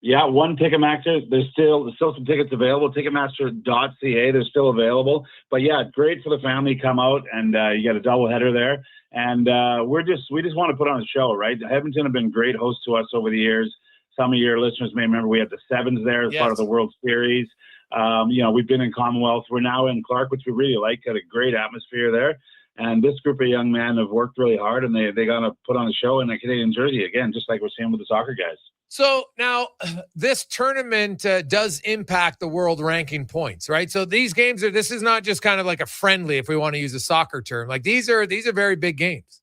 Yeah, one Ticketmaster. There's still some tickets available. Ticketmaster.ca. They're still available. But yeah, great for the family. Come out and you got a double header there. And we just want to put on a show, right? Edmonton have been great hosts to us over the years. Some of your listeners may remember we had the Sevens there as part of the World Series. We've been in Commonwealth. We're now in Clark, which we really like. Got a great atmosphere there. And this group of young men have worked really hard, and they got to put on a show in a Canadian jersey again, just like we're seeing with the soccer guys. So now this tournament does impact the world ranking points, right? So these games this is not just kind of like a friendly, if we want to use a soccer term. Like these are very big games.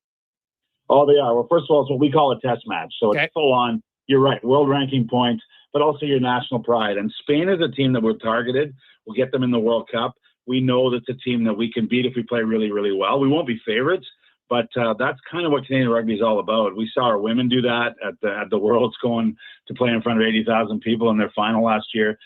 Oh, they are. Well, first of all, it's what we call a test match. So it's full on, you're right, world ranking points, but also your national pride. And Spain is a team that we're targeted. We'll get them in the World Cup. We know that's a team that we can beat if we play really, really well. We won't be favorites, But that's kind of what Canadian rugby is all about. We saw our women do that at the Worlds, going to play in front of 80,000 people in their final last year.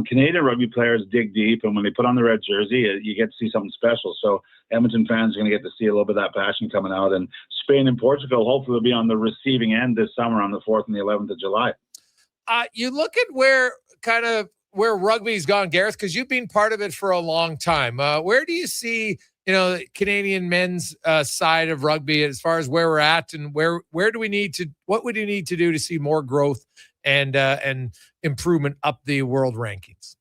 Canadian rugby players dig deep, and when they put on the red jersey, you get to see something special. So Edmonton fans are going to get to see a little bit of that passion coming out. And Spain and Portugal hopefully will be on the receiving end this summer on the 4th and the 11th of July. You look at where rugby's gone, Gareth, because you've been part of it for a long time. Where do you see the Canadian men's side of rugby as far as where we're at, and where do we need to, what would you need to do to see more growth and improvement up the world rankings?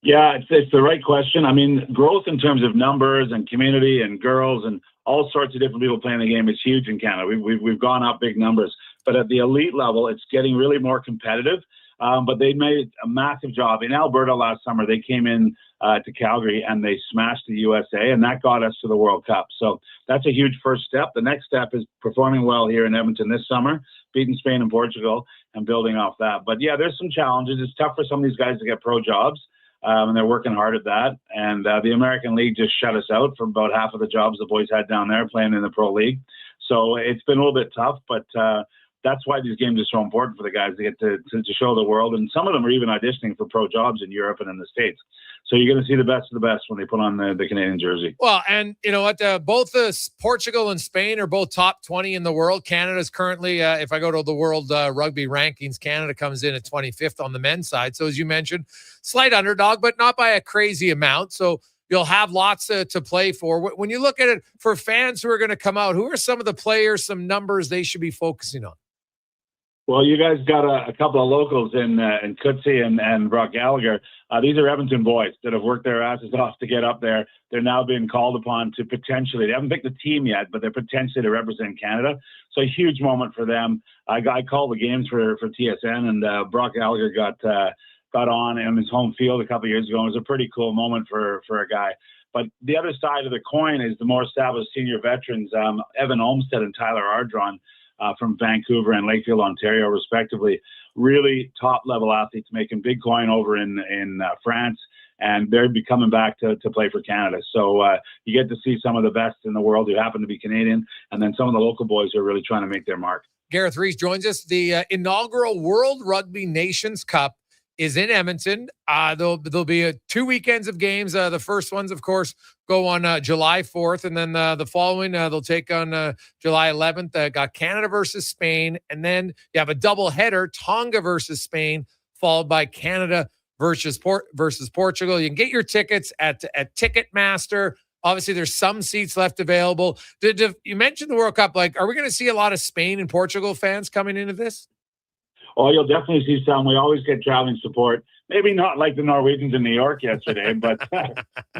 Yeah, it's the right question. I mean, growth in terms of numbers and community and girls and all sorts of different people playing the game is huge in Canada. We've gone up big numbers, but at the elite level, it's getting really more competitive. But they made a massive job. In Alberta last summer, they came in to Calgary and they smashed the USA, and that got us to the World Cup. So that's a huge first step. The next step is performing well here in Edmonton this summer, beating Spain and Portugal, and building off that. But yeah, there's some challenges. It's tough for some of these guys to get pro jobs, and they're working hard at that. And the American League just shut us out from about half of the jobs the boys had down there playing in the pro league. So it's been a little bit tough, but that's why these games are so important for the guys to get to show the world. And some of them are even auditioning for pro jobs in Europe and in the States. So you're going to see the best of the best when they put on the Canadian jersey. Well, and you know what? Both Portugal and Spain are both top 20 in the world. Canada's currently, if I go to the world rugby rankings, Canada comes in at 25th on the men's side. So as you mentioned, slight underdog, but not by a crazy amount. So you'll have lots to play for. When you look at it, for fans who are going to come out, who are some of the players, some numbers they should be focusing on? Well, you guys got a couple of locals in Coetzee and Brock Gallagher. These are Edmonton boys that have worked their asses off to get up there. They're now being called upon to potentially, they haven't picked the team yet, but they're potentially to represent Canada. So a huge moment for them. I called the games for TSN, and Brock Gallagher got on in his home field a couple of years ago. It was a pretty cool moment for a guy. But the other side of the coin is the more established senior veterans, Evan Olmstead and Tyler Ardron, from Vancouver and Lakefield, Ontario, respectively. Really top-level athletes making big coin over in France, and they'll be coming back to play for Canada. So you get to see some of the best in the world who happen to be Canadian, and then some of the local boys who are really trying to make their mark. Gareth Rees joins us. The inaugural World Rugby Nations Cup is in Edmonton. There'll be 2 weekends of games. The first ones, of course, go on July 4th, and then the following they'll take on July 11th. Got Canada versus Spain, and then you have a double header: Tonga versus Spain, followed by Canada versus Portugal. You can get your tickets at Ticketmaster. Obviously, there's some seats left available. You mentioned the World Cup. Like, are we going to see a lot of Spain and Portugal fans coming into this? Oh, you'll definitely see some. We always get traveling support. Maybe not like the Norwegians in New York yesterday, but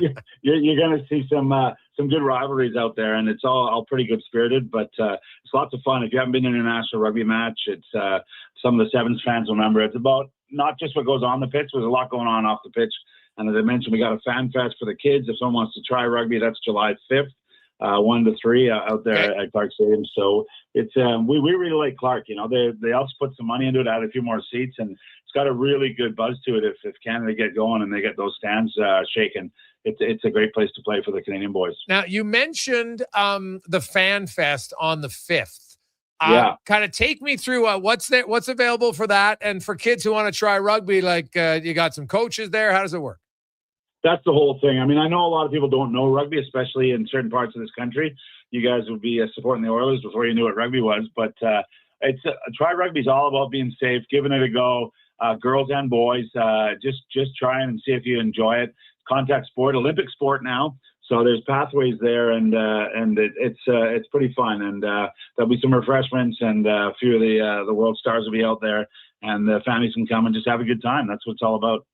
you're going to see some good rivalries out there, and it's all pretty good spirited. But it's lots of fun. If you haven't been in an international rugby match, it's some of the Sevens fans will remember. It's about not just what goes on the pitch. There's a lot going on off the pitch. And as I mentioned, we got a fan fest for the kids. If someone wants to try rugby, that's July 5th. 1 to 3 out there at Clark Stadium. So it's we really like Clark. You know, they also put some money into it, add a few more seats, and it's got a really good buzz to it. If Canada get going and they get those stands shaking, it's a great place to play for the Canadian boys. Now you mentioned the Fan Fest on the 5th. Yeah. Kind of take me through what's available for that, and for kids who want to try rugby. Like you got some coaches there. How does it work? That's the whole thing. I mean, I know a lot of people don't know rugby, especially in certain parts of this country. You guys would be supporting the Oilers before you knew what rugby was. But Try Rugby is all about being safe, giving it a go. Girls and boys, just try and see if you enjoy it. Contact sport, Olympic sport now. So there's pathways there, and it's pretty fun. And there'll be some refreshments, and a few of the world stars will be out there, and the families can come and just have a good time. That's what it's all about.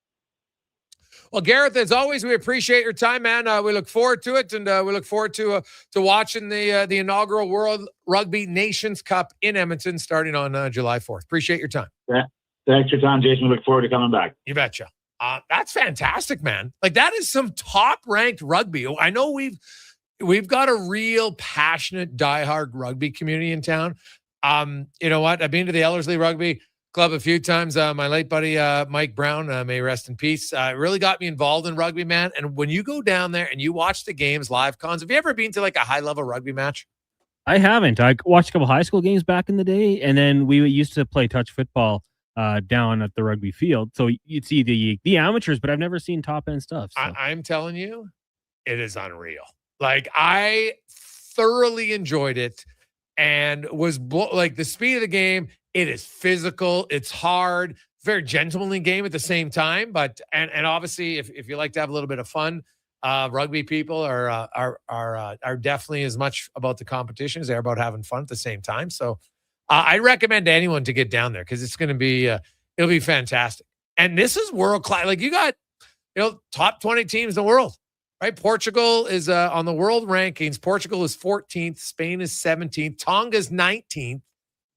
Well, Gareth, as always, we appreciate your time, man. We look forward to it, and we look forward to watching the inaugural World Rugby Nations Cup in Edmonton starting on July 4th. Appreciate your time. Yeah. Thanks for your time, Jason. We look forward to coming back. You betcha. That's fantastic, man. Like, that is some top-ranked rugby. I know we've got a real passionate, diehard rugby community in town. You know what? I've been to the Ellerslie Rugby Club a few times. My late buddy Mike Brown, may rest in peace, really got me involved in rugby, man. And when you go down there and you watch the games live, Cons, have you ever been to like a high-level rugby match? I haven't. I watched a couple high school games back in the day, and then we used to play touch football down at the rugby field. So you'd see the amateurs, but I've never seen top end stuff. So. I'm telling you, it is unreal. Like, I thoroughly enjoyed it and was like the speed of the game. It is physical. It's hard. Very gentlemanly game at the same time. But and obviously, if you like to have a little bit of fun, rugby people are definitely as much about the competition as they're about having fun at the same time. So I recommend to anyone to get down there because it's going to be it'll be fantastic. And this is world class. Like, you got top 20 teams in the world. Right, Portugal is on the world rankings. Portugal is 14th, Spain is 17th, Tonga is 19th,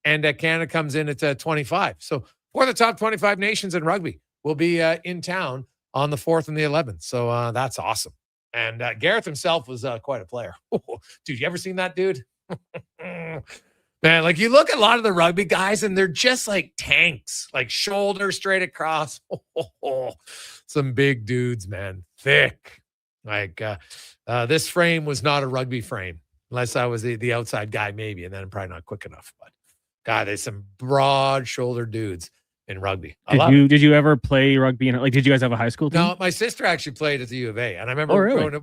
and Canada comes in at 25. So 4 of the top 25 nations in rugby will be in town on the 4th and the 11th. So that's awesome. And Gareth himself was quite a player. Dude, you ever seen that dude? Man, like, you look at a lot of the rugby guys, and they're just like tanks, like shoulder straight across. Some big dudes, man, thick. Like this frame was not a rugby frame, unless I was the outside guy, maybe, and then I'm probably not quick enough. But God, there's some broad-shouldered dudes in rugby. Did you ever play rugby? Did you guys have a high school team? No, my sister actually played at the U of A, and I remember going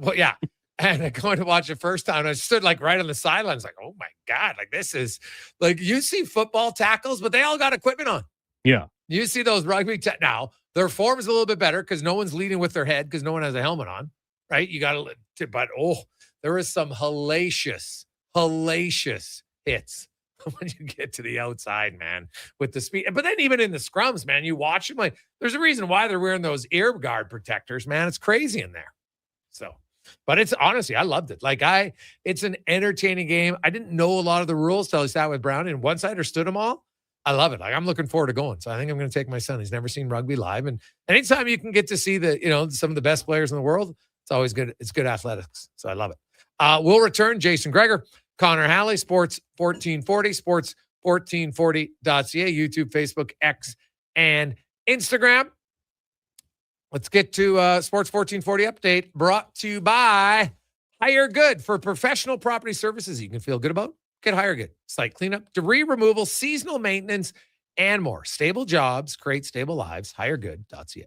to watch it first time. And I stood like right on the sidelines, like, oh my God, like this is like, you see football tackles, but they all got equipment on. Yeah, you see those rugby now. Their form is a little bit better because no one's leading with their head because no one has a helmet on. Right? You got to, but there is some hellacious hits when you get to the outside, man, with the speed. But then even in the scrums, man, you watch them, like, there's a reason why they're wearing those ear guard protectors, man. It's crazy in there. So, but it's honestly, I loved it. Like, it's an entertaining game. I didn't know a lot of the rules till I sat with Brown, and once I understood them all, I love it. Like, I'm looking forward to going. So I think I'm going to take my son. He's never seen rugby live. And anytime you can get to see some of the best players in the world, it's always good. It's good athletics. So I love it. We'll return. Jason Gregor, Connor Halley, Sports 1440, sports1440.ca, YouTube, Facebook, X, and Instagram. Let's get to Sports 1440 update, brought to you by Hire Good. For professional property services you can feel good about, get Hire Good. Site cleanup, debris removal, seasonal maintenance, and more. Stable jobs create stable lives. HireGood.ca.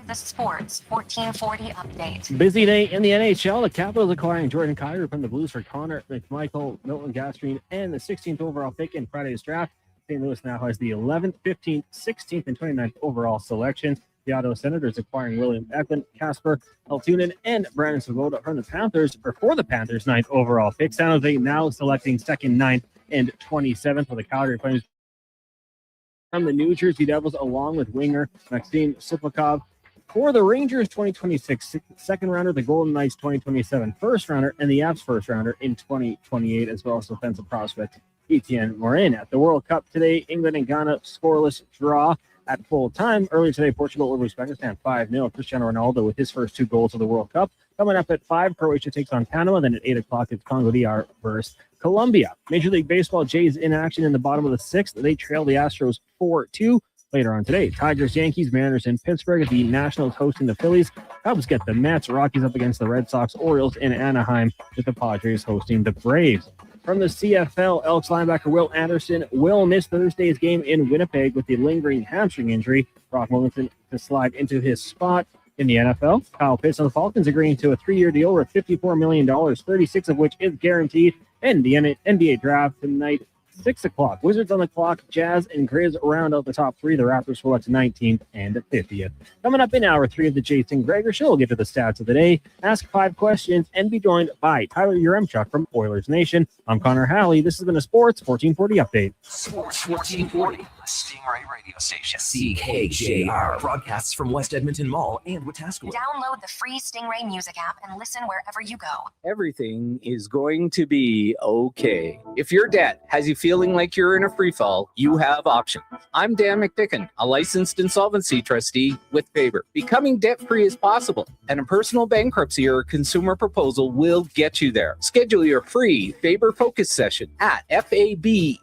The Sports 1440 update. Busy day in the NHL. The Capitals acquiring Jordan Kyrou from the Blues for Connor McMichael, Milton Gastreen, and the 16th overall pick in Friday's draft. St. Louis now has the 11th, 15th, 16th, and 29th overall selections. The Ottawa Senators acquiring William Eklund, Casper Altunen, and Brandon Svoboda from the Panthers, or for the Panthers' 9th overall pick. San Jose now selecting 2nd, 9th, and 27th for the Calgary Flames. From the New Jersey Devils, along with winger Maxim Supakov. For the Rangers 2026 second rounder, the Golden Knights 2027 first rounder, and the Avs first rounder in 2028, as well as defensive prospect Etienne Morin. At the World Cup today, England and Ghana scoreless draw at full time. Earlier today, Portugal over Uzbekistan 5-0. Cristiano Ronaldo with his first 2 goals of the World Cup. Coming up at 5, Croatia takes on Panama. Then at 8 o'clock, it's Congo DR versus Colombia. Major League Baseball, Jays in action in the bottom of the 6th. They trail the Astros 4-2. Later on today, Tigers, Yankees, Mariners in Pittsburgh. The Nationals hosting the Phillies. Cubs get the Mets. Rockies up against the Red Sox. Orioles in Anaheim with the Padres hosting the Braves. From the CFL, Elks linebacker Will Anderson will miss Thursday's game in Winnipeg with the lingering hamstring injury. Brock Williamson to slide into his spot. In the NFL, Kyle Pitts and the Falcons agreeing to a 3-year deal worth $54 million, 36 of which is guaranteed. And the NBA draft tonight. 6 o'clock. Wizards on the clock. Jazz and Grizz round out the top 3. The Raptors select 19th and 50th. Coming up in hour 3 of the Jason Gregor Show, we'll get to the stats of the day, ask 5 questions, and be joined by Tyler Yaremchuk from Oilersnation. I'm Connor Halley. This has been a Sports 1440 update. Sports 1440, a Stingray radio station. CKJR broadcasts from West Edmonton Mall and Wetaskiwin. Download the free Stingray music app and listen wherever you go. Everything is going to be okay. If your debt has you feeling like you're in a free fall, you have options. I'm Dan McDicken, a licensed insolvency trustee with Faber. Becoming debt-free is possible, and a personal bankruptcy or consumer proposal will get you there. Schedule your free Faber Focus session at faber.ca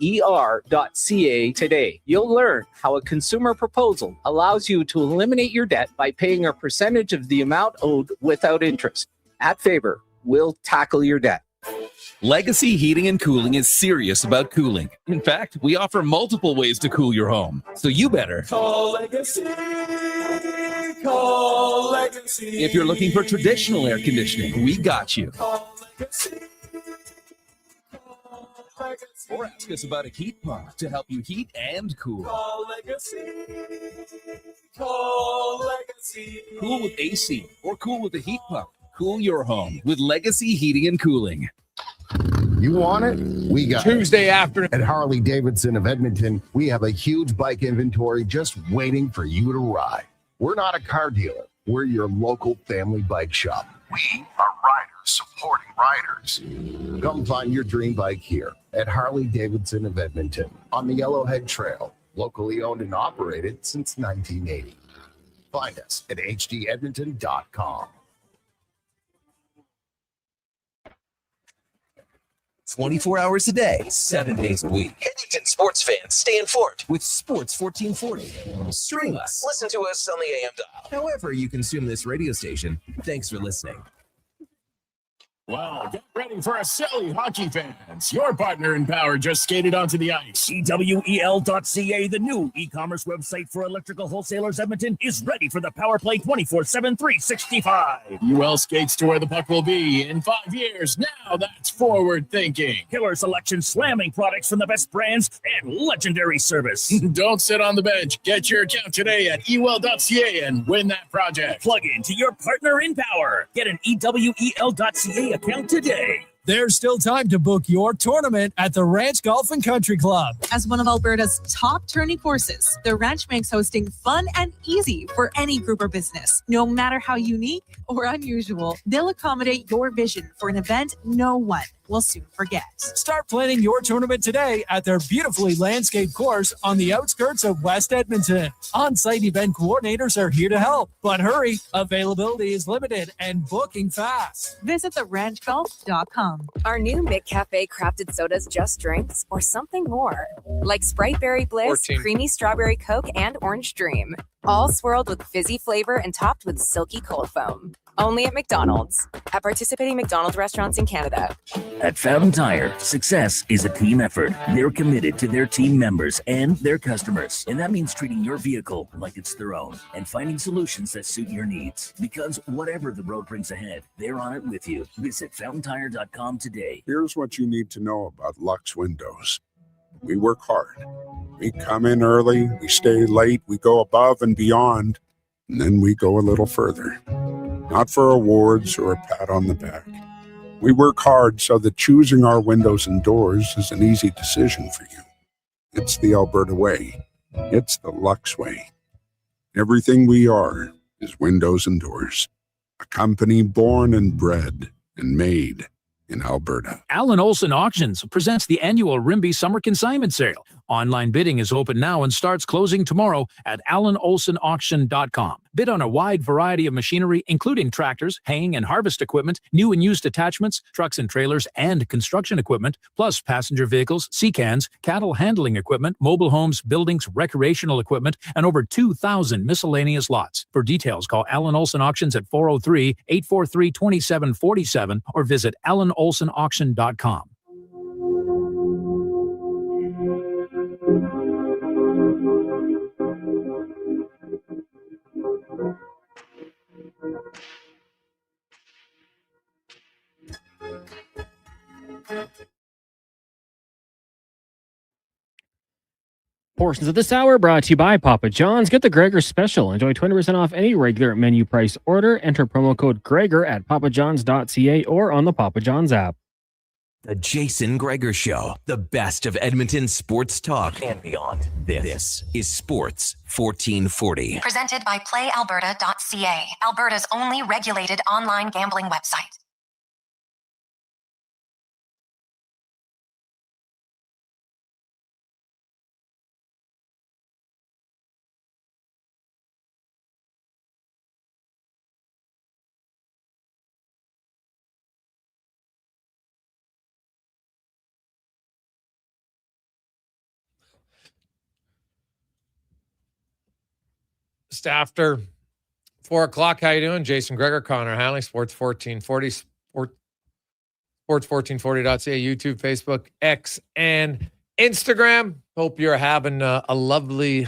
today. You'll learn how a consumer proposal allows you to eliminate your debt by paying a percentage of the amount owed without interest. At Faber, we'll tackle your debt. Legacy Heating and Cooling is serious about cooling. In fact, we offer multiple ways to cool your home. So you better Call Legacy. Call Legacy. If you're looking for traditional air conditioning, we got you. Call Legacy. Or ask us about a heat pump to help you heat and cool. Call Legacy. Call Legacy. Cool with AC or cool with a heat pump. Cool your home with Legacy Heating and Cooling. You want it? We got Tuesday afternoon. At Harley Davidson of Edmonton, we have a huge bike inventory just waiting for you to ride. We're not a car dealer. We're your local family bike shop. We are riders supporting riders. Come find your dream bike here at Harley Davidson of Edmonton on the Yellowhead Trail, locally owned and operated since 1980. Find us at hdedmonton.com. 24 hours a day, 7 days a week. Edmonton sports fans stay informed with Sports 1440. Stream us. Listen to us on the AM dial. However you consume this radio station, thanks for listening. Well, get ready for a silly hockey fans. Your partner in power just skated onto the ice. EWEL.ca, the new e-commerce website for electrical wholesalers Edmonton, is ready for the power play 24/7, 365. UL skates to where the puck will be in 5 years. Now that's forward thinking. Killer selection, slamming products from the best brands, and legendary service. Don't sit on the bench. Get your account today at EWEL.ca and win that project. Plug into your partner in power. Get an EWEL.ca account today. There's still time to book your tournament at the Ranch Golf and Country Club. As one of Alberta's top tourney courses, the Ranch makes hosting fun and easy for any group or business. No matter how unique or unusual, they'll accommodate your vision for an event no one will soon forget. Start planning your tournament today at their beautifully landscaped course on the outskirts of West Edmonton. On-site event coordinators are here to help, but hurry, availability is limited and booking fast. Visit theranchgolf.com. Our new McCafe crafted sodas just drinks or something more, like Sprite Berry Bliss, 14. Creamy Strawberry Coke, and Orange Dream, all swirled with fizzy flavor and topped with silky cold foam. Only at McDonald's. At participating McDonald's restaurants in Canada. At Fountain Tire, success is a team effort. They're committed to their team members and their customers. And that means treating your vehicle like it's their own and finding solutions that suit your needs. Because whatever the road brings ahead, they're on it with you. Visit FountainTire.com today. Here's what you need to know about Lux Windows. We work hard. We come in early, we stay late, we go above and beyond, and then we go a little further. Not for awards or a pat on the back. We work hard so that choosing our windows and doors is an easy decision for you. It's the Alberta way. It's the Lux way. Everything we are is windows and doors. A company born and bred and made in Alberta. Alan Olson Auctions presents the annual Rimby Summer Consignment Sale. Online bidding is open now and starts closing tomorrow at AlanOlsonAuction.com. Bid on a wide variety of machinery, including tractors, haying and harvest equipment, new and used attachments, trucks and trailers, and construction equipment, plus passenger vehicles, sea cans, cattle handling equipment, mobile homes, buildings, recreational equipment, and over 2,000 miscellaneous lots. For details, call Alan Olson Auctions at 403-843-2747 or visit AlanOlsonAuction.com. Portions of this hour brought to you by Papa John's. Get the Gregor special. Enjoy 20% off any regular menu price order. Enter promo code Gregor at papajohns.ca or on the Papa John's app. The Jason Gregor Show, the best of Edmonton sports talk and beyond. This is Sports 1440. Presented by PlayAlberta.ca, Alberta's only regulated online gambling website. Just after 4 o'clock, how you doing? Jason Gregor, Connor Hanley, Sports 1440. sports1440.ca, YouTube, Facebook, X, and Instagram. Hope you're having a lovely,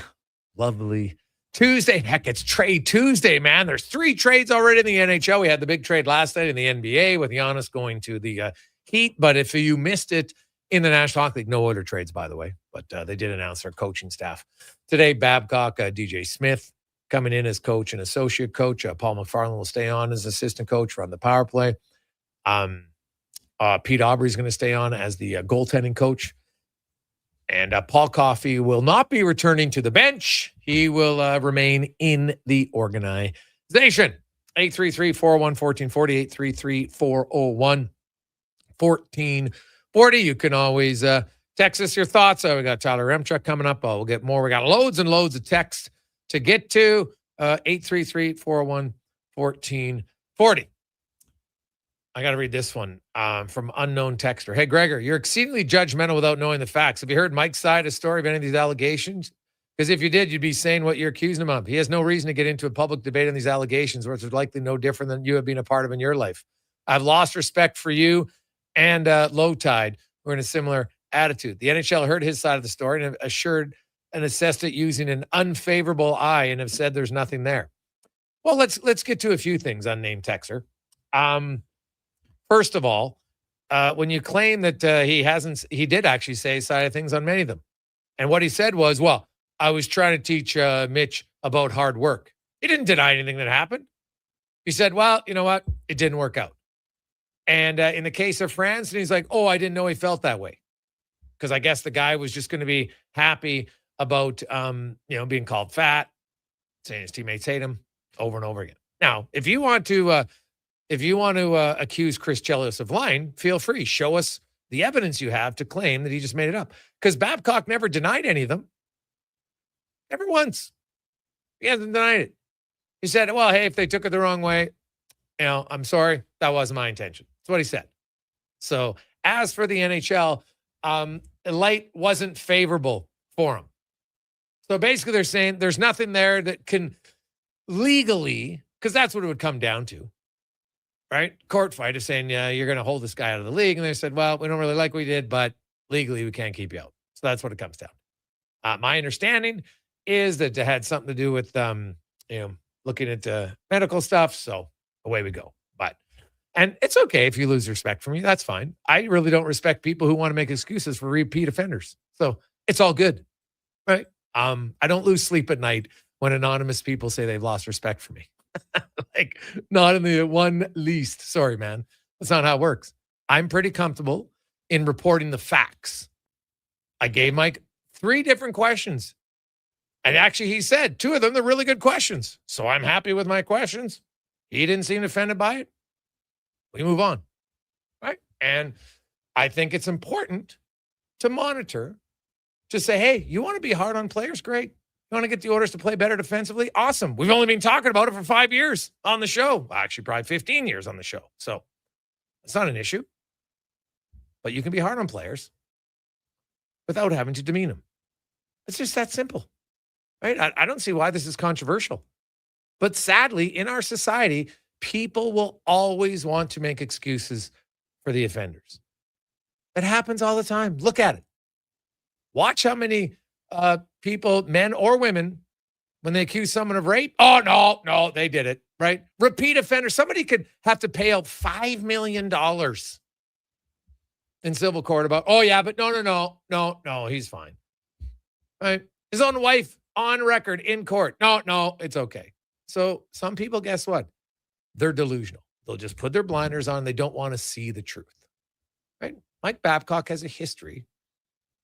lovely Tuesday. Heck, it's Trade Tuesday, man. There's 3 trades already in the NHL. We had the big trade last night in the NBA with Giannis going to the Heat. But if you missed it in the National Hockey League, no other trades, by the way. But they did announce their coaching staff today. Babcock, DJ Smith coming in as coach and associate coach. Paul McFarland will stay on as assistant coach, run the power play. Pete Aubry's going to stay on as the goaltending coach. And Paul Coffey will not be returning to the bench. He will remain in the organization. 833-401-1440, 833-401-1440. You can always text us your thoughts. We got Tyler Yaremchuk coming up. We'll get more. We got loads and loads of text to get to. 833-401-1440. I got to read this one from unknown texter. Hey, Gregor, you're exceedingly judgmental without knowing the facts. Have you heard Mike's side of the story of any of these allegations? Because if you did, you'd be saying what you're accusing him of. He has no reason to get into a public debate on these allegations, which is likely no different than you have been a part of in your life. I've lost respect for you and Low Tide, who are in a similar attitude. The NHL heard his side of the story and have assured and assessed it using an unfavorable eye and have said there's nothing there. Well, let's get to a few things, unnamed texter. First of all, when you claim that he did actually say his side of things on many of them. And what he said was, well, I was trying to teach Mitch about hard work. He didn't deny anything that happened. He said, well, you know what? It didn't work out. And in the case of Franz, he's like, oh, I didn't know he felt that way. Because I guess the guy was just going to be happy about, being called fat, saying his teammates hate him over and over again. Now, if you want to accuse Chris Chelios of lying, feel free. Show us the evidence you have to claim that he just made it up. Because Babcock never denied any of them. Never once. He hasn't denied it. He said, well, hey, if they took it the wrong way, I'm sorry. That wasn't my intention. That's what he said. So as for the NHL, light wasn't favorable for him. So basically they're saying there's nothing there that can legally, because that's what it would come down to. Right? Court fight is saying, yeah, you're going to hold this guy out of the league. And they said, well, we don't really like what we did, but legally we can't keep you out. So that's what it comes down to. My understanding is that it had something to do with, looking at medical stuff. So away we go. And it's okay if you lose respect for me. That's fine. I really don't respect people who want to make excuses for repeat offenders. So it's all good. Right? I don't lose sleep at night when anonymous people say they've lost respect for me. Like, not in the one least. Sorry, man. That's not how it works. I'm pretty comfortable in reporting the facts. I gave Mike 3 different questions. And actually, he said 2 of them, they're really good questions. So I'm happy with my questions. He didn't seem offended by it. We move on. Right? And I think it's important to monitor, to say, hey, you want to be hard on players? Great. You want to get the Oilers to play better defensively? Awesome. We've only been talking about it for 5 years on the show. Actually, probably 15 years on the show. So it's not an issue. But you can be hard on players without having to demean them. It's just that simple. Right? I don't see why this is controversial. But sadly, in our society, people will always want to make excuses for the offenders. It happens all the time. Look at it. Watch how many people, men or women, when they accuse someone of rape, oh, no, they did it, right? Repeat offender. Somebody could have to pay out $5 million in civil court about, oh, yeah, but no, he's fine. Right? His own wife on record in court. No, it's okay. So some people, guess what? They're delusional. They'll just put their blinders on. They don't want to see the truth. Right? Mike Babcock has a history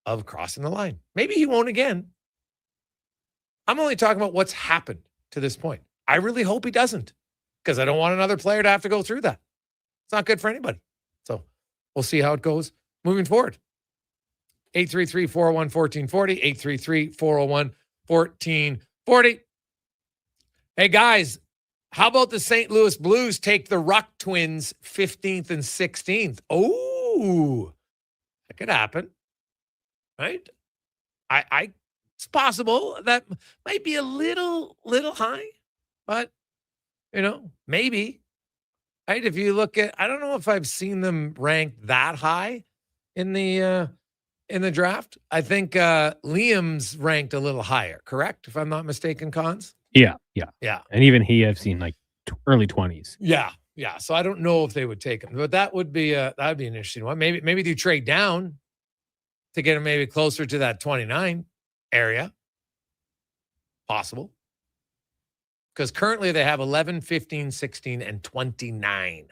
of crossing the line. Maybe he won't again. I'm only talking about what's happened to this point. I really hope he doesn't, because I don't want another player to have to go through that. It's not good for anybody. So we'll see how it goes moving forward. 833-401-1440, 833-401-1440. Hey, guys, how about the St. Louis Blues take the Ruck Twins 15th and 16th? Oh, that could happen. Right? It's possible. That might be a little high, but maybe. Right? If you look at, I don't know if I've seen them ranked that high in the draft. I think Liam's ranked a little higher, correct? If I'm not mistaken, Cons? Yeah. Yeah. And even he, I've seen like early 20s. Yeah. So I don't know if they would take him, but that would be an interesting one. Maybe do trade down to get him maybe closer to that 29 area. Possible. Because currently they have 11, 15, 16, and 29.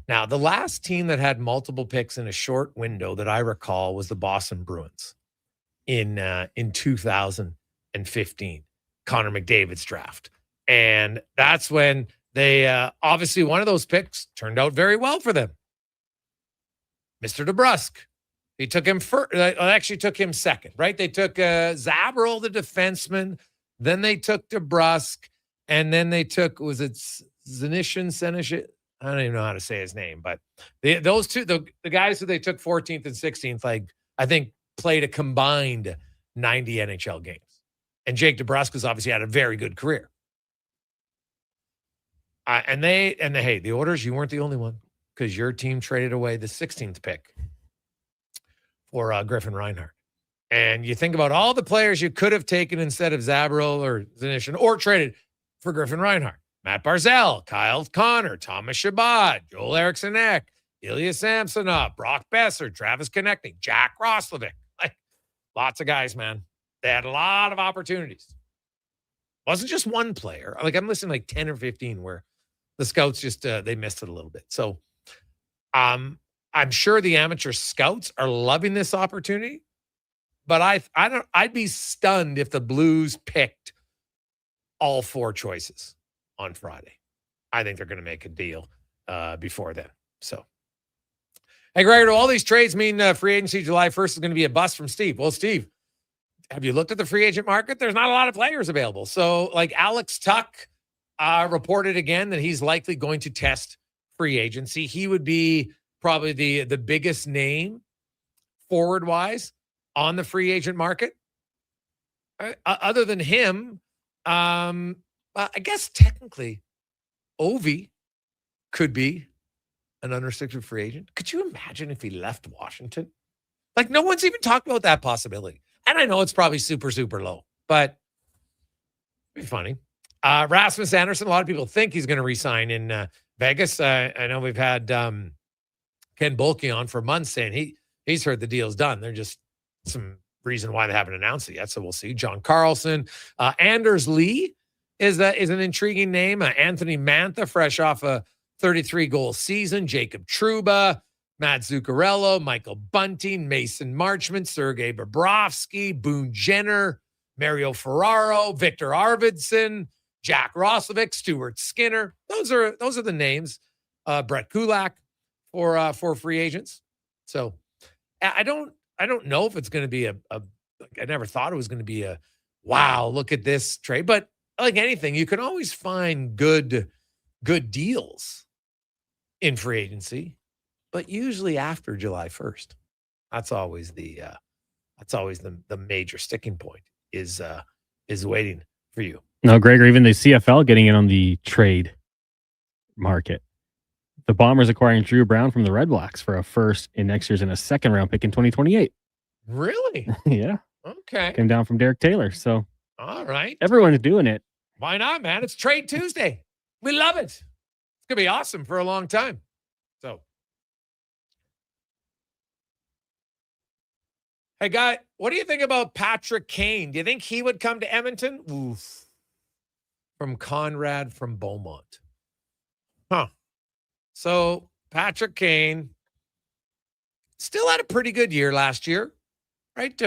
Now, the last team that had multiple picks in a short window that I recall was the Boston Bruins in 2015, Connor McDavid's draft. And that's when they obviously one of those picks turned out very well for them. Mr. DeBrusk. He took him first. Actually took him second, right? They took Zabril, the defenseman. Then they took DeBrusk. And then they took, was it Senishin? I don't even know how to say his name, but those two, the guys who they took 14th and 16th, like I think played a combined 90 NHL games. And Jake DeBrusk has obviously had a very good career. And hey, the Oilers, you weren't the only one because your team traded away the 16th pick for Griffin Reinhart. And you think about all the players you could have taken instead of Zabril or Senishin or traded for Griffin Reinhart. Matt Barzal, Kyle Connor, Thomas Chabot, Joel Eriksson-Ek, Ilya Samsonov, Brock Besser, Travis Konechny, Jack Roslovic. Like, lots of guys, man. They had a lot of opportunities. It wasn't just one player. Like, I'm listening like 10 or 15 where the scouts just, they missed it a little bit. So I'm sure the amateur scouts are loving this opportunity, but I'd be stunned if the Blues picked all four choices on Friday. I think they're going to make a deal before then. So, hey, Gregor, do all these trades mean free agency July 1st is going to be a bust from Steve? Well, Steve, have you looked at the free agent market? There's not a lot of players available. So, like Alex Tuck reported again that he's likely going to test free agency. He would be probably the biggest name forward-wise on the free agent market. Other than him, I guess technically Ovi could be an unrestricted free agent. Could you imagine if he left Washington? Like, no one's even talked about that possibility. And I know it's probably super, super low, but it'd be funny. Rasmus Anderson, a lot of people think he's going to re-sign in Vegas. I know we've had Ken Bulke on for months saying he's heard the deal's done. There's just some reason why they haven't announced it yet, so we'll see. John Carlson. Anders Lee is an intriguing name. Anthony Mantha, fresh off a 33-goal season. Jacob Trouba, Matt Zuccarello, Michael Bunting, Mason Marchment, Sergei Bobrovsky, Boone Jenner, Mario Ferraro, Victor Arvidsson, Jack Roslovic, Stuart Skinner. Those are the names. Brett Kulak for free agents. So I don't know if it's going to be I never thought it was going to be a wow, look at this trade. But like anything, you can always find good deals in free agency, but usually after July 1st. That's always the major sticking point is waiting for you. No, Gregor, even the CFL getting in on the trade market. The Bombers acquiring Drew Brown from the Red Blacks for a first in next year's and a second round pick in 2028. Really? Yeah. Okay. Came down from Derek Taylor. So all right. Everyone's doing it. Why not, man? It's Trade Tuesday. We love it. It's going to be awesome for a long time. So, hey, guy, what do you think about Patrick Kane? Do you think he would come to Edmonton? Oof. From Conrad from Beaumont. Huh. So, Patrick Kane still had a pretty good year last year, right?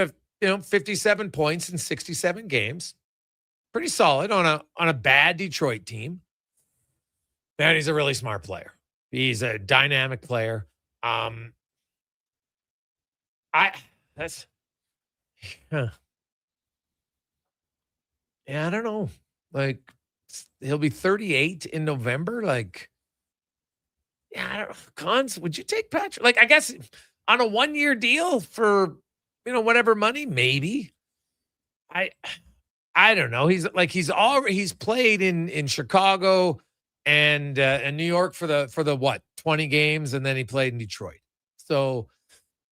57 points in 67 games. Pretty solid on a bad Detroit team. Man, he's a really smart player. He's a dynamic player. I don't know. Like, he'll be 38 in November. Like, I don't know. Cons, would you take Patrick? Like, I guess on a 1-year deal for, whatever money, maybe. I don't know. He's played in Chicago and New York for the what, 20 games, and then he played in Detroit. So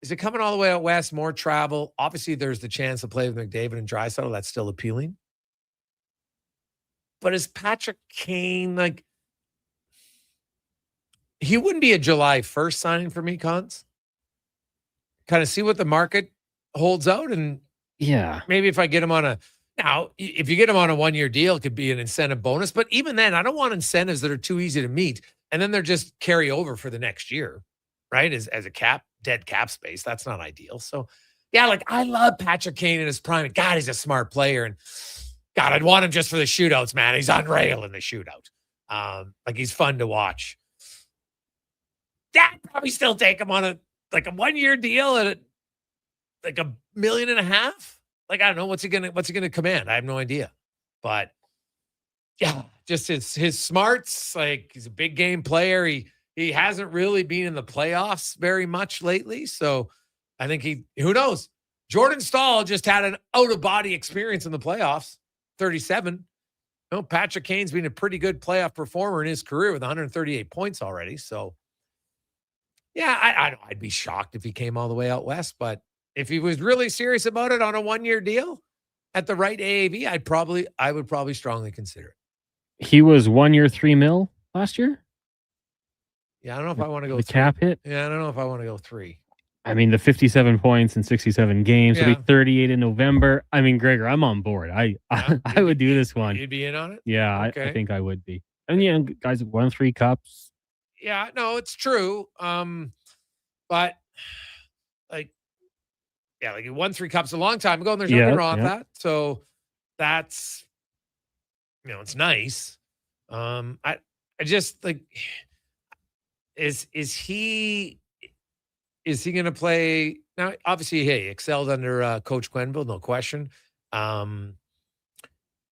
is it coming all the way out west, more travel? Obviously, there's the chance to play with McDavid and Draisaitl. That's still appealing. But is Patrick Kane, like, he wouldn't be a July 1st signing for me, Cons. Kind of see what the market holds out, and Yeah. maybe if I get him on if you get him on a 1-year deal, it could be an incentive bonus. But even then, I don't want incentives that are too easy to meet, and then they're just carry over for the next year, right? As a dead cap space, that's not ideal. So, yeah, like, I love Patrick Kane in his prime. God, he's a smart player, and God, I'd want him just for the shootouts, man. He's unreal in the shootout. Like, he's fun to watch. Yeah, I'd probably still take him on a 1-year deal at like $1.5 million. Like, I don't know, what's he gonna command? I have no idea. But yeah, just his smarts. Like, he's a big game player. He hasn't really been in the playoffs very much lately. So I think who knows? Jordan Stahl just had an out-of-body experience in the playoffs. 37. Patrick Kane's been a pretty good playoff performer in his career with 138 points already. So yeah, I'd be shocked if he came all the way out west, but if he was really serious about it on a 1-year deal at the right AAV, I would probably strongly consider it. He was 1 year, $3 million last year. Yeah, I don't know if I want to go the 3. cap hit. Yeah, I don't know if I want to go 3. I mean, the 57 points in 67 games. Yeah. It'll be 38 in November. I mean, Gregor, I'm on board. I would do this one. You'd be in on it? Yeah, Okay. I think I would be. And yeah, guys have won 3 cups. Yeah, no, it's true. But he won 3 cups a long time ago, and there's nothing wrong with that. So that's, it's nice. I just like, is he going to play now? Obviously, he excelled under Coach Quenneville, no question. What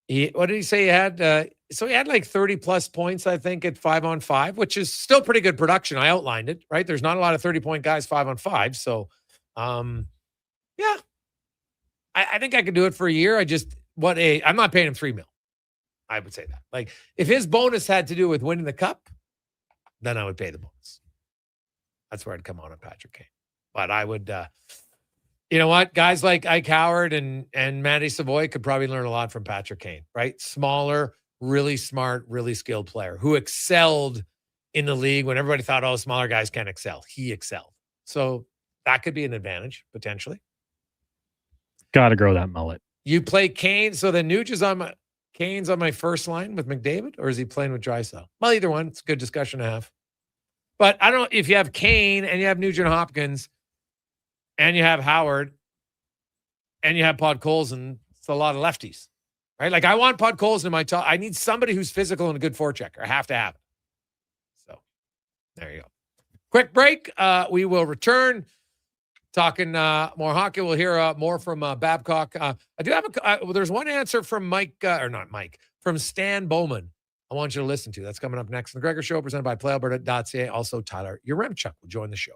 did he say he had? So he had like 30 plus points, I think, at 5-on-5, which is still pretty good production. I outlined it, right? There's not a lot of 30-point guys 5-on-5. So, yeah, I think I could do it for a year. I'm not paying him $3 million. I would say that. Like, if his bonus had to do with winning the cup, then I would pay the bonus. That's where I'd come on Patrick Kane. But I would, you know what? Guys like Ike Howard and Matty Savoy could probably learn a lot from Patrick Kane, right? Smaller, really smart, really skilled player who excelled in the league when everybody thought, oh, smaller guys can't excel. He excelled. So that could be an advantage, potentially. Got to grow that mullet. You play Kane, so then Nuge is Kane's on my first line with McDavid, or is he playing with Draisaitl? Well, either one. It's a good discussion to have. But I don't know if you have Kane and you have Nugent Hopkins and you have Howard and you have Podkolzin, it's a lot of lefties, right? Like, I want Podkolzin in my top. I need somebody who's physical and a good forechecker. I have to have it. So there you go. Quick break. We will return. Talking more hockey. We'll hear more from Babcock. I do have there's one answer from from Stan Bowman I want you to listen to. That's coming up next. The Gregor Show, presented by PlayAlberta.ca. Also, Tyler Yaremchuk will join the show.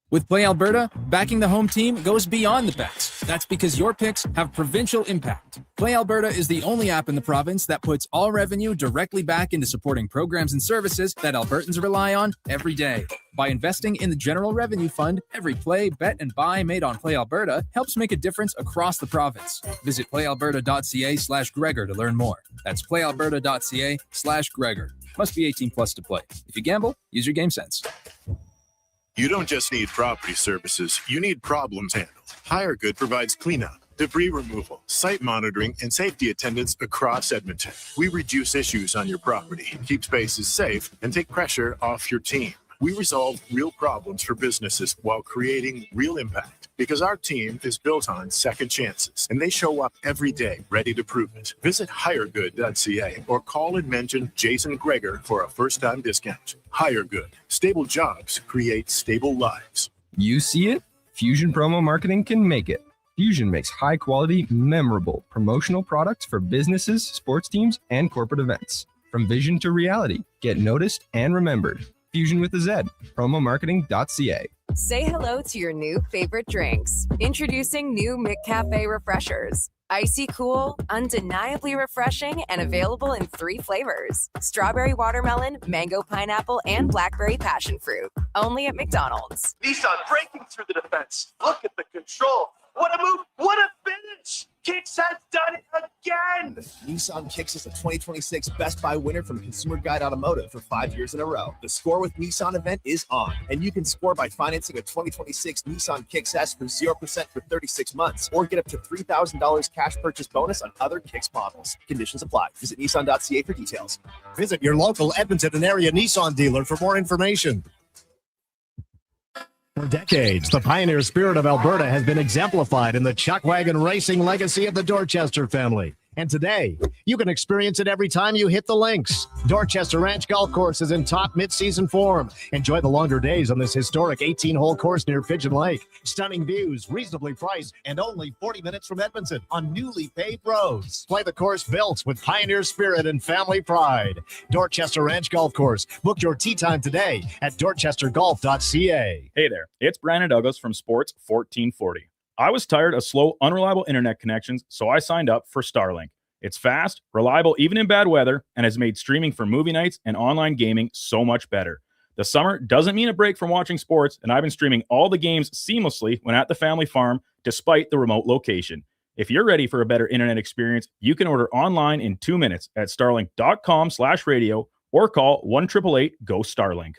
With Play Alberta, backing the home team goes beyond the bets. That's because your picks have provincial impact. Play Alberta is the only app in the province that puts all revenue directly back into supporting programs and services that Albertans rely on every day. By investing in the General Revenue Fund, every play, bet, and buy made on Play Alberta helps make a difference across the province. Visit playalberta.ca/Gregor to learn more. That's playalberta.ca/Gregor. Must be 18 plus to play. If you gamble, use your game sense. You don't just need property services, you need problems handled. HireGood provides cleanup, debris removal, site monitoring, and safety attendance across Edmonton. We reduce issues on your property, keep spaces safe, and take pressure off your team. We resolve real problems for businesses while creating real impact, because our team is built on second chances, and they show up every day ready to prove it. Visit hiregood.ca or call and mention Jason Gregor for a first-time discount. HireGood. Stable jobs create stable lives. You see it? Fusion Promo Marketing can make it. Fusion makes high-quality, memorable promotional products for businesses, sports teams, and corporate events. From vision to reality, get noticed and remembered. Fusion with a Z. Promomarketing.ca. Say hello to your new favorite drinks. Introducing new McCafe Refreshers. Icy cool, undeniably refreshing, and available in 3 flavors. Strawberry watermelon, mango pineapple, and blackberry passion fruit. Only at McDonald's. Nissan breaking through the defense. Look at the control. What a move. What a finish. Kicks has done it again. Nissan Kicks is the 2026 Best Buy winner from Consumer Guide Automotive for 5 years in a row. The Score with Nissan event is on, and you can score by financing a 2026 Nissan Kicks S for 0% for 36 months, or get up to $3,000 cash purchase bonus on other Kicks models. Conditions apply. Visit Nissan.ca for details. Visit your local Edmonton and area Nissan dealer for more information. For decades, the pioneer spirit of Alberta has been exemplified in the chuck wagon racing legacy of the Dorchester family. And today, you can experience it every time you hit the links. Dorchester Ranch Golf Course is in top mid-season form. Enjoy the longer days on this historic 18-hole course near Pigeon Lake. Stunning views, reasonably priced, and only 40 minutes from Edmonton on newly paved roads. Play the course built with pioneer spirit and family pride. Dorchester Ranch Golf Course. Book your tee time today at dorchestergolf.ca. Hey there, it's Brandon Douglas from Sports 1440. I was tired of slow, unreliable internet connections, so I signed up for Starlink. It's fast, reliable even in bad weather, and has made streaming for movie nights and online gaming so much better. The summer doesn't mean a break from watching sports, and I've been streaming all the games seamlessly when at the family farm, despite the remote location. If you're ready for a better internet experience, you can order online in 2 minutes at starlink.com/radio or call 1-888-GO-STARLINK.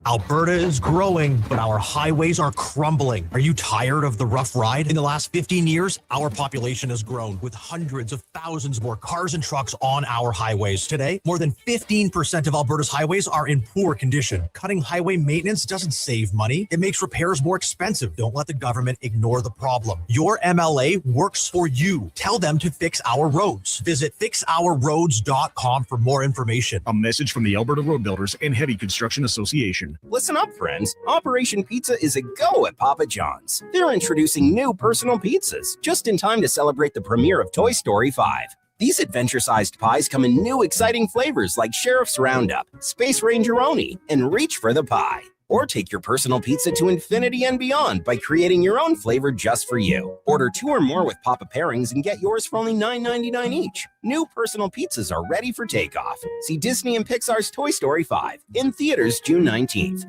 Alberta is growing, but our highways are crumbling. Are you tired of the rough ride? In the last 15 years, our population has grown with hundreds of thousands more cars and trucks on our highways. Today, more than 15% of Alberta's highways are in poor condition. Cutting highway maintenance doesn't save money. It makes repairs more expensive. Don't let the government ignore the problem. Your MLA works for you. Tell them to fix our roads. Visit fixourroads.com for more information. A message from the Alberta Road Builders and Heavy Construction Association. Listen up, friends. Operation Pizza is a go at Papa John's. They're introducing new personal pizzas just in time to celebrate the premiere of Toy Story 5. These adventure-sized pies come in new exciting flavors like Sheriff's Roundup, Space Ranger-oni, and Reach for the Pie. Or take your personal pizza to infinity and beyond by creating your own flavor just for you. Order 2 or more with Papa pairings and get yours for only $9.99 each. New personal pizzas are ready for takeoff. See Disney and Pixar's Toy Story 5 in theaters June 19th.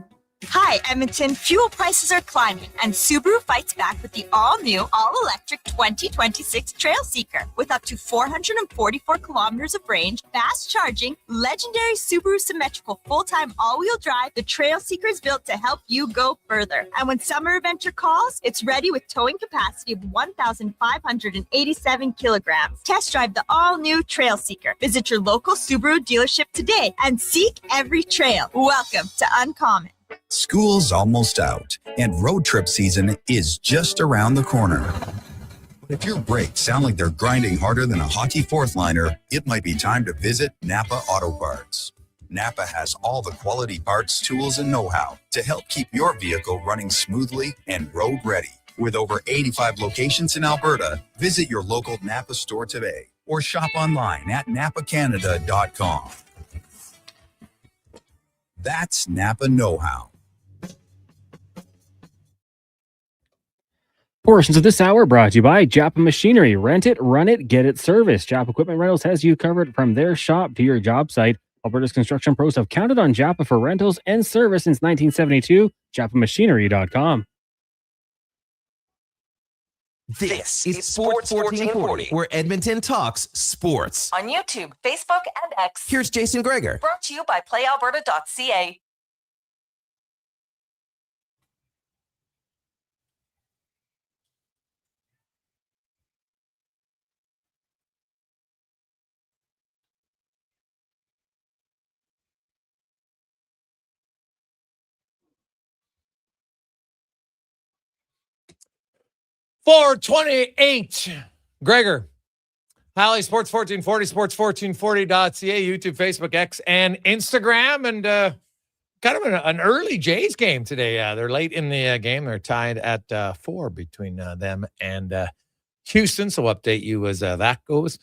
Hi, Edmonton. Fuel prices are climbing, and Subaru fights back with the all-new, all-electric 2026 Trail Seeker. With up to 444 kilometers of range, fast charging, legendary Subaru symmetrical full-time all-wheel drive, the Trail Seeker is built to help you go further. And when summer adventure calls, it's ready with towing capacity of 1,587 kilograms. Test drive the all-new Trail Seeker. Visit your local Subaru dealership today and seek every trail. Welcome to Uncommon. School's almost out, and road trip season is just around the corner. But if your brakes sound like they're grinding harder than a hockey fourth liner, it might be time to visit Napa Auto Parts. Napa has all the quality parts, tools, and know-how to help keep your vehicle running smoothly and road ready. With over 85 locations in Alberta, visit your local Napa store today or shop online at napacanada.com. That's Napa know-how. Portions of this hour brought to you by Japa Machinery. Rent it, run it, get it serviced. Japa Equipment Rentals has you covered from their shop to your job site. Alberta's construction pros have counted on Japa for rentals and service since 1972. JapaMachinery.com. This is Sports 1440, where Edmonton talks sports. On YouTube, Facebook, and X. Here's Jason Gregor. Brought to you by PlayAlberta.ca. $428. Gregor. Highlight Sports 1440, sports1440.ca, YouTube, Facebook, X, and Instagram. And kind of an early Jays game today. They're late in the game. They're tied at 4 between them and Houston. So we'll update you as that goes.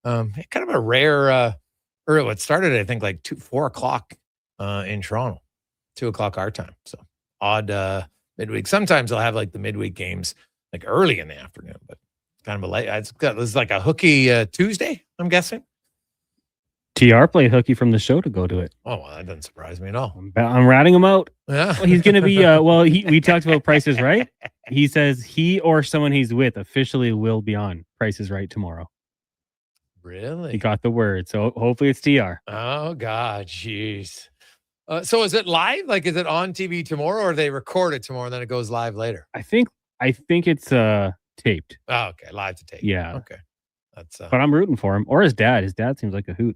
Kind of a rare, or it started, I think, like 4 o'clock in Toronto, 2 o'clock our time. So odd midweek. Sometimes they'll have like the midweek games like early in the afternoon, but kind of a late. It's like a hooky Tuesday, I'm guessing. TR played hooky from the show to go to it. Oh, well, that doesn't surprise me at all. I'm ratting him out. Yeah. Well, he's going to be, we talked about Price is Right. He says he or someone he's with officially will be on Price is Right tomorrow. Really? He got the word. So hopefully it's TR. Oh, God. Jeez. So is it live? Like, is it on TV tomorrow, or they record it tomorrow and then it goes live later? I think it's taped. Oh, okay. Live to tape. Yeah. Okay. That's but I'm rooting for him or his dad. His dad seems like a hoot.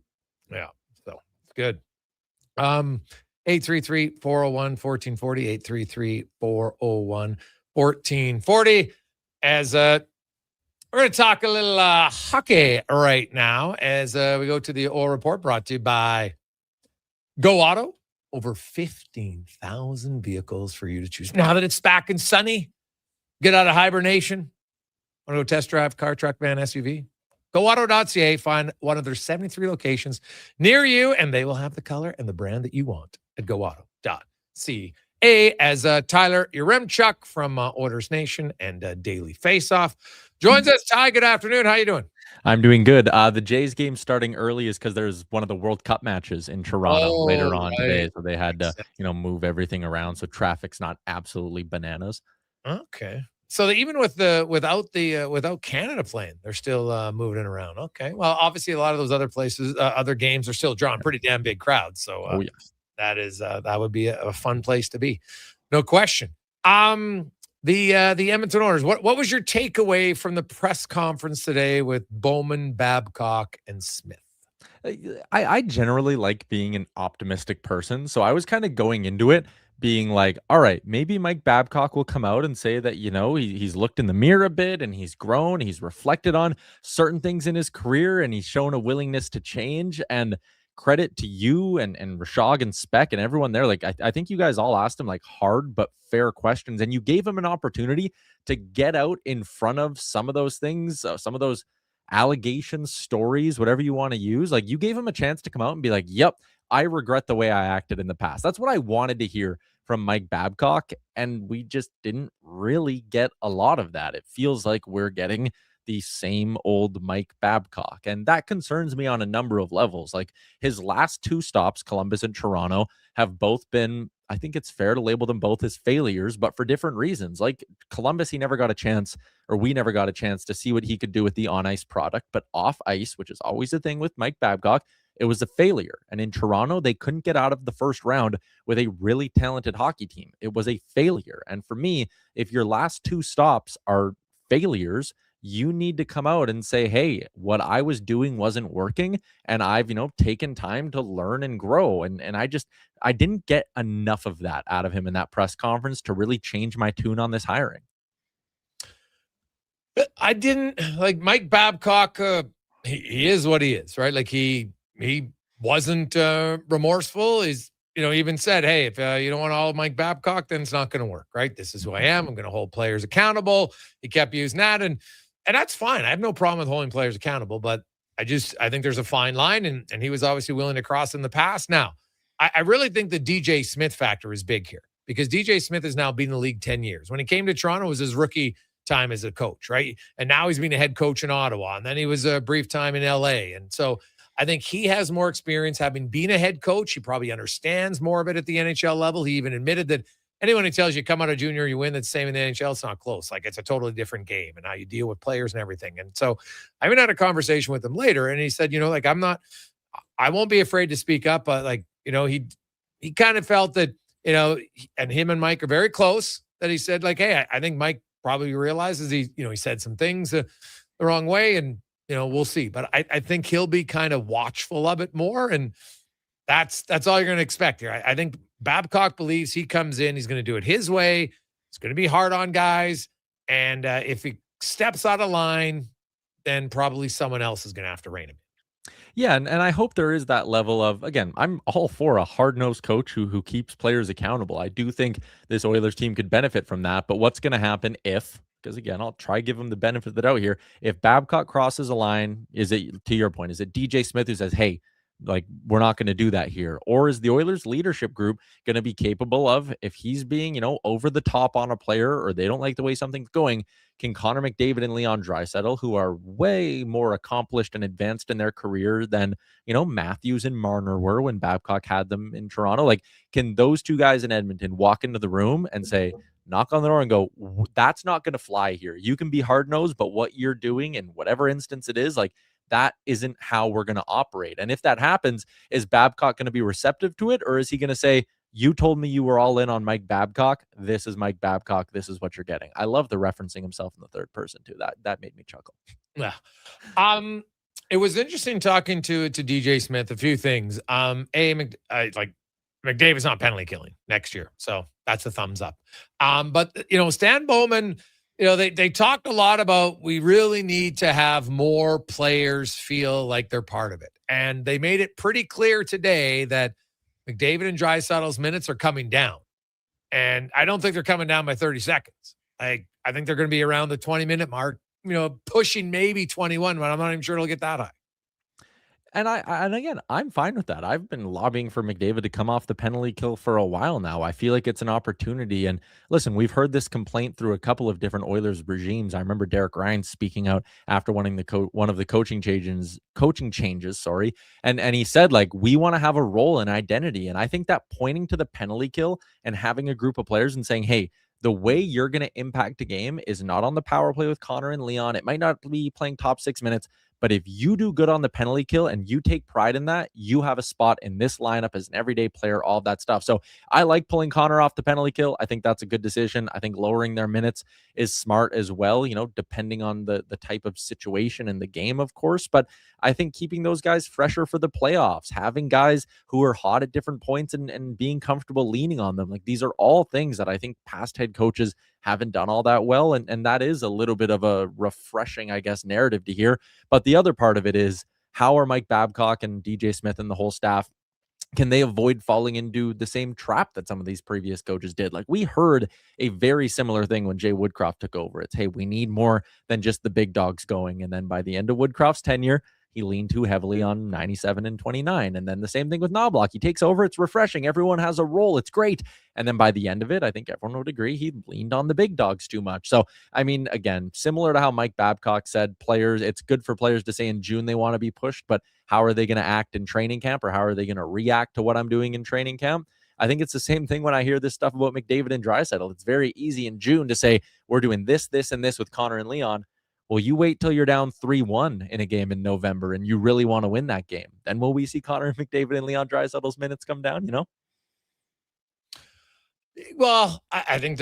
Yeah. So it's good. 833-401-1440, 833-401-1440. As we're going to talk a little hockey right now as we go to the Oil Report, brought to you by Go Auto. Over 15,000 vehicles for you to choose. Now that it's back and sunny, get out of hibernation. Want to go test drive car, truck, van, SUV? GoAuto.ca. Find one of their 73 locations near you, and they will have the color and the brand that you want at GoAuto.ca. As Tyler Yaremchuk from Oilersnation and Daily Faceoff joins us. Ty, good afternoon. How you doing? I'm doing good. The Jays game starting early is because there's one of the World Cup matches in Toronto later on today, so they had to, move everything around so traffic's not absolutely bananas. Okay. So even without Canada playing, they're still moving it around. Okay. Well, obviously a lot of those other places, other games are still drawing pretty damn big crowds. So yes. that would be a fun place to be, no question. The Edmonton Oilers. What was your takeaway from the press conference today with Bowman, Babcock, and Smith? I generally like being an optimistic person, so I was kind of going into it being like, all right, maybe Mike Babcock will come out and say that, he's looked in the mirror a bit and he's grown, he's reflected on certain things in his career, and he's shown a willingness to change. And credit to you and Rashog and Speck and everyone there. Like, I think you guys all asked him like hard but fair questions, and you gave him an opportunity to get out in front of some of those things, some of those allegations, stories, whatever you want to use. Like, you gave him a chance to come out and be like, yep, I regret the way I acted in the past. That's what I wanted to hear from Mike Babcock, and we just didn't really get a lot of that. It feels like we're getting the same old Mike Babcock, and that concerns me on a number of levels. Like, his last two stops, Columbus and Toronto, have both been, I think it's fair to label them both as failures, but for different reasons. Like Columbus, he never got a chance, or we never got a chance to see what he could do with the on-ice product, but off ice, which is always the thing with Mike Babcock, it was a failure. And in Toronto, they couldn't get out of the first round with a really talented hockey team. It was a failure. And for me, if your last two stops are failures, you need to come out and say, hey, what I was doing wasn't working, and I've, taken time to learn and grow. And I didn't get enough of that out of him in that press conference to really change my tune on this hiring. I didn't like Mike Babcock. He is what he is, right? Like he wasn't remorseful. He's, even said, hey, if you don't want all of Mike Babcock, then it's not going to work, right? This is who I am. I'm going to hold players accountable. He kept using that, and that's fine. I have no problem with holding players accountable, but I think there's a fine line, and he was obviously willing to cross in the past. Now, I really think the DJ Smith factor is big here, because DJ Smith has now been in the league 10 years. When he came to Toronto, it was his rookie time as a coach, right? And now he's been a head coach in Ottawa, and then he was a brief time in LA. And so I think he has more experience having been a head coach. He probably understands more of it at the NHL level. He even admitted that anyone who tells you come out of junior, you win, that's the same in the NHL, it's not close. Like, it's a totally different game and how you deal with players and everything. And so I even had a conversation with him later, and he said, I won't be afraid to speak up. But he kind of felt that, and him and Mike are very close, that he said like, hey, I think Mike probably realizes he said some things the wrong way, and, we'll see. But I think he'll be kind of watchful of it more. And that's all you're going to expect here. I think Babcock believes he comes in, he's going to do it his way. It's going to be hard on guys. And if he steps out of line, then probably someone else is going to have to rein him in. Yeah, and I hope there is that level of, again, I'm all for a hard-nosed coach who keeps players accountable. I do think this Oilers team could benefit from that. But what's going to happen if, because again, I'll try to give him the benefit of the doubt here, if Babcock crosses a line, is it, to your point, is it DJ Smith who says, hey, Like, we're not going to do that here? Or is the Oilers leadership group going to be capable of, if he's being, over the top on a player, or they don't like the way something's going, can Connor McDavid and Leon Draisaitl, who are way more accomplished and advanced in their career than, Matthews and Marner were when Babcock had them in Toronto, like, can those two guys in Edmonton walk into the room and say, knock on the door and go, that's not going to fly here. You can be hard-nosed, but what you're doing in whatever instance it is, like, that isn't how we're going to operate. And if that happens, is Babcock going to be receptive to it? Or is he going to say, you told me you were all in on Mike Babcock. This is Mike Babcock. This is what you're getting. I love the referencing himself in the third person too. That made me chuckle. Yeah. It was interesting talking to DJ Smith, a few things. McDavid's not penalty killing next year. So that's a thumbs up. But Stan Bowman, they talked a lot about, we really need to have more players feel like they're part of it. And they made it pretty clear today that McDavid and Draisaitl's minutes are coming down. And I don't think they're coming down by 30 seconds. I think they're going to be around the 20-minute mark, pushing maybe 21, but I'm not even sure it'll get that high. And again, I'm fine with that. I've been lobbying for McDavid to come off the penalty kill for a while now. I feel like it's an opportunity. And listen, we've heard this complaint through a couple of different Oilers regimes. I remember Derek Ryan speaking out after winning one of the coaching changes, and he said, like, we want to have a role and identity. And I think that pointing to the penalty kill and having a group of players and saying, hey, the way you're going to impact a game is not on the power play with Connor and Leon. It might not be playing top 6 minutes, but if you do good on the penalty kill and you take pride in that, you have a spot in this lineup as an everyday player, all of that stuff. So I like pulling Connor off the penalty kill. I think that's a good decision. I think lowering their minutes is smart as well, depending on the type of situation in the game, of course. But I think keeping those guys fresher for the playoffs, having guys who are hot at different points and being comfortable leaning on them, like, these are all things that I think past head coaches haven't done all that well. And that is a little bit of a refreshing, I guess, narrative to hear. But the other part of it is, how are Mike Babcock and DJ Smith and the whole staff, can they avoid falling into the same trap that some of these previous coaches did? Like, we heard a very similar thing when Jay Woodcroft took over. It's, hey, we need more than just the big dogs going. And then by the end of Woodcroft's tenure, he leaned too heavily on 97 and 29. And then the same thing with Knobloch. He takes over. It's refreshing. Everyone has a role. It's great. And then by the end of it, I think everyone would agree he leaned on the big dogs too much. So, I mean, again, similar to how Mike Babcock said, players, it's good for players to say in June they want to be pushed, but how are they going to act in training camp, or how are they going to react to what I'm doing in training camp? I think it's the same thing when I hear this stuff about McDavid and Draisaitl. It's very easy in June to say, we're doing this, this, and this with Connor and Leon. Well, you wait till you're down 3-1 in a game in November and you really want to win that game. Then will we see Connor McDavid and Leon Draisaitl's minutes come down, Well, I think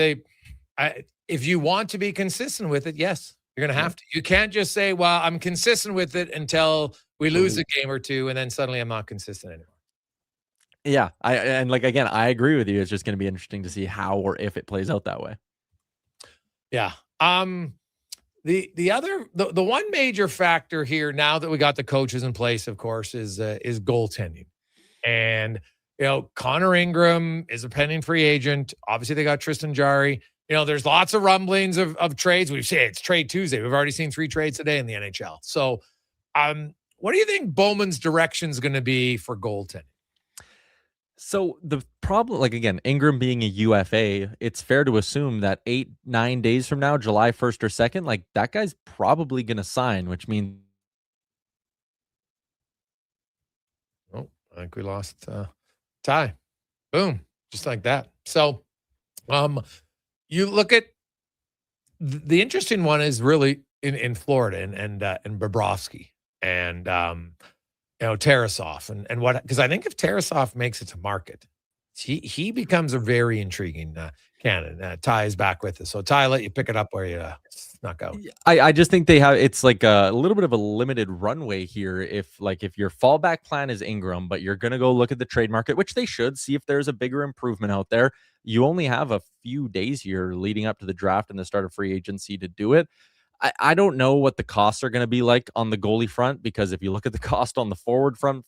if you want to be consistent with it, yes, you're going to have to. You can't just say, well, I'm consistent with it until we lose a game or two, and then suddenly I'm not consistent anymore. Yeah. Again, I agree with you. It's just going to be interesting to see how or if it plays out that way. Yeah. The one major factor here, now that we got the coaches in place, of course, is goaltending. And, Connor Ingram is a pending free agent. Obviously, they got Tristan Jarry. There's lots of rumblings of trades. We've said it's Trade Tuesday. We've already seen 3 trades today in the NHL. So, what do you think Bowman's direction is going to be for goaltending? So the problem, again, Ingram being a UFA, it's fair to assume that 8-9 days from now, July 1st or 2nd, that guy's probably going to sign, which means. Oh, I think we lost Ty. Boom. Just like that. So you look at the interesting one is really in Florida and Bobrovsky and Tarasov and what, because I think if Tarasov makes it to market, he becomes a very intriguing candidate. Ty is back with us. So Ty, let you pick it up where you snuck out. I just think it's like a little bit of a limited runway here. If your fallback plan is Ingram, but you're going to go look at the trade market, which they should, see if there's a bigger improvement out there. You only have a few days here leading up to the draft and the start of free agency to do it. I don't know what the costs are going to be like on the goalie front, because if you look at the cost on the forward front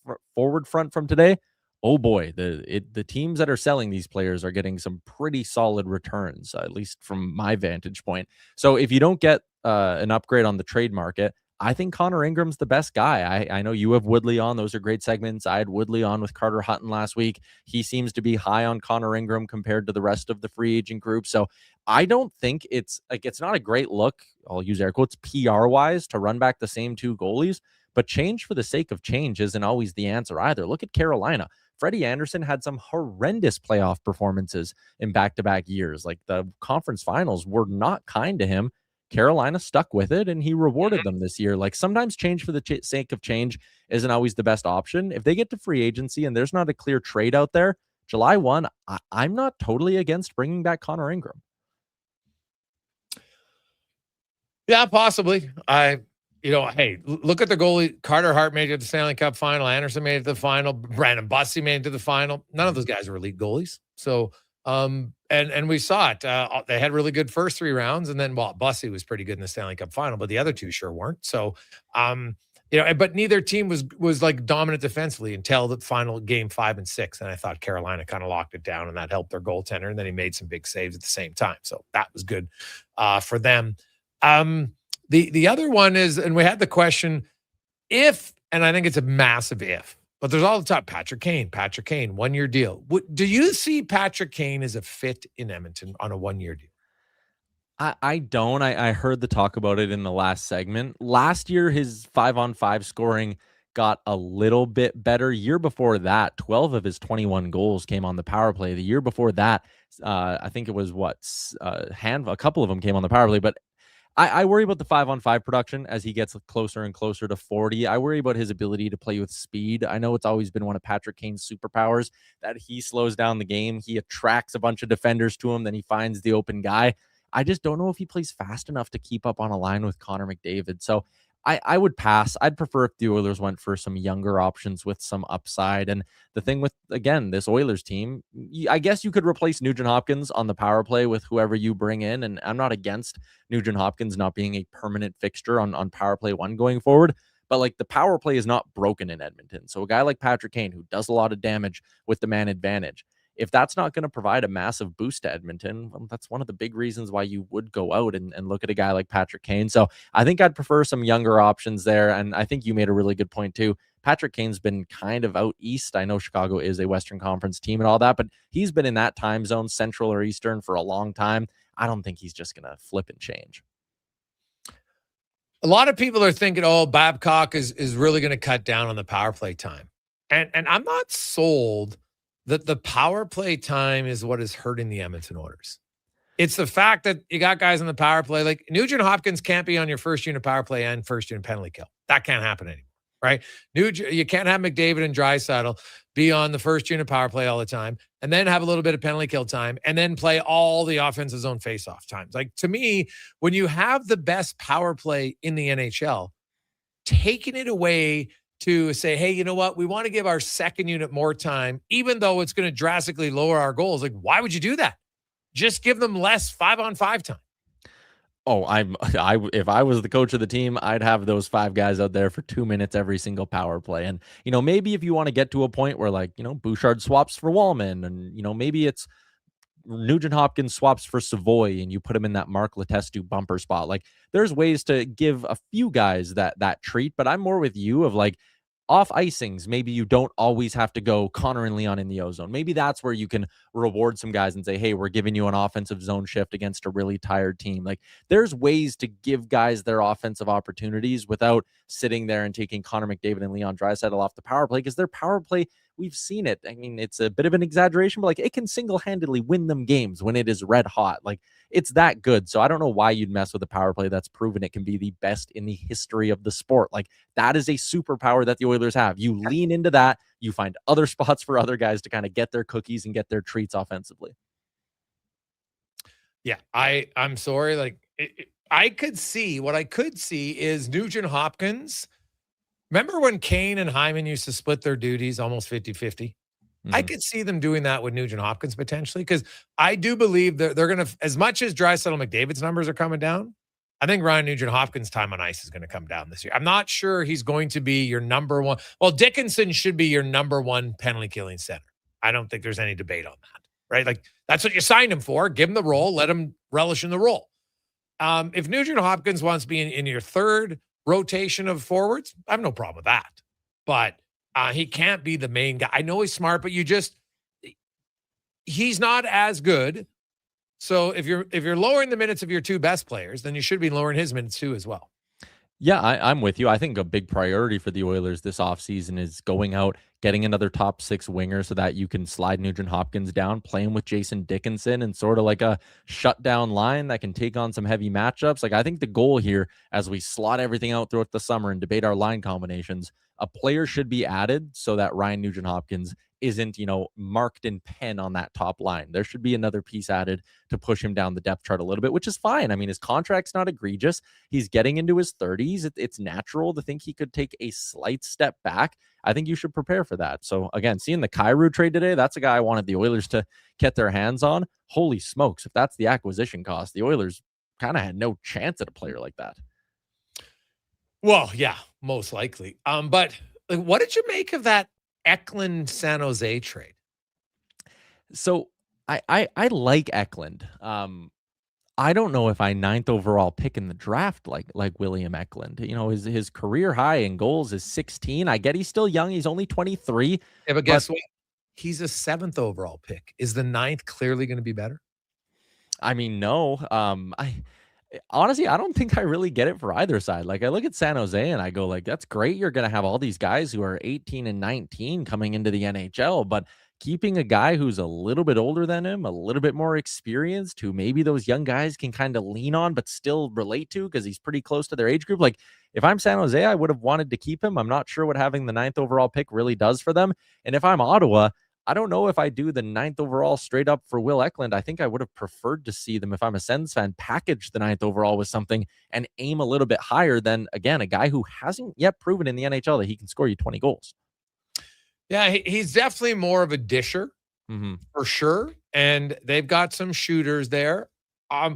from today, oh boy, the teams that are selling these players are getting some pretty solid returns, at least from my vantage point. So if you don't get an upgrade on the trade market, I think Connor Ingram's the best guy. I know you have Woodley on. Those are great segments. I had Woodley on with Carter Hutton last week. He seems to be high on Connor Ingram compared to the rest of the free agent group. So I don't think it's not a great look. I'll use air quotes PR wise to run back the same two goalies, but change for the sake of change isn't always the answer either. Look at Carolina. Freddie Anderson had some horrendous playoff performances in back-to-back years. Like the conference finals were not kind to him. Carolina stuck with it, and he rewarded them this year. Like sometimes change for the sake of change isn't always the best option. If they get to free agency and there's not a clear trade out there, July 1, I'm not totally against bringing back Connor Ingram. Yeah, possibly. Hey, look at the goalie. Carter Hart made it to the Stanley Cup final. Anderson made it to the final. Brandon Bussey made it to the final. None of those guys are elite goalies. So, and we saw it. They had really good first 3 rounds, and then Bussey was pretty good in the Stanley Cup final, but the other two sure weren't. So, but neither team was like dominant defensively until the final game 5 and 6. And I thought Carolina kind of locked it down, and that helped their goaltender. And then he made some big saves at the same time. So that was good for them. The other one is, and we had the question, if, and I think it's a massive if, but there's all the time, Patrick Kane, 1-year deal. Do you see Patrick Kane as a fit in Edmonton on a 1-year deal? I don't. I heard the talk about it in the last segment. Last year, his 5-on-5 scoring got a little bit better. Year before that, 12 of his 21 goals came on the power play. The year before that, I think it was a couple of them came on the power play, but I worry about the 5-on-5 production as he gets closer and closer to 40. I worry about his ability to play with speed. I know it's always been one of Patrick Kane's superpowers that he slows down the game. He attracts a bunch of defenders to him, then he finds the open guy. I just don't know if he plays fast enough to keep up on a line with Connor McDavid. So I would pass. I'd prefer if the Oilers went for some younger options with some upside. And the thing with, again, this Oilers team, I guess you could replace Nugent Hopkins on the power play with whoever you bring in. And I'm not against Nugent Hopkins not being a permanent fixture on power play 1 going forward. But like the power play is not broken in Edmonton. So a guy like Patrick Kane, who does a lot of damage with the man advantage, if that's not going to provide a massive boost to Edmonton, well, that's one of the big reasons why you would go out and look at a guy like Patrick Kane. So I think I'd prefer some younger options there. And I think you made a really good point too. Patrick Kane's been kind of out east. I know Chicago is a Western Conference team and all that, but he's been in that time zone, Central or Eastern, for a long time. I don't think he's just going to flip and change. A lot of people are thinking, Babcock is really going to cut down on the power play time. And I'm not sold that the power play time is what is hurting the Edmonton Oilers. It's the fact that you got guys on the power play. Like Nugent Hopkins can't be on your first unit power play and first unit penalty kill. That can't happen anymore, right? You can't have McDavid and Draisaitl be on the first unit power play all the time and then have a little bit of penalty kill time and then play all the offensive zone face-off times. Like to me, when you have the best power play in the NHL, taking it away to say, hey, you know what? We want to give our second unit more time, even though it's going to drastically lower our goals. Like, why would you do that? Just give them less 5-on-5 time. Oh, if I was the coach of the team, I'd have those 5 guys out there for 2 minutes every single power play. And, maybe if you want to get to a point where Bouchard swaps for Wallman and, maybe it's Nugent Hopkins swaps for Savoy and you put him in that Mark Letestu bumper spot. Like there's ways to give a few guys that treat, but I'm more with you of like off icings. Maybe you don't always have to go Connor and Leon in the ozone. Maybe that's where you can reward some guys and say, hey, we're giving you an offensive zone shift against a really tired team. Like there's ways to give guys their offensive opportunities without sitting there and taking Connor McDavid and Leon Draisaitl off the power play, because their power play, we've seen it. I mean, it's a bit of an exaggeration, but like it can single-handedly win them games when it is red hot. Like it's that good. So I don't know why you'd mess with a power play that's proven it can be the best in the history of the sport. Like that is a superpower that the Oilers have. You lean into that, you find other spots for other guys to kind of get their cookies and get their treats offensively. Yeah, I'm sorry. Like I could see is Nugent Hopkins. Remember when Kane and Hyman used to split their duties almost 50-50? Mm-hmm. I could see them doing that with Nugent Hopkins potentially, because I do believe they're going to, as much as Draisaitl McDavid's numbers are coming down, I think Ryan Nugent Hopkins' time on ice is going to come down this year. I'm not sure he's going to be your number one. Well, Dickinson should be your number one penalty killing center. I don't think there's any debate on that, right? Like that's what you signed him for. Give him the role. Let him relish in the role. If Nugent Hopkins wants to be in your third rotation of forwards, I have no problem with that. But he can't be the main guy. I know he's smart, but he's not as good. So if you're lowering the minutes of your two best players, then you should be lowering his minutes too as well. Yeah, I'm with you. I think a big priority for the Oilers this offseason is going out, getting another top 6 winger so that you can slide Nugent Hopkins down, playing with Jason Dickinson and sort of like a shutdown line that can take on some heavy matchups. Like, I think the goal here, as we slot everything out throughout the summer and debate our line combinations, a player should be added so that Ryan Nugent Hopkins isn't, marked in pen on that top line. There should be another piece added to push him down the depth chart a little bit, which is fine. I mean, his contract's not egregious. He's getting into his 30s. It's natural to think he could take a slight step back. I think you should prepare for that. So again, seeing the Kyrou trade today, that's a guy I wanted the Oilers to get their hands on. Holy smokes. If that's the acquisition cost, the Oilers kind of had no chance at a player like that. Well, yeah, most likely. But what did you make of that Eklund San Jose trade? So I like Eklund. I don't know if I 9th overall pick in the draft like William Eklund. His career high in goals is 16. I get he's still young. He's only 23. Yeah, but guess what? He's a 7th overall pick. Is the 9th clearly going to be better? I mean, no. Honestly, I don't think I really get it for either side. Like, I look at San Jose and I go, like, that's great. You're going to have all these guys who are 18 and 19 coming into the NHL, but keeping a guy who's a little bit older than him, a little bit more experienced, who maybe those young guys can kind of lean on, but still relate to because he's pretty close to their age group. Like, if I'm San Jose, I would have wanted to keep him. I'm not sure what having the 9th overall pick really does for them. And if I'm Ottawa, I don't know if I do the 9th overall straight up for Will Eklund. I think I would have preferred to see them, if I'm a Sens fan, package the 9th overall with something and aim a little bit higher than, again, a guy who hasn't yet proven in the NHL that he can score you 20 goals. Yeah, he's definitely more of a disher, for sure. And they've got some shooters there. I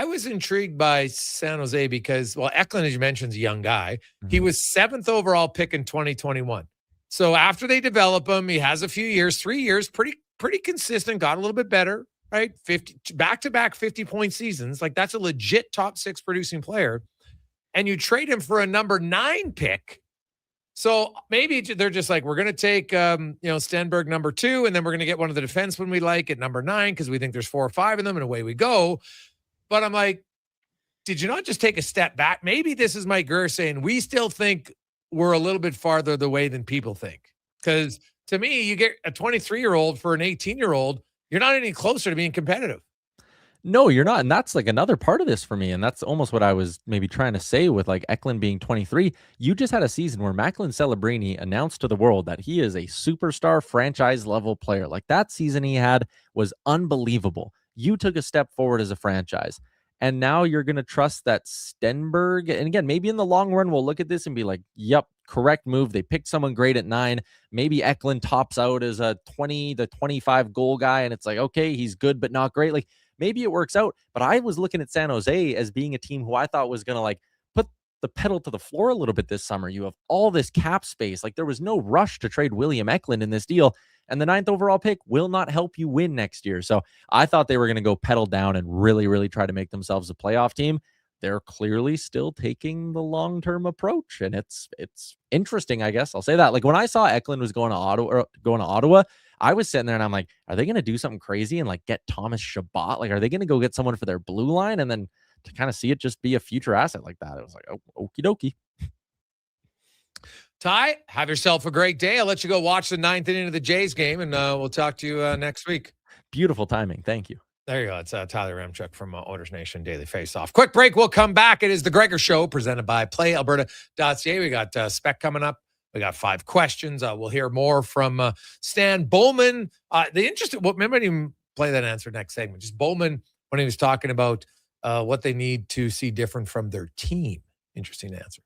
was intrigued by San Jose because, well, Eklund, as you mentioned, is a young guy. He was 7th overall pick in 2021. So after they develop him, he has a few years, 3 years, pretty consistent, got a little bit better, right? 50 back-to-back 50-point seasons. Like, that's a legit top 6 producing player. And you trade him for a number 9 pick. So maybe they're just like, we're going to take, Stenberg number 2, and then we're going to get one of the defensemen we like at number 9 because we think there's 4 or 5 of them, and away we go. But I'm like, did you not just take a step back? Maybe this is Mike Gurr saying, we still think we're a little bit farther away than people think. Because to me, you get a 23-year-old for an 18-year-old, you're not any closer to being competitive. No, you're not. And that's like another part of this for me. And that's almost what I was maybe trying to say with like Eklund being 23. You just had a season where Macklin Celebrini announced to the world that he is a superstar franchise level player. Like, that season he had was unbelievable. You took a step forward as a franchise. And now you're going to trust that Stenberg. And again, maybe in the long run, we'll look at this and be like, yep, correct move. They picked someone great at 9. Maybe Eklund tops out as a 20 to 25 goal guy. And it's like, okay, he's good, but not great. Like, maybe it works out. But I was looking at San Jose as being a team who I thought was going to like put the pedal to the floor a little bit this summer. You have all this cap space. Like, there was no rush to trade William Eklund in this deal. And the 9th overall pick will not help you win next year. So I thought they were going to go pedal down and really, really try to make themselves a playoff team. They're clearly still taking the long-term approach. And it's interesting, I guess. I'll say that. Like, when I saw Eklund was going to Ottawa, I was sitting there and I'm like, are they going to do something crazy and like get Thomas Chabot? Like, are they going to go get someone for their blue line and then to kind of see it just be a future asset like that? It was like, oh, okie dokie. Ty, have yourself a great day. I'll let you go watch the 9th inning of the Jays game, and we'll talk to you next week. Beautiful timing. Thank you. There you go. It's Tyler Yaremchuk from Oilersnation Daily Faceoff. Quick break. We'll come back. It is the Gregor Show presented by PlayAlberta.ca. We got Spec coming up. We got 5 questions. We'll hear more from Stan Bowman. Remember, I didn't even play that answer next segment. Just Bowman when he was talking about what they need to see different from their team. Interesting answer.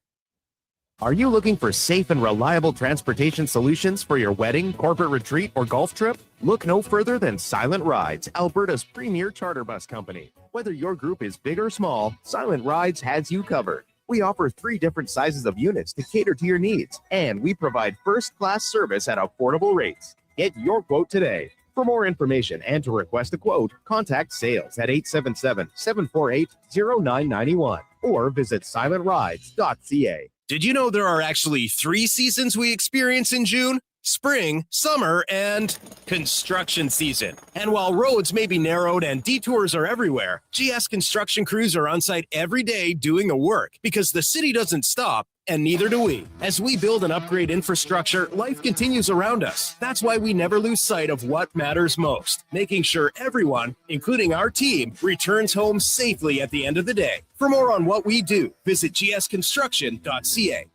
Are you looking for safe and reliable transportation solutions for your wedding, corporate retreat, or golf trip? Look no further than Silent Rides, Alberta's premier charter bus company. Whether your group is big or small, Silent Rides has you covered. We offer 3 different sizes of units to cater to your needs, and we provide first-class service at affordable rates. Get your quote today. For more information and to request a quote, contact sales at 877-748-0991 or visit silentrides.ca. Did you know there are actually 3 seasons we experience in June? Spring, summer, and construction season. And while roads may be narrowed and detours are everywhere, GS construction crews are on site every day doing the work because the city doesn't stop, and neither do we. As we build and upgrade infrastructure, life continues around us. That's why we never lose sight of what matters most, making sure everyone, including our team, returns home safely at the end of the day. For more on what we do, visit gsconstruction.ca.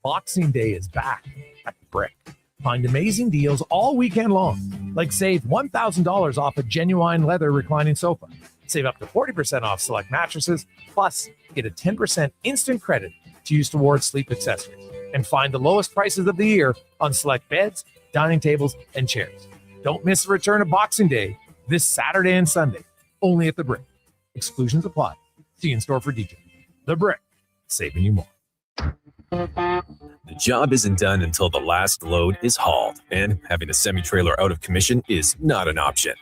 Boxing Day is back at the Brick. Find amazing deals all weekend long, like save $1,000 off a genuine leather reclining sofa. Save up to 40% off select mattresses, plus get a 10% instant credit to use towards sleep accessories. And find the lowest prices of the year on select beds, dining tables, and chairs. Don't miss the return of Boxing Day this Saturday and Sunday, only at the Brick. Exclusions apply. See you in store for details. The Brick, saving you more. The job isn't done until the last load is hauled, and having a semi-trailer out of commission is not an option.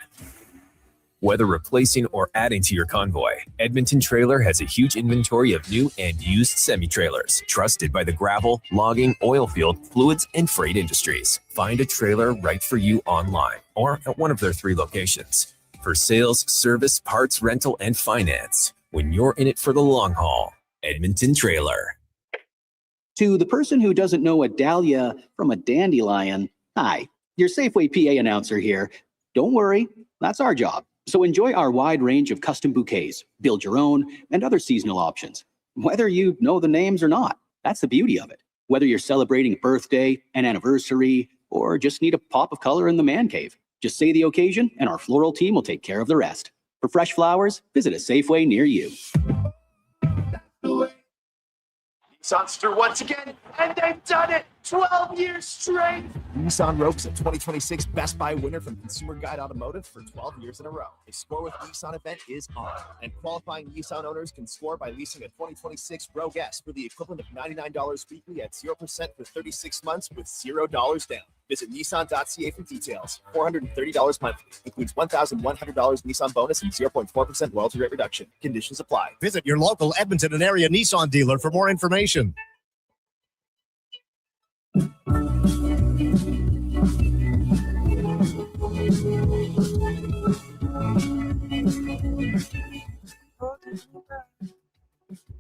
Whether replacing or adding to your convoy, Edmonton Trailer has a huge inventory of new and used semi-trailers, trusted by the gravel, logging, oil field, fluids, and freight industries. Find a trailer right for you online or at one of their 3 locations. For sales, service, parts, rental, and finance, when you're in it for the long haul, Edmonton Trailer. To the person who doesn't know a dahlia from a dandelion, hi, your Safeway PA announcer here. Don't worry, that's our job. So enjoy our wide range of custom bouquets, build your own, and other seasonal options. Whether you know the names or not, that's the beauty of it. Whether you're celebrating a birthday, an anniversary, or just need a pop of color in the man cave, just say the occasion and our floral team will take care of the rest. For fresh flowers, visit a Safeway near you. Nissan's through once again, and they've done it 12 years straight. Nissan ropes a 2026 Best Buy winner from Consumer Guide Automotive for 12 years in a row. A Score with Nissan event is on, and qualifying Nissan owners can score by leasing a 2026 Rogue S for the equivalent of $99 weekly at 0% for 36 months with $0 down. Visit Nissan.ca for details. $430 monthly. Includes $1,100 Nissan bonus and 0.4% royalty rate reduction. Conditions apply. Visit your local Edmonton and area Nissan dealer for more information.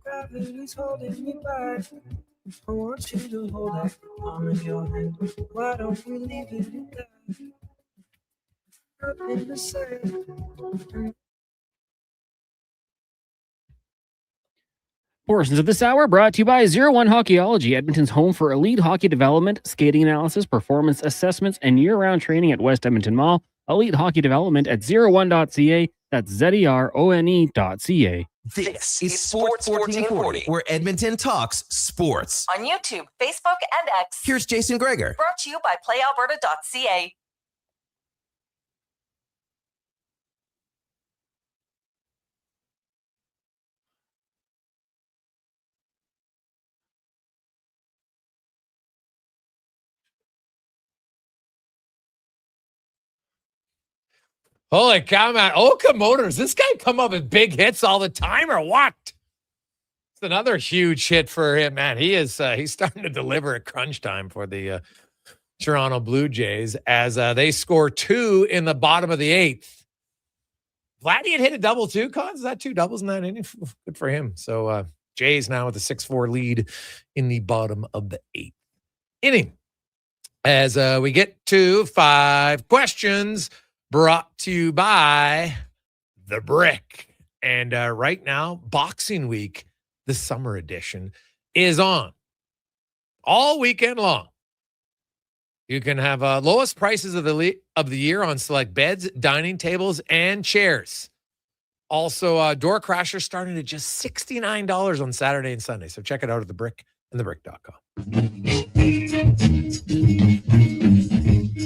Gravity's holding me back. I want you to hold that palm in your hand. Why don't we leave it at that? Nothing to say. Portions of this hour brought to you by 01 Hockeyology, Edmonton's home for elite hockey development, skating analysis, performance assessments, and year-round training at West Edmonton Mall. Elite hockey development at 01.ca. That's ZERONE.ca. This is Sports 1440, where Edmonton talks sports. On YouTube, Facebook, and X. Here's Jason Gregor. Brought to you by PlayAlberta.ca. Holy cow, man. Oka Motors. This guy come up with big hits all the time or what? It's another huge hit for him, man. He's starting to deliver at crunch time for the Toronto Blue Jays as they score 2 in the bottom of the 8th. Vladdy had hit a double too, Cons. Is that 2 doubles in that inning? Good for him. So Jays now with a 6-4 lead in the bottom of the 8th inning. As we get to 5 questions brought to you by The Brick. And right now, Boxing Week, the summer edition, is on all weekend long. You can have lowest prices of the year on select beds, dining tables, and chairs. Also, door crashers starting at just $69 on Saturday and Sunday. So check it out at The Brick and thebrick.com.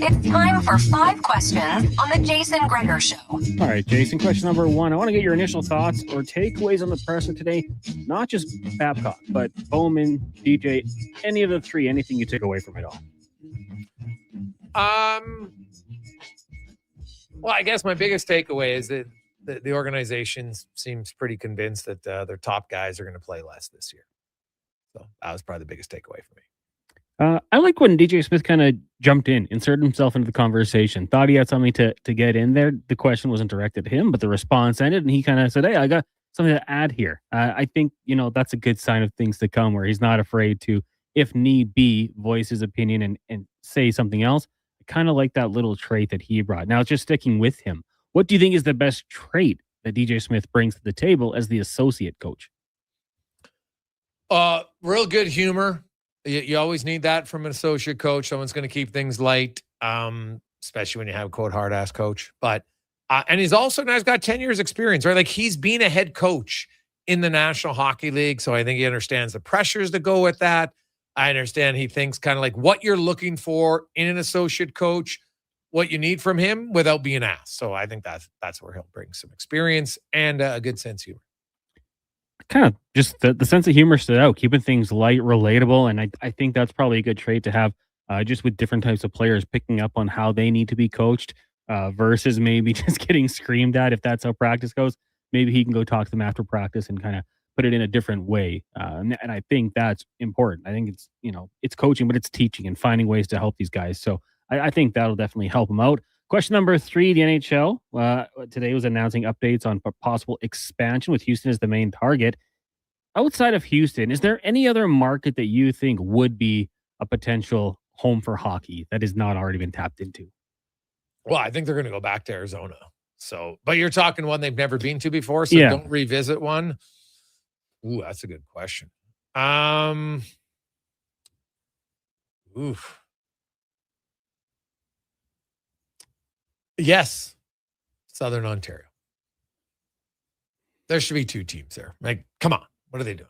It's time for 5 questions on the Jason Gregor Show. All right, Jason, question number 1. I want to get your initial thoughts or takeaways on the presser today. Not just Babcock, but Bowman, DJ, any of the 3, anything you take away from it all. Well, I guess my biggest takeaway is that the organization seems pretty convinced that their top guys are going to play less this year. So that was probably the biggest takeaway for me. I like when DJ Smith kind of jumped in, inserted himself into the conversation. Thought he had something to get in there. The question wasn't directed to him, but the response ended, and he kind of said, "Hey, I got something to add here." I think that's a good sign of things to come, where he's not afraid to, if need be, voice his opinion and say something else. I kind of like that little trait that he brought. Now, just sticking with him, what do you think is the best trait that DJ Smith brings to the table as the associate coach? Real good humor. You always need that from an associate coach. Someone's going to keep things light, especially when you have a quote hard ass coach. But and he's also now got 10 years experience, right? Like he's been a head coach in the National Hockey League, so I think he understands the pressures that go with that. I understand he thinks kind of like what you're looking for in an associate coach, what you need from him without being asked. So I think that's where he'll bring some experience and a good sense of humor. Kind of just the sense of humor stood out, keeping things light, relatable. And I think that's probably a good trait to have just with different types of players, picking up on how they need to be coached versus maybe just getting screamed at. If that's how practice goes, maybe he can go talk to them after practice and kind of put it in a different way. And I think that's important. I think it's, it's coaching, but it's teaching and finding ways to help these guys. So I think that'll definitely help them out. Question number 3, the NHL today was announcing updates on possible expansion with Houston as the main target. Outside of Houston, is there any other market that you think would be a potential home for hockey that has not already been tapped into? Well, I think they're going to go back to Arizona. So, but you're talking one they've never been to before, so don't revisit one. Ooh, that's a good question. Yes, Southern Ontario. There should be 2 teams there. Like, come on. What are they doing?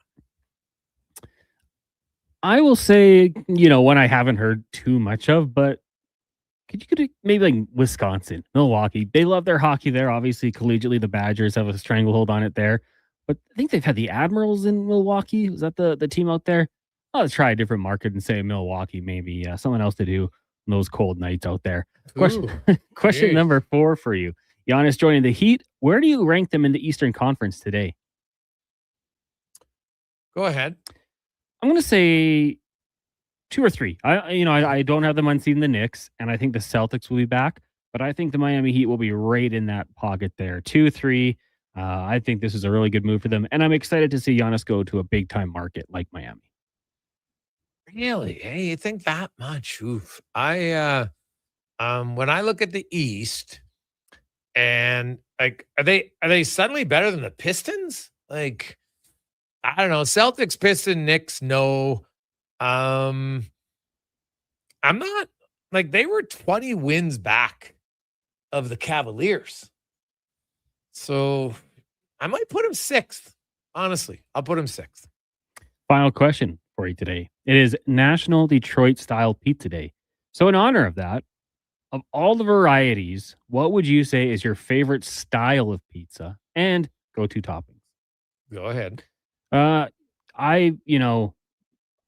I will say, one I haven't heard too much of, but could you maybe like Wisconsin, Milwaukee? They love their hockey there. Obviously, collegiately, the Badgers have a stranglehold on it there. But I think they've had the Admirals in Milwaukee. Was that the team out there? I'll try a different market and say Milwaukee, maybe someone else to do those cold nights out there. Question number 4 for you. Giannis joining the Heat. Where do you rank them in the Eastern Conference today? Go ahead. I'm going to say 2 or 3. I don't have them unseating the Knicks, and I think the Celtics will be back, but I think the Miami Heat will be right in that pocket there. 2, 3. I think this is a really good move for them, and I'm excited to see Giannis go to a big-time market like Miami. Really? Hey, you think that much? Oof. When I look at the East, and like, are they suddenly better than the Pistons? Like, I don't know. Celtics, Pistons, Knicks, no. I'm not like they were 20 wins back of the Cavaliers. So I might put him 6th. Honestly, I'll put him 6th. Final question for you today. It is National Detroit Style Pizza Day. So in honor of that, of all the varieties, what would you say is your favorite style of pizza and go-to toppings? Go ahead. I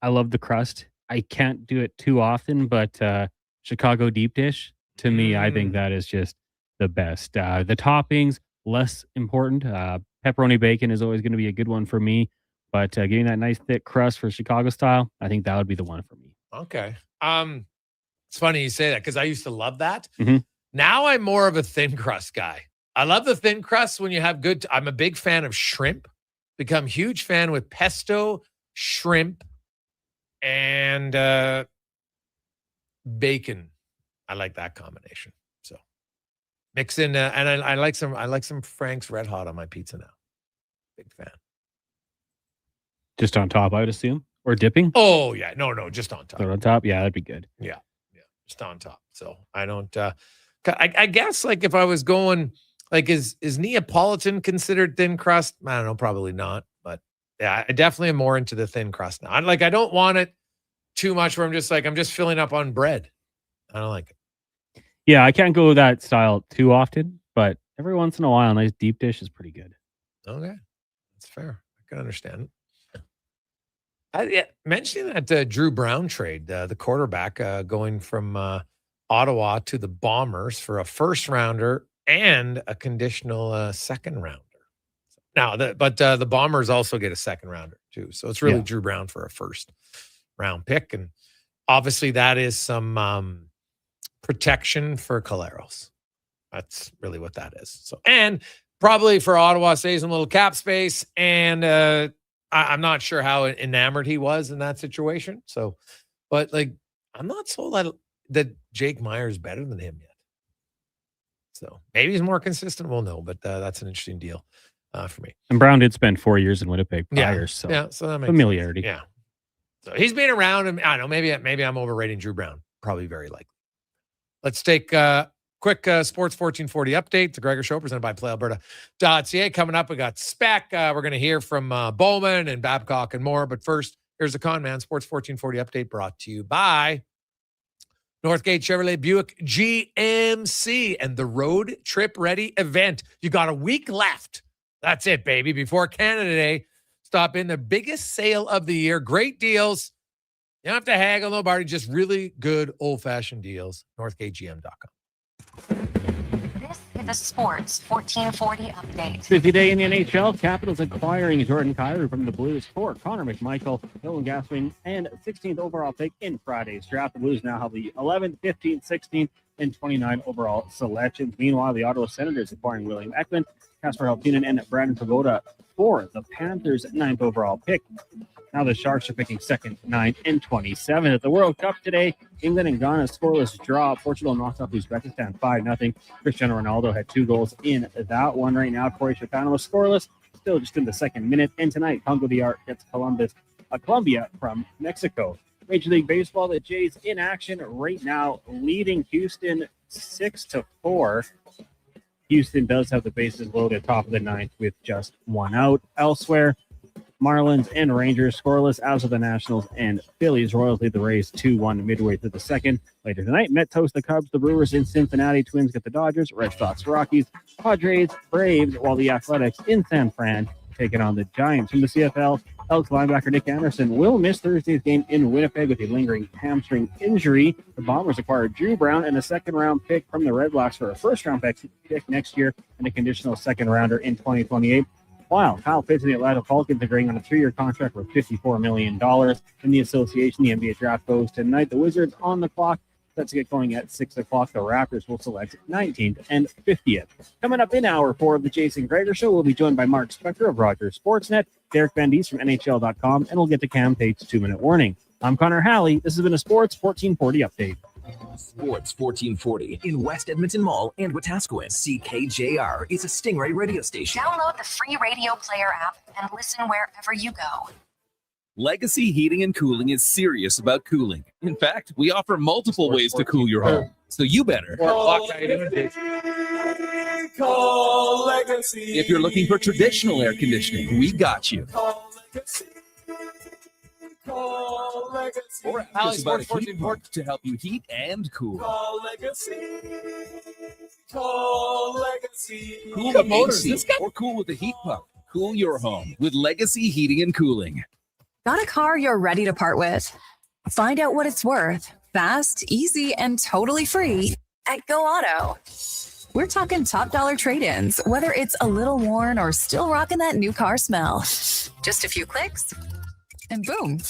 love the crust. I can't do it too often, but Chicago deep dish, to me, I think that is just the best. The toppings, less important. Pepperoni bacon is always going to be a good one for me, but getting that nice thick crust for Chicago style, I think that would be the one for me. Okay. It's funny you say that because I used to love that. Mm-hmm. Now I'm more of a thin crust guy. I love the thin crust when you have good. I'm a big fan of shrimp. Become huge fan with pesto, shrimp, and bacon. I like that combination. So mix in, and I like some Frank's Red Hot on my pizza now. Big fan. Just on top, I would assume, or dipping. Oh yeah, no, just on top. So on top, yeah, that'd be good. Yeah, just on top. So I don't. I guess like if I was going. Like, is Neapolitan considered thin crust? I don't know, probably not. But yeah, I definitely am more into the thin crust now. I don't want it too much where I'm just filling up on bread. I don't like it. Yeah, I can't go that style too often, but every once in a while, a nice deep dish is pretty good. Okay, that's fair. I can understand it. Mentioning that Drew Brown trade, the quarterback going from Ottawa to the Bombers for a first rounder and a conditional second rounder. Now, the Bombers also get a second rounder too. So it's really Drew Brown for a first round pick. And obviously that is some protection for Collaros. That's really what that is. So, and probably for Ottawa, saves him a little cap space. And I'm not sure how enamored he was in that situation. So, but like, I'm not sold that Jake Meyer is better than him yet. So maybe he's more consistent. We'll know, but that's an interesting deal for me. And Brown did spend 4 years in Winnipeg prior, so that makes familiarity. Sense. Yeah. So he's been around, and I don't know, maybe I'm overrating Drew Brown. Probably very likely. Let's take a quick Sports 1440 update. The Gregor Show presented by PlayAlberta.ca. Coming up, we got Spec. We're going to hear from Bowman and Babcock and more. But first, here's the Con Man Sports 1440 update brought to you by Northgate Chevrolet Buick GMC and the Road Trip Ready event. You got a week left. That's it, baby. Before Canada Day, stop in the biggest sale of the year. Great deals. You don't have to haggle, no bargain, just really good old-fashioned deals. NorthgateGM.com. This is the Sports 1440 update. Busy day in the NHL. Capitals acquiring Jordan Kyrou from the Blues for Connor McMichael, Dylan Gasping, and 16th overall pick in Friday's draft. The Blues now have the 11th, 15th, 16th, and 29 overall selections. Meanwhile, the Ottawa Senators acquiring William Ekman, Kasper Halttunen, and Brandon Pagoda for the Panthers' 9th overall pick. Now the Sharks are picking 2nd, 9th, and 27th. At the World Cup today, England and Ghana scoreless draw. Portugal knocked off Uzbekistan 5-0. Cristiano Ronaldo had 2 goals in that one. Right now, Croatia Panama scoreless, still just in the 2nd minute. And tonight, Congo DR gets Colombia from Mexico. Major League Baseball, the Jays in action right now, leading Houston 6-4. Houston does have the bases loaded top of the 9th with just 1 out. Elsewhere, Marlins and Rangers scoreless, as of the Nationals and Phillies. Royals lead the Rays 2-1 midway through the 2nd. Later tonight, Mets host the Cubs, the Brewers in Cincinnati, Twins get the Dodgers, Red Sox, Rockies, Padres, Braves, while the Athletics in San Fran taking on the Giants. From the CFL, Elks linebacker Nick Anderson will miss Thursday's game in Winnipeg with a lingering hamstring injury. The Bombers acquired Drew Brown and a 2nd-round pick from the Red Blacks for a 1st-round pick next year and a conditional 2nd-rounder in 2028. While Kyle Pitts and the Atlanta Falcons agreeing on a 3-year contract for $54 million. In the association, the NBA draft goes tonight. The Wizards on the clock. Set to get going at 6 o'clock. The Raptors will select 19th and 50th. Coming up in hour 4 of the Jason Gregor Show, we'll be joined by Mark Spector of Rogers Sportsnet, Derek Van Diest from NHL.com, and we'll get to Cam Tate's 2-minute warning. I'm Connor Halley. This has been a Sports 1440 update. Sports 1440 in West Edmonton Mall and Wetaskiwin. CKJR is a Stingray radio station. Download the free radio player app and listen wherever you go. Legacy Heating and Cooling is serious about cooling. In fact, we offer multiple ways to cool your home. So you better. Call Legacy. If you're looking for traditional air conditioning, we got you. Call Legacy. Call Legacy. Or ask us about a heat pump to help you heat and cool. Call Legacy. Call Legacy. Cool with AC or cool with a heat pump. Cool your home with Legacy Heating and Cooling. Got a car you're ready to part with? Find out what it's worth. Fast, easy, and totally free at Go Auto. We're talking top dollar trade-ins, whether it's a little worn or still rocking that new car smell. Just a few clicks, and boom,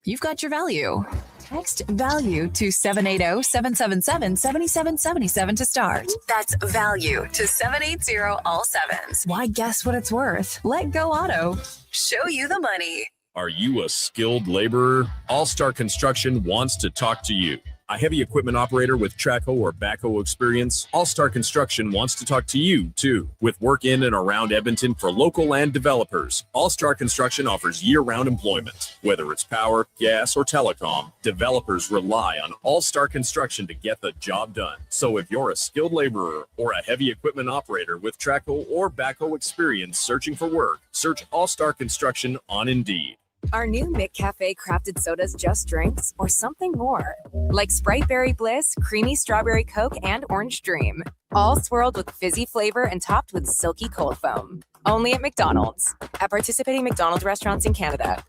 you've got your value. Text VALUE to 780-777-7777 to start. That's VALUE to 780 all sevens. Why guess what it's worth? Let Go Auto show you the money. Are you a skilled laborer? All-Star Construction wants to talk to you. A heavy equipment operator with Traco or backhoe experience? All-Star Construction wants to talk to you, too. With work in and around Edmonton for local land developers, All-Star Construction offers year-round employment. Whether it's power, gas, or telecom, developers rely on All-Star Construction to get the job done. So if you're a skilled laborer or a heavy equipment operator with Traco or backhoe experience searching for work, search All-Star Construction on Indeed. Are new McCafe crafted sodas just drinks or something more? Like Sprite Berry Bliss, Creamy Strawberry Coke, and Orange Dream. All swirled with fizzy flavor and topped with silky cold foam. Only at McDonald's. At participating McDonald's restaurants in Canada.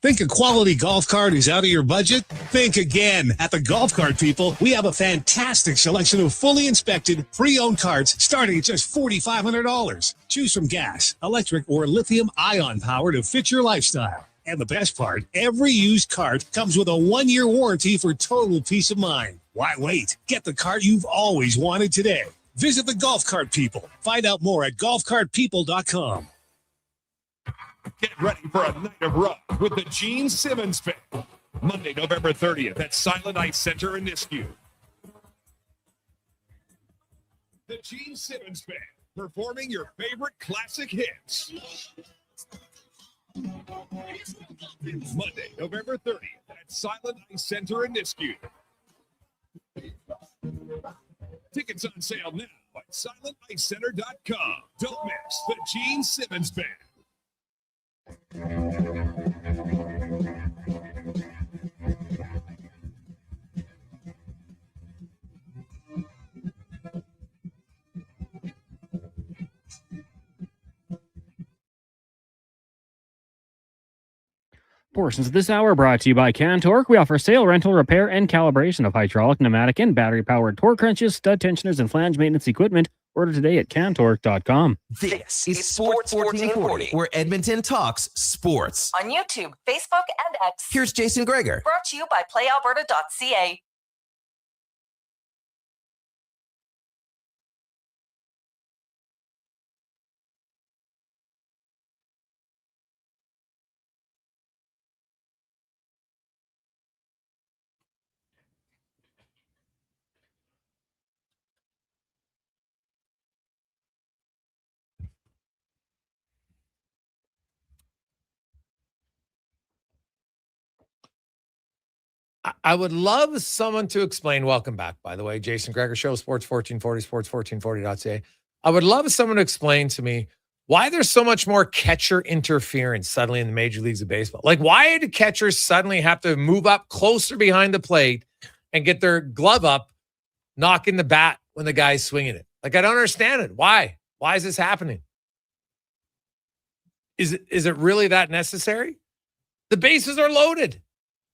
Think a quality golf cart is out of your budget? Think again. At the Golf Cart People, we have a fantastic selection of fully inspected, pre-owned carts starting at just $4,500. Choose from gas, electric, or lithium-ion power to fit your lifestyle. And the best part, every used cart comes with a 1-year warranty for total peace of mind. Why wait? Get the cart you've always wanted today. Visit the Golf Cart People. Find out more at golfcartpeople.com. Get ready for a night of rock with the Gene Simmons Band. Monday, November 30th at Silent Ice Center in Nisku. The Gene Simmons Band performing your favorite classic hits. Monday, November 30th at Silent Ice Center in Nisku. Tickets on sale now at silenticecenter.com. Don't miss the Gene Simmons Band. Portions of this hour brought to you by CanTorque. We offer sale, rental, repair, and calibration of hydraulic, pneumatic, and battery-powered torque wrenches, stud tensioners, and flange maintenance equipment. Order today at CanTorque.com. This is Sports 1440, where Edmonton talks sports. On YouTube, Facebook, and X. Here's Jason Gregor. Brought to you by PlayAlberta.ca. I would love someone to explain. Welcome back, by the way. Jason Gregor Show, Sports 1440, sports1440.ca. I would love someone to explain to me why there's so much more catcher interference suddenly in the major leagues of baseball. Like, why do catchers suddenly have to move up closer behind the plate and get their glove up, knocking the bat when the guy's swinging it? Like, I don't understand it. Why? Why is this happening? Is it really that necessary? The bases are loaded.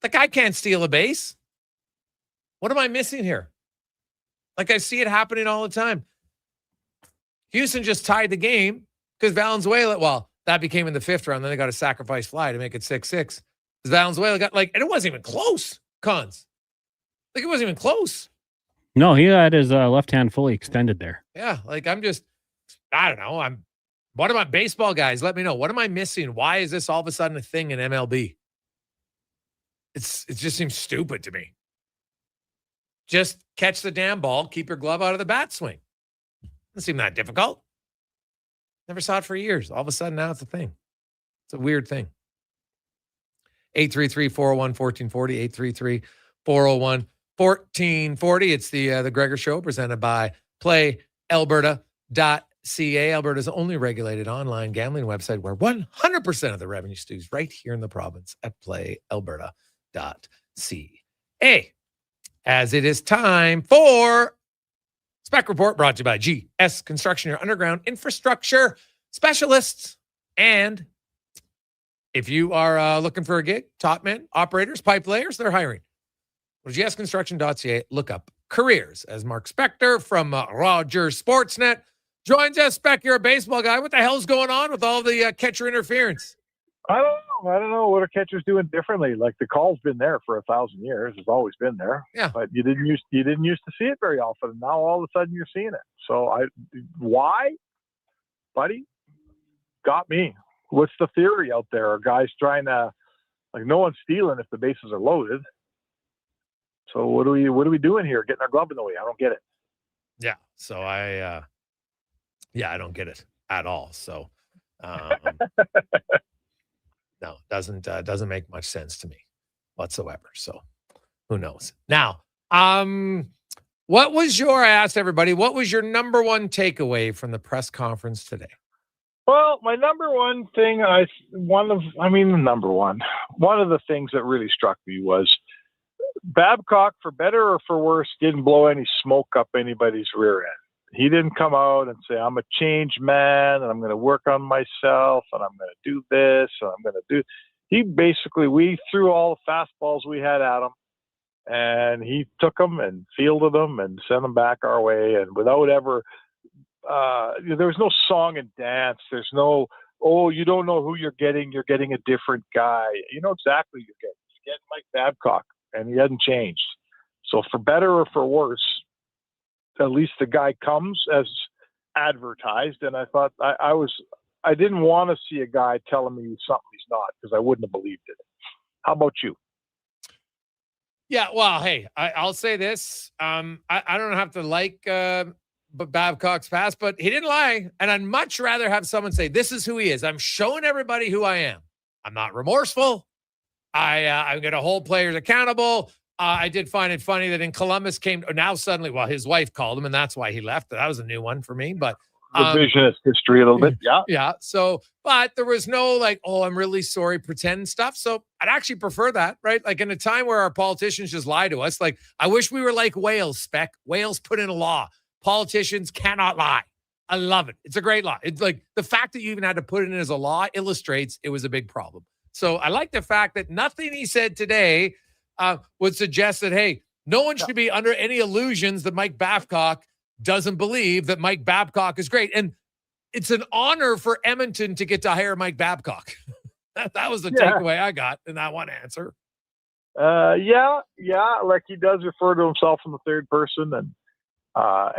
The guy can't steal a base. What am I missing here? Like, I see it happening all the time. Houston just tied the game because Valenzuela, well, that became in the 5th round. Then they got a sacrifice fly to make it 6-6. Valenzuela got and it wasn't even close, Cons. Like, it wasn't even close. No, he had his left hand fully extended there. Yeah, like, I don't know. What am I, baseball guys? Let me know. What am I missing? Why is this all of a sudden a thing in MLB? It just seems stupid to me. Just catch the damn ball, keep your glove out of the bat swing. Doesn't seem that difficult. Never saw it for years. All of a sudden now it's a thing. It's a weird thing. 833-401-1440, 833-401-1440. It's the Gregor Show presented by PlayAlberta.ca, Alberta's only regulated online gambling website where 100% of the revenue stays right here in the province at PlayAlberta.ca. As it is time for Spec Report, brought to you by GS Construction, your underground infrastructure specialists. And if you are looking for a gig, top men, operators, pipe layers, they're hiring. Well, gsconstruction.ca, look up careers. As Mark Spector from Rogers Sportsnet joins us. Spec, you're a baseball guy. What the hell's going on with all the catcher interference? I don't know. I don't know what a catcher's doing differently. Like, the call's been there for 1,000 years. It's always been there. Yeah. But you didn't used to see it very often. And now all of a sudden you're seeing it. So why, buddy? Got me. What's the theory out there? Are guys trying to, like, no one's stealing if the bases are loaded. So what are we doing here? Getting our glove in the way? I don't get it. Yeah. So I don't get it at all. So, no, doesn't make much sense to me whatsoever. So who knows? Now, I asked everybody, what was your number one takeaway from the press conference today? Well, my number one thing, one of the things that really struck me was Babcock, for better or for worse, didn't blow any smoke up anybody's rear end. He didn't come out and say, I'm a changed man and I'm going to work on myself and I'm going to do this and I'm going to do. we threw all the fastballs we had at him, and he took them and fielded them and sent them back our way, and without ever there was no song and dance. There's no, oh, you don't know who you're getting a different guy. You know exactly who you're getting Mike Babcock, and he hasn't changed. So for better or for worse, at least the guy comes as advertised, and I thought I didn't want to see a guy telling me something he's not, because I wouldn't have believed it. How about you? Yeah, well, hey, I'll say this. I don't have to like Babcock's past, but he didn't lie. And I'd much rather have someone say, this is who he is. I'm showing everybody who I am. I'm not remorseful. I'm going to hold players accountable. I did find it funny that in Columbus now suddenly, well, his wife called him, and that's why he left. That was a new one for me, but revisionist history a little bit. Yeah. Yeah. So, but there was no like, oh, I'm really sorry, pretend stuff. So I'd actually prefer that, right? Like in a time where our politicians just lie to us, like I wish we were like Wales, Spec. Wales put in a law. Politicians cannot lie. I love it. It's a great law. It's like the fact that you even had to put it in as a law illustrates it was a big problem. So I like the fact that nothing he said today would suggest that, hey, no one should be under any illusions that Mike Babcock doesn't believe that Mike Babcock is great. And it's an honor for Edmonton to get to hire Mike Babcock. that was the takeaway I got in that one answer. Yeah. Like he does refer to himself in the third person. And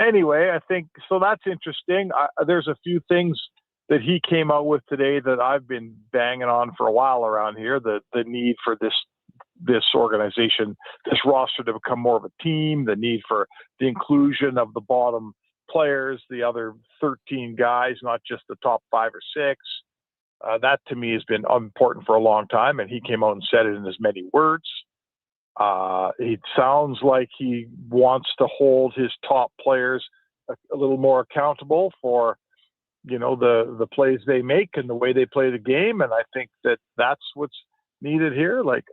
anyway, I think, so that's interesting. There's a few things that he came out with today that I've been banging on for a while around here, the need for this organization, this roster to become more of a team, the need for the inclusion of the bottom players, the other 13 guys, not just the top 5 or 6. That to me has been important for a long time, and he came out and said it in as many words. It sounds like he wants to hold his top players a little more accountable for, the plays they make and the way they play the game. And I think that that's what's needed here. Like,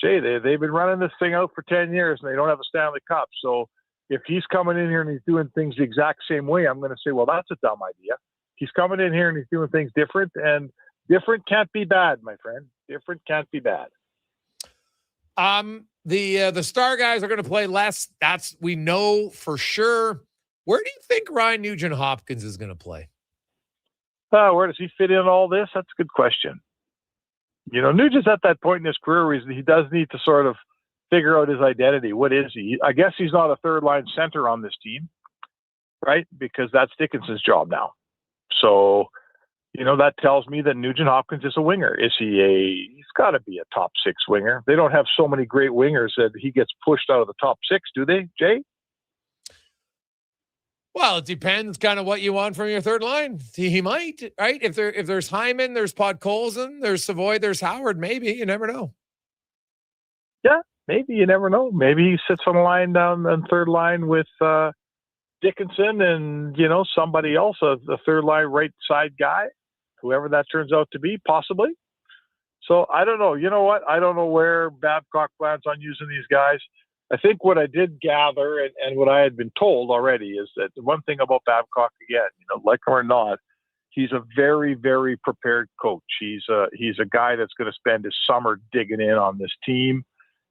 Jay, they've been running this thing out for 10 years and they don't have a Stanley Cup. So if he's coming in here and he's doing things the exact same way, I'm going to say, well, that's a dumb idea. He's coming in here and he's doing things different, and different can't be bad, my friend. Different can't be bad. The star guys are going to play less. We know for sure. Where do you think Ryan Nugent-Hopkins is going to play? Where does he fit in all this? That's a good question. Nugent's at that point in his career where he does need to sort of figure out his identity. What is he? I guess he's not a third-line center on this team, right? Because that's Dickinson's job now. So, that tells me that Nugent-Hopkins is a winger. He's got to be a top 6 winger. They don't have so many great wingers that he gets pushed out of the top 6, do they, Jay? Well, it depends kind of what you want from your third line. He might, right? If there's Hyman, there's Podkolzin, there's Savoy, there's Howard, maybe. You never know. Yeah, maybe. You never know. Maybe he sits on the line down on third line with Dickinson and, somebody else, the third line right side guy, whoever that turns out to be, possibly. So I don't know. You know what? I don't know where Babcock plans on using these guys. I think what I did gather and what I had been told already is that the one thing about Babcock, again, like him or not, he's a very, very prepared coach. He's a guy that's going to spend his summer digging in on this team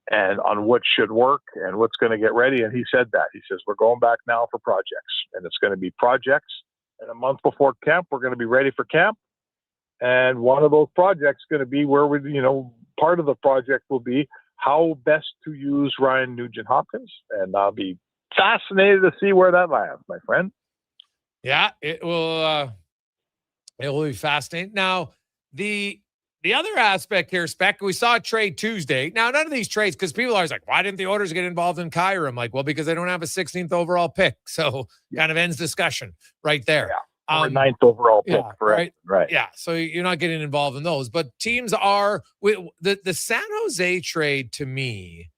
and on what should work and what's going to get ready. And he said that. He says, we're going back now for projects, and it's going to be projects. And a month before camp, we're going to be ready for camp. And one of those projects is going to be where part of the project will be how best to use Ryan Nugent-Hopkins. And I'll be fascinated to see where that lands, my friend. Yeah, it will be fascinating. Now, the other aspect here, Spec, we saw a trade Tuesday. Now, none of these trades, because people are always like, why didn't the Oilers get involved in Kyra? I'm like, well, because they don't have a 16th overall pick. So kind of ends discussion right there. Yeah. Or 9th overall pick, right? Right. Yeah. So you're not getting involved in those, but teams are. The San Jose trade to me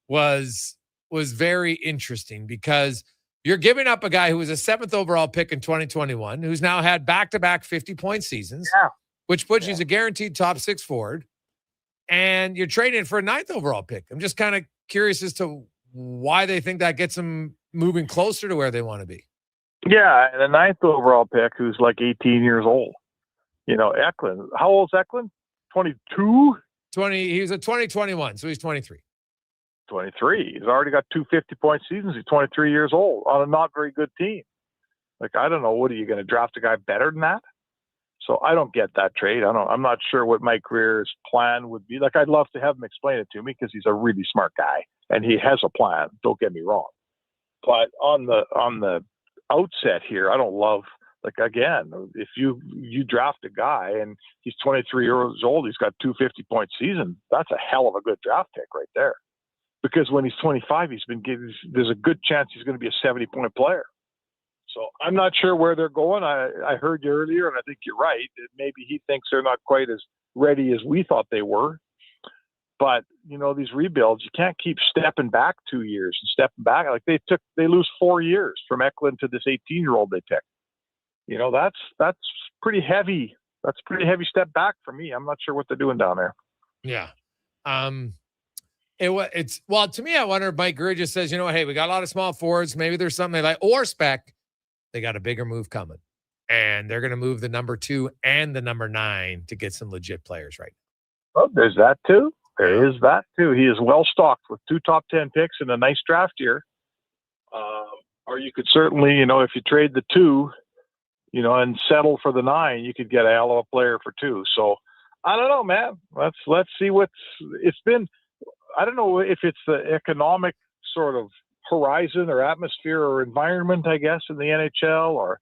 was very interesting because you're giving up a guy who was a 7th overall pick in 2021, who's now had back-to-back 50-point seasons, which puts you as a guaranteed top 6 forward, and you're trading for a 9th overall pick. I'm just kind of curious as to why they think that gets them moving closer to where they want to be. Yeah, and a 9th overall pick who's like 18 years old. Eklund. How old's Eklund? 22? He was a 2021, so he's 23. 23. He's already got 2 50-point seasons. He's 23 years old on a not very good team. Like, I don't know. What are you going to draft a guy better than that? So I don't get that trade. I'm not sure what Mike Greer's plan would be. Like, I'd love to have him explain it to me because he's a really smart guy and he has a plan. Don't get me wrong. But on the outset here, I don't love, like, again, if you draft a guy and he's 23 years old, he's got 2 50-point seasons, that's a hell of a good draft pick right there. Because when he's 25, there's a good chance he's going to be a 70-point player. So I'm not sure where they're going. I heard you earlier, and I think you're right. Maybe he thinks they're not quite as ready as we thought they were. But, these rebuilds, you can't keep stepping back 2 years and stepping back. Like, they lose 4 years from Eklund to this 18-year-old they picked. That's pretty heavy. That's a pretty heavy step back for me. I'm not sure what they're doing down there. Yeah. To me, I wonder if Mike Greer just says, hey, we got a lot of small forwards. Maybe there's something they like, or spec. They got a bigger move coming, and they're going to move the number 2 and the number 9 to get some legit players right now. Oh, there's that too. There is that too. He is well stocked with 2 top 10 picks and a nice draft year. Or you could certainly, if you trade the 2, and settle for the 9, you could get a hell of a player for 2. So I don't know, man. Let's see it's been. I don't know if it's the economic sort of horizon or atmosphere or environment, I guess, in the NHL, or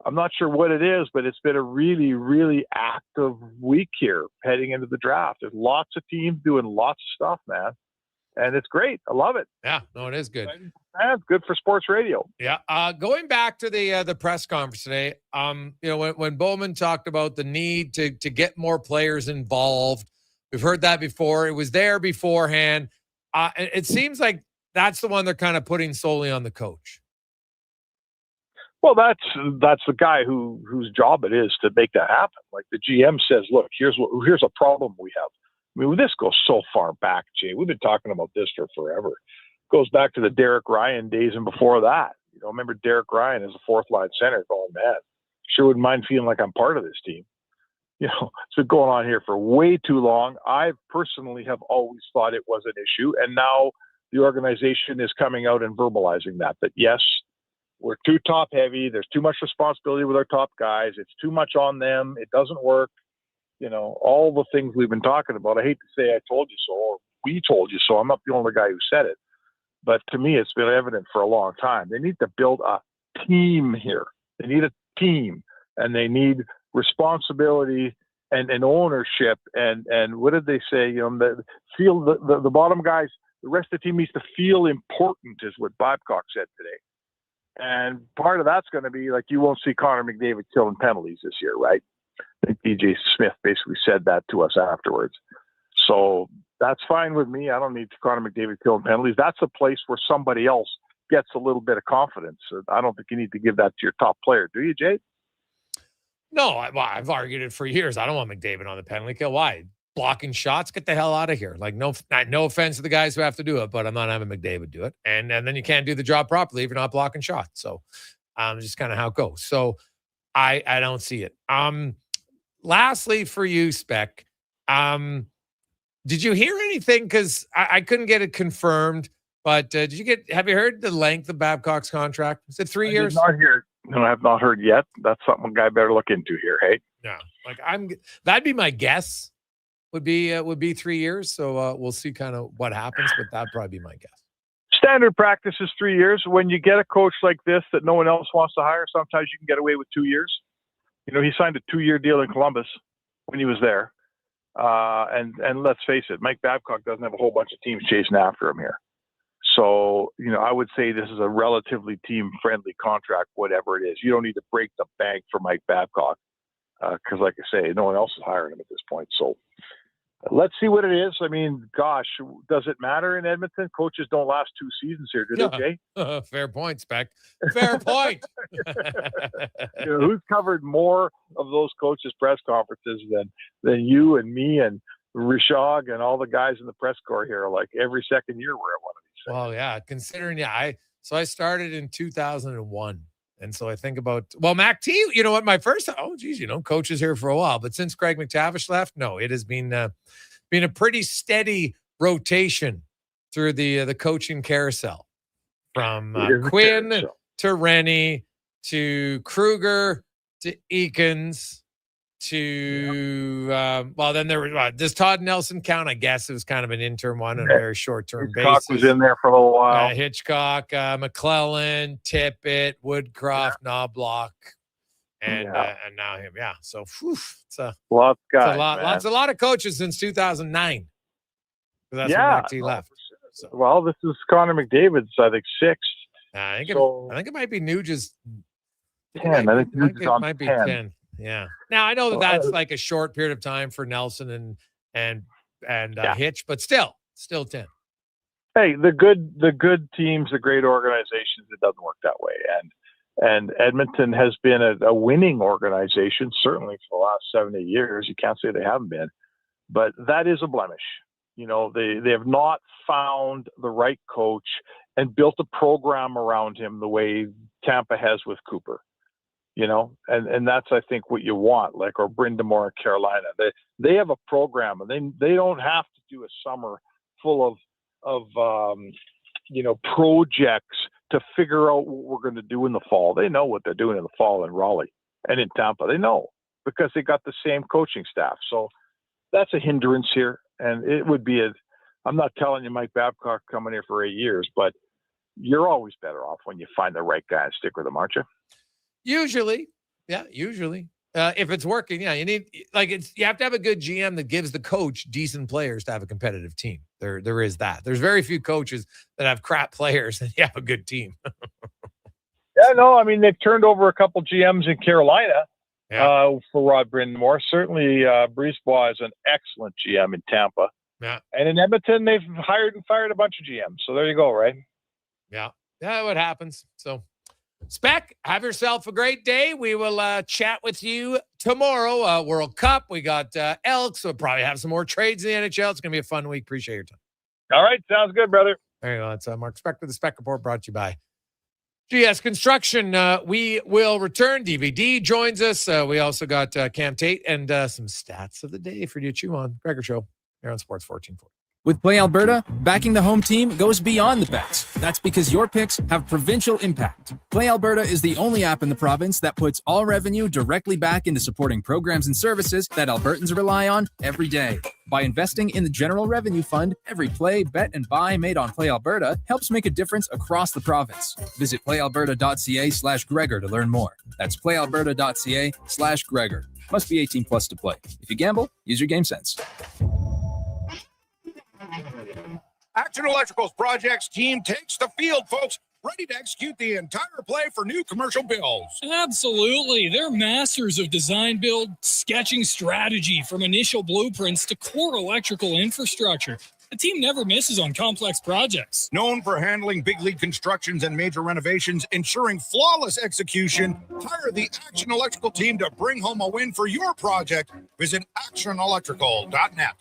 I'm not sure what it is, but it's been a really, really active week here heading into the draft. There's lots of teams doing lots of stuff, man. And it's great. I love it. Yeah, no, it is good. It's good for sports radio. Yeah. Going back to the press conference today, when Bowman talked about the need to get more players involved, we've heard that before. It was there beforehand. It seems like that's the one they're kind of putting solely on the coach. Well, that's the guy whose job it is to make that happen. Like, the GM says, look, here's a problem we have. I mean, this goes so far back, Jay. We've been talking about this for forever. It goes back to the Derek Ryan days and before that. Remember Derek Ryan as a fourth-line center going, man, sure wouldn't mind feeling like I'm part of this team. It's been going on here for way too long. I personally have always thought it was an issue, and now the organization is coming out and verbalizing that yes, we're too top-heavy. There's too much responsibility with our top guys. It's too much on them. It doesn't work. All the things we've been talking about. I hate to say I told you so or we told you so. I'm not the only guy who said it. But to me, it's been evident for a long time. They need to build a team here. They need a team, and they need responsibility and ownership. And what did they say? Feel the bottom guys, the rest of the team needs to feel important, is what Babcock said today. And part of that's going to be, like, you won't see Connor McDavid killing penalties this year, right? I think DJ Smith basically said that to us afterwards. So that's fine with me. I don't need Connor McDavid killing penalties. That's a place where somebody else gets a little bit of confidence. I don't think you need to give that to your top player. Do you, Jay? No, I've argued it for years. I don't want McDavid on the penalty kill. Why? Blocking shots? Get the hell out of here. Like, no offense to the guys who have to do it, but I'm not having McDavid do it. And then you can't do the job properly if you're not blocking shots. So just kind of how it goes. So I don't see it. Lastly, for you, Spec, did you hear anything? Because I couldn't get it confirmed, but have you heard the length of Babcock's contract? Is it 3 years? I did not hear. No, I have not heard yet. That's something a guy better look into here, hey? Yeah. That'd be my guess, would be 3 years. So we'll see kind of what happens, but that'd probably be my guess. Standard practice is 3 years. When you get a coach like this that no one else wants to hire, sometimes you can get away with 2 years. He signed a 2-year deal in Columbus when he was there. And let's face it, Mike Babcock doesn't have a whole bunch of teams chasing after him here. So, I would say this is a relatively team-friendly contract, whatever it is. You don't need to break the bank for Mike Babcock because, like I say, no one else is hiring him at this point. So let's see what it is. I mean, gosh, does it matter in Edmonton? Coaches don't last 2 seasons here, do they, Jay? Fair point, Spec. Fair point. Who's covered more of those coaches' press conferences than you and me and Rishog and all the guys in the press corps here? Like, every second year we're at one of these things. Well, yeah, considering, I started in 2001. And so I think about, Mac T, you know what, coach is here for a while, but since Craig McTavish left, no, it has been been a pretty steady rotation through the coaching carousel from Quinn to Rennie to Kruger to Eakins to then there was does Todd Nelson count? I guess it was kind of an interim one on a very short-term basis. Hitchcock was in there for a little while. Hitchcock, McClellan, Tippett, Woodcroft, Knobloch, and now him. Yeah, so it's a lot of coaches since 2009. That's when McT left. So. Well, this is Connor McDavid's, I think, 6th. I think it might be Nuge's 10. I think Nuge's on 10. Be 10. Yeah. Now I know that's like a short period of time for Nelson and Hitch, but still 10. Hey, the good teams, the great organizations, it doesn't work that way. And Edmonton has been a winning organization, certainly for the last 7-8 years. You can't say they haven't been, but that is a blemish. You know, they have not found the right coach and built a program around him the way Tampa has with Cooper. You know, and that's, I think, what you want, like, or Brindamore in Carolina. They have a program, and they don't have to do a summer full of projects to figure out what we're going to do in the fall. They know what they're doing in the fall in Raleigh and in Tampa. They know because they got the same coaching staff. So that's a hindrance here. And it would be I'm not telling you Mike Babcock coming here for 8 years, but you're always better off when you find the right guy and stick with him, aren't you? Usually. If it's working, you need you have to have a good GM that gives the coach decent players to have a competitive team. There is that. There's very few coaches that have crap players and you have a good team. They've turned over a couple GMs in Carolina for Rod Brindamore. Certainly, Brisebois is an excellent GM in Tampa. Yeah. And in Edmonton, they've hired and fired a bunch of GMs. So there you go, right? Yeah. Yeah, what happens. So, Spec, have yourself a great day. We will chat with you tomorrow. World Cup. We got Elks. We'll probably have some more trades in the NHL. It's going to be a fun week. Appreciate your time. All right. Sounds good, brother. There you go. It's Mark Spec with the Spec Report brought to you by GS Construction. We will return. DVD joins us. We also got Cam Tate and some stats of the day for you to chew on. Gregor Show here on Sports 1440. With Play Alberta, backing the home team goes beyond the bets. That's because your picks have provincial impact. Play Alberta is the only app in the province that puts all revenue directly back into supporting programs and services that Albertans rely on every day. By investing in the General Revenue Fund, every play, bet, and buy made on Play Alberta helps make a difference across the province. Visit playalberta.ca/Gregor to learn more. That's playalberta.ca/Gregor. Must be 18 plus to play. If you gamble, use your game sense. Action Electrical's projects team takes the field, folks, ready to execute the entire play for new commercial builds. Absolutely. They're masters of design build, sketching strategy from initial blueprints to core electrical infrastructure. The team never misses on complex projects. Known for handling big league constructions and major renovations, ensuring flawless execution, hire the Action Electrical team to bring home a win for your project. Visit actionelectrical.net.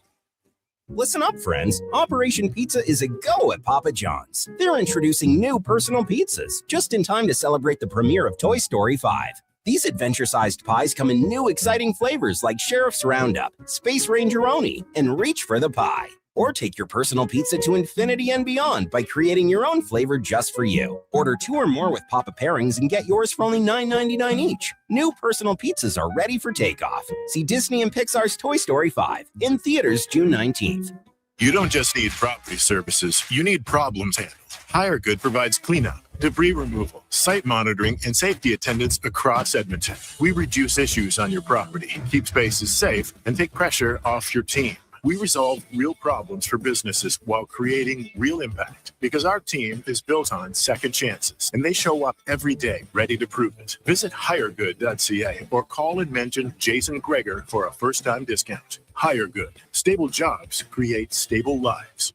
Listen up, friends. Operation Pizza is a go at Papa John's. They're introducing new personal pizzas just in time to celebrate the premiere of Toy Story 5. These adventure-sized pies come in new exciting flavors like Sheriff's Roundup, Space Ranger-oni, and Reach for the Pie. Or take your personal pizza to infinity and beyond by creating your own flavor just for you. Order 2 or more with Papa Pairings and get yours for only $9.99 each. New personal pizzas are ready for takeoff. See Disney and Pixar's Toy Story 5 in theaters June 19th. You don't just need property services, you need problems handled. HireGood provides cleanup, debris removal, site monitoring, and safety attendance across Edmonton. We reduce issues on your property, keep spaces safe, and take pressure off your team. We resolve real problems for businesses while creating real impact because our team is built on second chances and they show up every day ready to prove it. Visit hiregood.ca or call and mention Jason Gregor for a first-time discount. HireGood. Stable jobs create stable lives.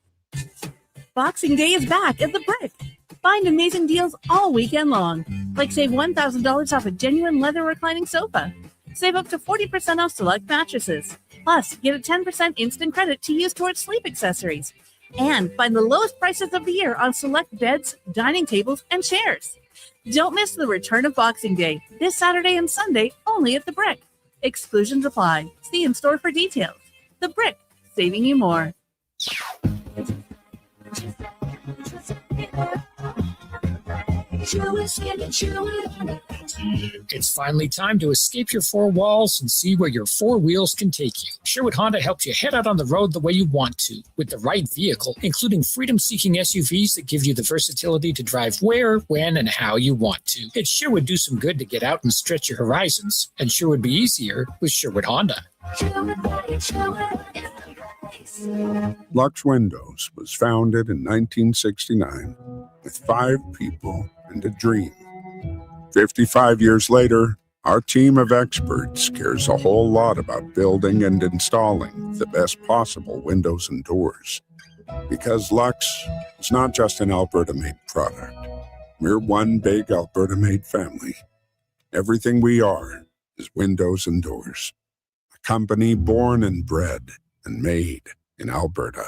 Boxing Day is back at the Brick. Find amazing deals all weekend long, like save $1,000 off a genuine leather reclining sofa. Save up to 40% off select mattresses. Plus, get a 10% instant credit to use towards sleep accessories. And find the lowest prices of the year on select beds, dining tables, and chairs. Don't miss the return of Boxing Day, this Saturday and Sunday, only at The Brick. Exclusions apply. See in-store for details. The Brick. saving you more. It's finally time to escape your four walls and see where your four wheels can take you. Sherwood Honda helps you head out on the road the way you want to, with the right vehicle, including freedom-seeking SUVs that give you the versatility to drive where, when, and how you want to. It sure would do some good to get out and stretch your horizons, and sure would be easier with Sherwood Honda. Lux Windows was founded in 1969 with 5 people and a dream. 55 years later, our team of experts cares a whole lot about building and installing the best possible windows and doors. Because Lux is not just an Alberta-made product. We're one big Alberta-made family. Everything we are is windows and doors. A company born and bred and made in Alberta.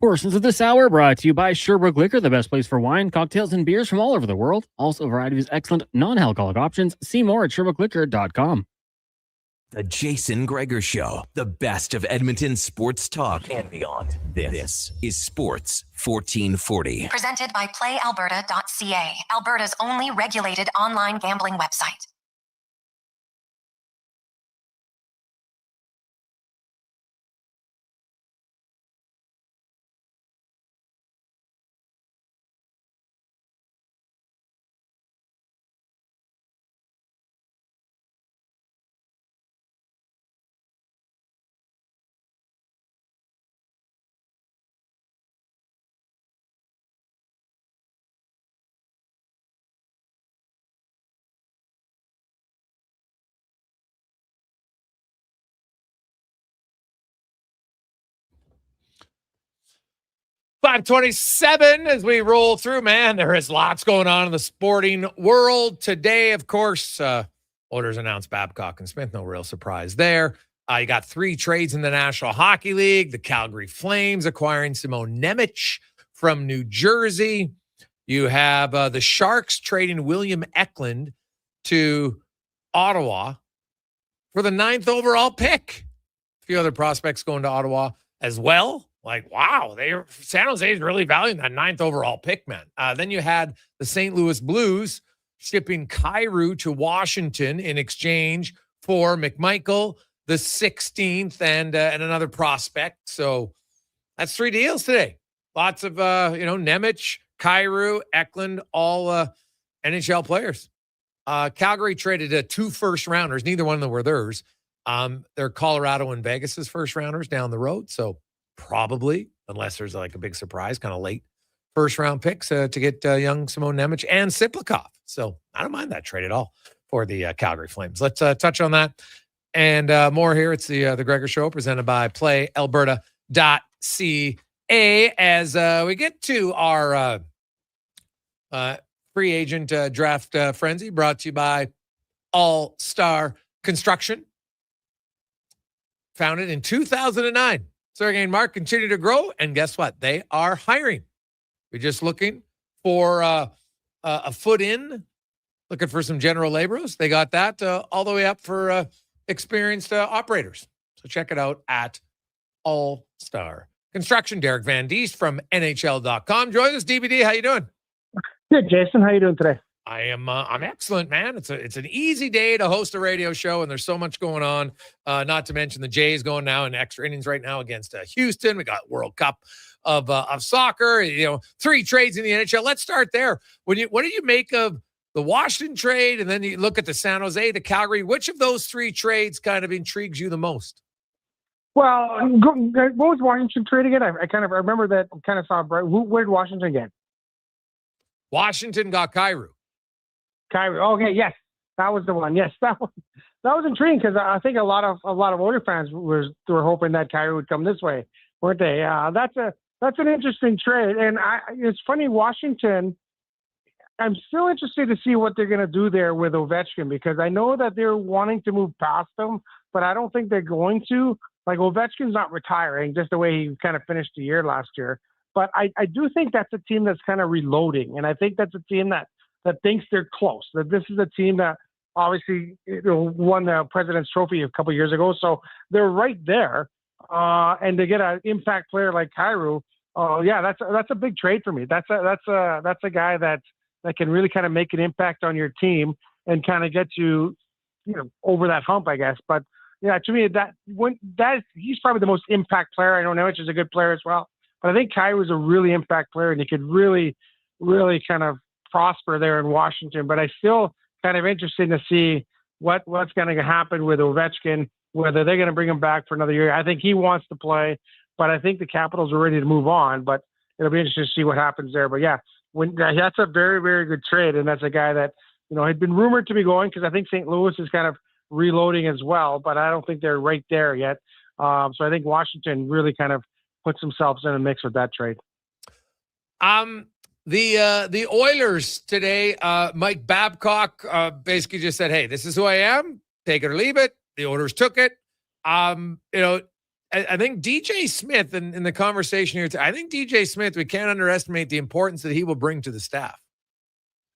Portions of this hour brought to you by Sherbrooke Liquor, the best place for wine, cocktails, and beers from all over the world. Also, a variety of excellent non-alcoholic options. See more at SherbrookeLiquor.com. The Jason Gregor Show, the best of Edmonton sports talk and beyond. This is Sports 1440. Presented by PlayAlberta.ca, Alberta's only regulated online gambling website. .527 as we roll through, man. There is lots going on in the sporting world today. Of course, Oilers announced Babcock and Smith. No real surprise there. You got 3 trades in the National Hockey League. The Calgary Flames acquiring Simone Nemec from New Jersey. You have the Sharks trading William Eklund to Ottawa for the 9th overall pick. A few other prospects going to Ottawa as well. Like, wow, San Jose is really valuing that 9th overall pick, man. Then you had the St. Louis Blues shipping Kyrou to Washington in exchange for McMichael, the 16th, and another prospect. So that's 3 deals today. Lots of, Nemec, Kyrou, Eklund, all NHL players. Calgary traded 2 first-rounders. Neither one of them were theirs. They're Colorado and Vegas's first-rounders down the road, so probably, unless there's like a big surprise, kind of late first-round picks to get young Simone Nemec and Siplikov. So I don't mind that trade at all for the Calgary Flames. Let's touch on that and more here. It's the Gregor Show presented by PlayAlberta.ca as we get to our free agent draft frenzy brought to you by All-Star Construction. Founded in 2009. Sergey and Mark continue to grow, and guess what? They are hiring. We're just looking for a foot in, looking for some general laborers. They got that all the way up for experienced operators. So check it out at All-Star Construction. Derek Van Diest from NHL.com. Join us, DVD. How you doing? Good, Jason. How you doing today? I'm excellent, man. It's an easy day to host a radio show, and there's so much going on. Not to mention the Jays going now in extra innings right now against Houston. We got World Cup of soccer. 3 trades in the NHL. Let's start there. What do you make of the Washington trade, and then you look at the San Jose, the Calgary? Which of those 3 trades kind of intrigues you the most? Well, what was Washington trade again? I remember that. Kind of saw where did Washington get? Washington got Kyrou. Okay, yes, that was the one. Yes, that was intriguing because I think a lot of Oilers fans were hoping that Kyrou would come this way, weren't they? That's an interesting trade, and it's funny. Washington, I'm still interested to see what they're going to do there with Ovechkin because I know that they're wanting to move past him, but I don't think they're going to. Like Ovechkin's not retiring, just the way he kind of finished the year last year. But I do think that's a team that's kind of reloading, and I think that's a team that thinks they're close, that this is a team that obviously won the President's Trophy a couple of years ago. So they're right there. And to get an impact player like Kyrou, that's a big trade for me. That's a guy that can really kind of make an impact on your team and kind of get you over that hump, I guess. But yeah, to me, he's probably the most impact player. I know Nemec is a good player as well, but I think Kyrou is a really impact player, and he could really, really kind of prosper there in Washington. But I still kind of interested to see what's going to happen with Ovechkin, whether they're going to bring him back for another year. I think he wants to play, but I think the Capitals are ready to move on. But it'll be interesting to see what happens there. But yeah, that's a very, very good trade, and that's a guy that had been rumored to be going, because I think St. Louis is kind of reloading as well, but I don't think they're right there yet. So I think Washington really kind of puts themselves in a mix with that trade. The Oilers today, Mike Babcock basically just said, "Hey, this is who I am. Take it or leave it." The Oilers took it. I think DJ Smith in the conversation here, I think DJ Smith, we can't underestimate the importance that he will bring to the staff.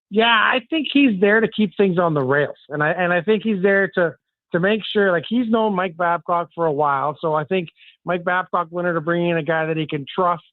Yeah, I think he's there to keep things on the rails, and I think he's there to make sure, like, he's known Mike Babcock for a while, so I think Mike Babcock wanted to bring in a guy that he can trust,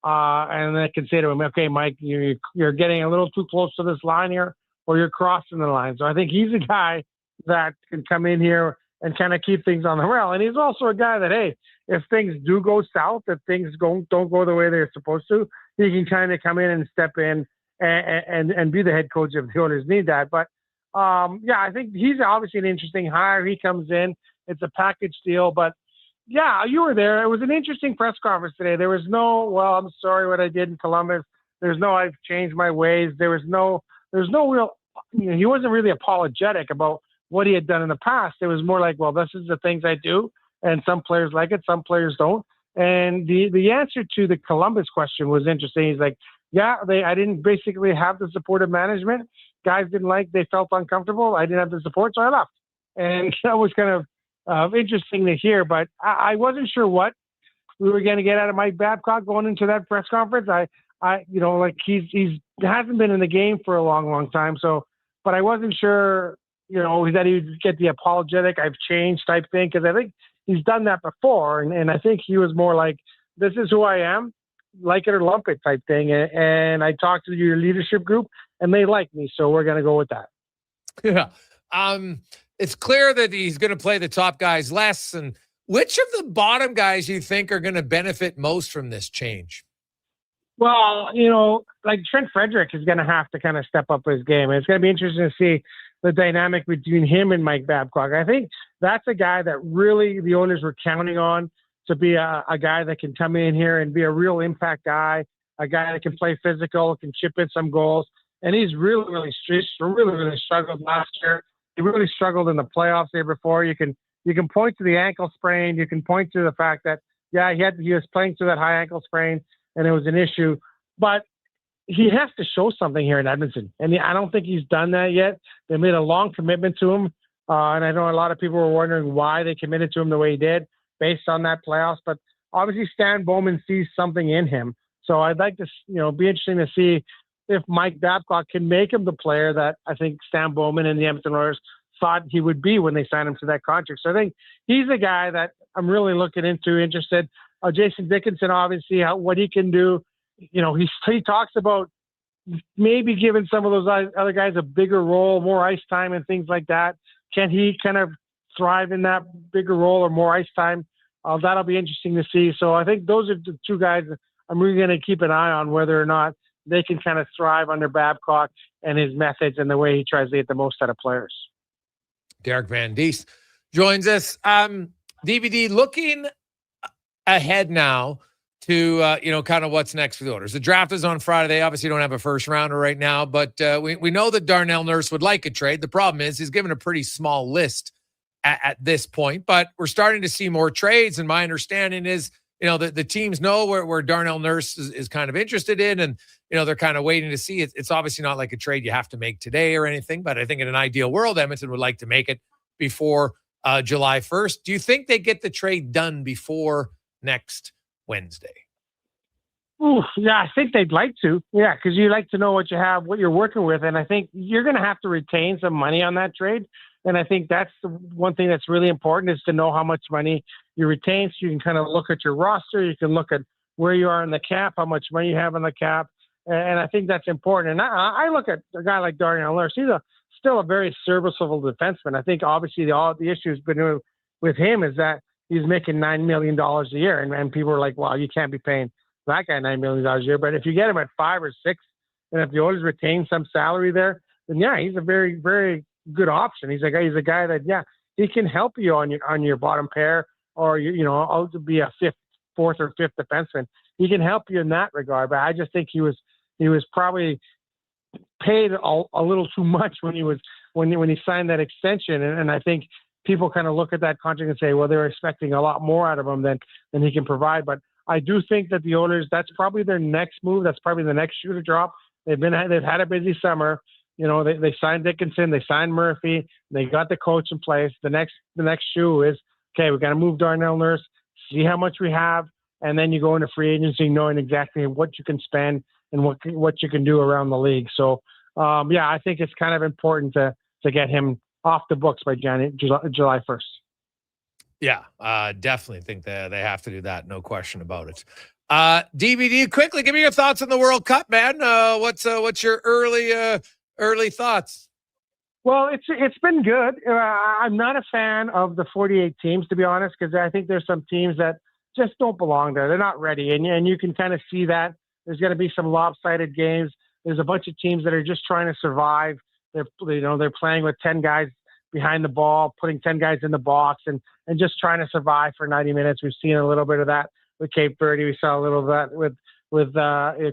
and that can say to him, "Okay, Mike, you're getting a little too close to this line here, or you're crossing the line." So I think he's a guy that can come in here and kind of keep things on the rail, and he's also a guy that, hey, if things do go south, if things don't go the way they're supposed to, he can kind of come in and step in and be the head coach if the Oilers need that. But I think he's obviously an interesting hire. He comes in, it's a package deal, but yeah, you were there. It was an interesting press conference today. There was no, "Well, I'm sorry what I did in Columbus." There's no, "I've changed my ways." There's no real, he wasn't really apologetic about what he had done in the past. It was more like, "Well, this is the things I do, and some players like it, some players don't." And the answer to the Columbus question was interesting. He's like, "Yeah, I didn't basically have the support of management. Guys they felt uncomfortable. I didn't have the support, so I left." And that was kind of interesting to hear, but I wasn't sure what we were going to get out of Mike Babcock going into that press conference. He hasn't been in the game for a long, long time. So, but I wasn't sure, that he would get the apologetic, "I've changed" type thing, because I think he's done that before. And I think he was more like, "This is who I am, like it or lump it" type thing. And I talked to your leadership group and they like me, so we're going to go with that. Yeah. It's clear that he's going to play the top guys less. And which of the bottom guys you think are going to benefit most from this change? Well, like Trent Frederick is going to have to kind of step up his game. And it's going to be interesting to see the dynamic between him and Mike Babcock. I think that's a guy that really the Oilers were counting on to be a guy that can come in here and be a real impact guy, a guy that can play physical, can chip in some goals. And he's really, really struggled last year. He really struggled in the playoffs the year before. You can point to the ankle sprain. You can point to the fact that, he was playing through that high ankle sprain and it was an issue. But he has to show something here in Edmonton. And I don't think he's done that yet. They made a long commitment to him. And I know a lot of people were wondering why they committed to him the way he did based on that playoffs. But obviously Stan Bowman sees something in him. So I'd like to, be interesting to see if Mike Babcock can make him the player that I think Stan Bowman and the Edmonton Oilers thought he would be when they signed him to that contract. So I think he's a guy that I'm really looking into, interested. Jason Dickinson, obviously, what he can do. He talks about maybe giving some of those other guys a bigger role, more ice time and things like that. Can he kind of thrive in that bigger role or more ice time? That'll be interesting to see. So I think those are the two guys I'm really going to keep an eye on, whether or not they can kind of thrive under Babcock and his methods and the way he tries to get the most out of players. Derek Van Diest joins us. DVD, looking ahead now to, kind of what's next for the Oilers. The draft is on Friday. They obviously don't have a first rounder right now, but we know that Darnell Nurse would like a trade. The problem is he's given a pretty small list at this point, but we're starting to see more trades. And my understanding is, the teams know where Darnell Nurse is kind of interested in, and, they're kind of waiting to see. It's obviously not like a trade you have to make today or anything, but I think in an ideal world, Edmonton would like to make it before July 1st. Do you think they get the trade done before next Wednesday? Ooh, yeah, I think they'd like to. Yeah, because you like to know what you have, what you're working with. And I think you're going to have to retain some money on that trade. And I think that's the one thing that's really important is to know how much money you retain so you can kind of look at your roster. You can look at where you are in the cap, how much money you have on the cap. And I think that's important. And I look at a guy like Darnell Nurse. He's still a very serviceable defenseman. I think obviously all the issues been with him is that he's making $9 million a year. And people are like, well, you can't be paying that guy $9 million a year. But if you get him at 5 or 6, and if the Oilers retain some salary there, then yeah, he's a very, very good option. He's a guy that, yeah, he can help you on your bottom pair, or I'll be a fourth or fifth defenseman. He can help you in that regard. But I just think he was probably paid a little too much when he signed that extension. And I think people kind of look at that contract and say, well, they're expecting a lot more out of him than he can provide. But I do think that the Oilers, that's probably their next move. That's probably the next shoe to drop. They've had a busy summer. They signed Dickinson, they signed Murphy, they got the coach in place. The next shoe is, okay, we got to move Darnell Nurse, see how much we have, and then you go into free agency knowing exactly what you can spend and what you can do around the league. So, yeah, I think it's kind of important to get him off the books by July 1st. Yeah, definitely think that they have to do that. No question about it. DVD, quickly, give me your thoughts on the World Cup, man. What's your early thoughts? Well, it's been good. I'm not a fan of the 48 teams, to be honest, because I think there's some teams that just don't belong there. They're not ready, and you can kind of see that. There's going to be some lopsided games. There's a bunch of teams that are just trying to survive. They're playing with 10 guys behind the ball, putting 10 guys in the box, and just trying to survive for 90 minutes. We've seen a little bit of that with Cape Verde. We saw a little of that with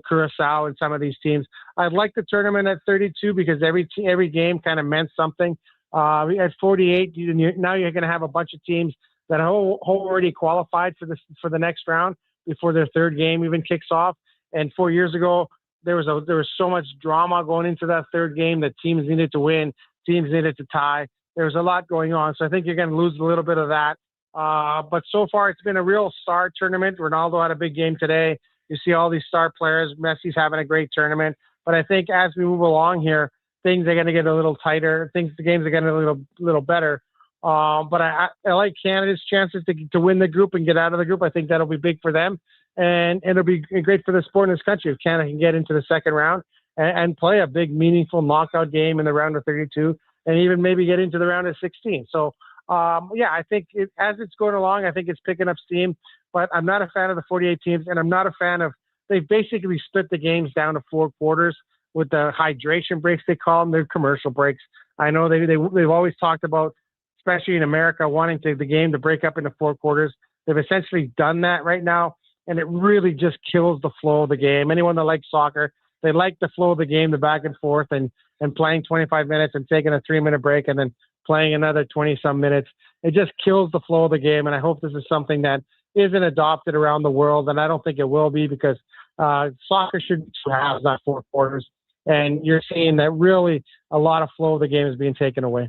Curacao and some of these teams. I'd like the tournament at 32 because every game kind of meant something. At 48, now you're going to have a bunch of teams that are already qualified for the next round before their third game even kicks off. And 4 years ago, there was so much drama going into that third game that teams needed to win, teams needed to tie. There was a lot going on, so I think you're going to lose a little bit of that. But so far, it's been a real star tournament. Ronaldo had a big game today. You see all these star players. Messi's having a great tournament. But I think as we move along here, things are going to get a little tighter. The games are getting a little better. But I like Canada's chances to win the group and get out of the group. I think that'll be big for them. And it'll be great for the sport in this country if Canada can get into the second round and play a big, meaningful knockout game in the round of 32 and even maybe get into the round of 16. So, yeah, I think as it's going along, I think it's picking up steam. But I'm not a fan of the 48 teams, and I'm not a fan of – they've basically split the games down to 4 quarters with the hydration breaks, they call them. They're commercial breaks. I know they've always talked about, especially in America, wanting the game to break up into 4 quarters. They've essentially done that right now, and it really just kills the flow of the game. Anyone that likes soccer, they like the flow of the game, the back and forth, and playing 25 minutes and taking a 3-minute break and then playing another 20-some minutes. It just kills the flow of the game, and I hope this is something that isn't adopted around the world, and I don't think it will be because soccer should have not 4 quarters, and you're seeing that really a lot of flow of the game is being taken away.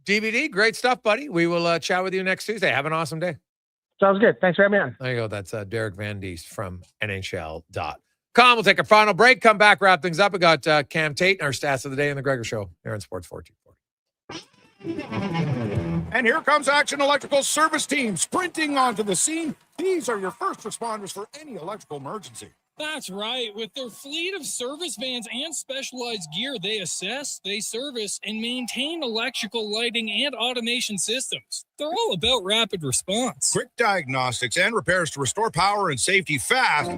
DVD, great stuff, buddy. We will chat with you next Tuesday. Have an awesome day. Sounds good. Thanks for having me on. There you go. That's Derek Van Diest from NHL.com. We'll take a final break, come back, wrap things up. We got Cam Tate and our stats of the day in the Gregor Show here on Sports 1440. And here comes Action Electrical Service Team sprinting onto the scene. These are your first responders for any electrical emergency. That's right. With their fleet of service vans and specialized gear, they assess, they service, and maintain electrical lighting and automation systems. They're all about rapid response. Quick diagnostics and repairs to restore power and safety fast.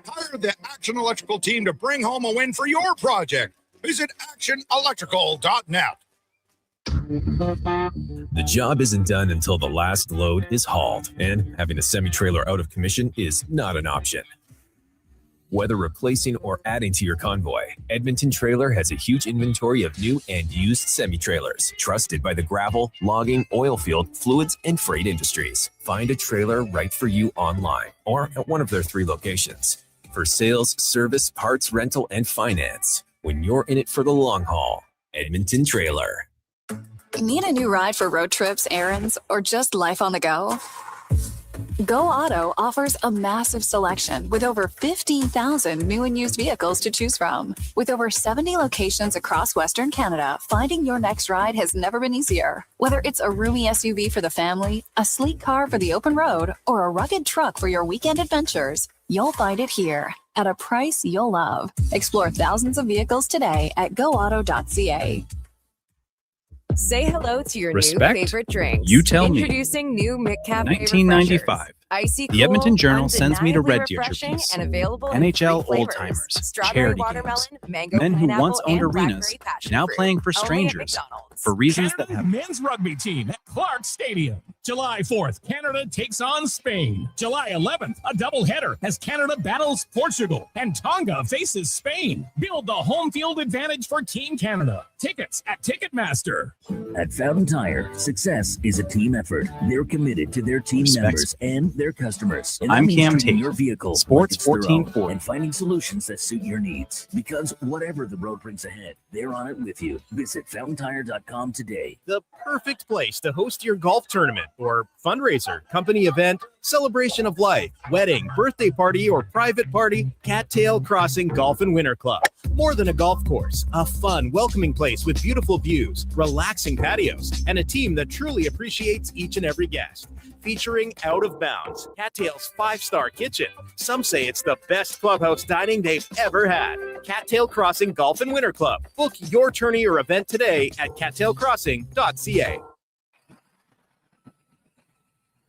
Hire the Action Electrical team to bring home a win for your project. Visit actionelectrical.net. The job isn't done until the last load is hauled, and having a semi-trailer out of commission is not an option. Whether replacing or adding to your convoy, Edmonton Trailer has a huge inventory of new and used semi-trailers, trusted by the gravel, logging, oil field, fluids, and freight industries. Find a trailer right for you online or at one of their 3 locations. For sales, service, parts, rental, and finance, when you're in it for the long haul, Edmonton Trailer. Need a new ride for road trips, errands, or just life on the go? Go Auto offers a massive selection with over 15,000 new and used vehicles to choose from. With over 70 locations across Western Canada, finding your next ride has never been easier. Whether it's a roomy SUV for the family, a sleek car for the open road, or a rugged truck for your weekend adventures, you'll find it here at a price you'll love. Explore thousands of vehicles today at goauto.ca. Say hello to your Respect? new favorite drinks. You tell me. Introducing new McCafe 1995. Icy The Edmonton cool, Journal sends me to undeniably Red Deer to refreshing piece. and available in NHL 3 Old flavors. Timers, Strawberry charity watermelon, games. mango Men who pineapple, once owned and arenas, blackberry passion now fruit. playing for Only at strangers. McDonald's. For reasons that Canada's have men's rugby team at Clark Stadium. July 4th, Canada takes on Spain. July 11th, a doubleheader as Canada battles Portugal and Tonga faces Spain. Build the home field advantage for Team Canada. Tickets at Ticketmaster. At Fountain Tire, success is a team effort. They're committed to their team Respect. members and their customers. And that I'm means Cam treating Tate, your vehicle Sports like it's their own 1440. and finding solutions that suit your needs. Because whatever the road brings ahead, they're on it with you. Visit FountainTire.com today. The perfect place to host your golf tournament or fundraiser, company event, celebration of life, wedding, birthday party, or private party. Cattail Crossing Golf and Winter Club. More than a golf course, a fun, welcoming place with beautiful views, relaxing patios, and a team that truly appreciates each and every guest. Featuring Out of Bounds, Cattail's 5-star kitchen. Some say it's the best clubhouse dining they've ever had. Cattail Crossing Golf and Winter Club. Book your tourney or event today at cattailcrossing.ca.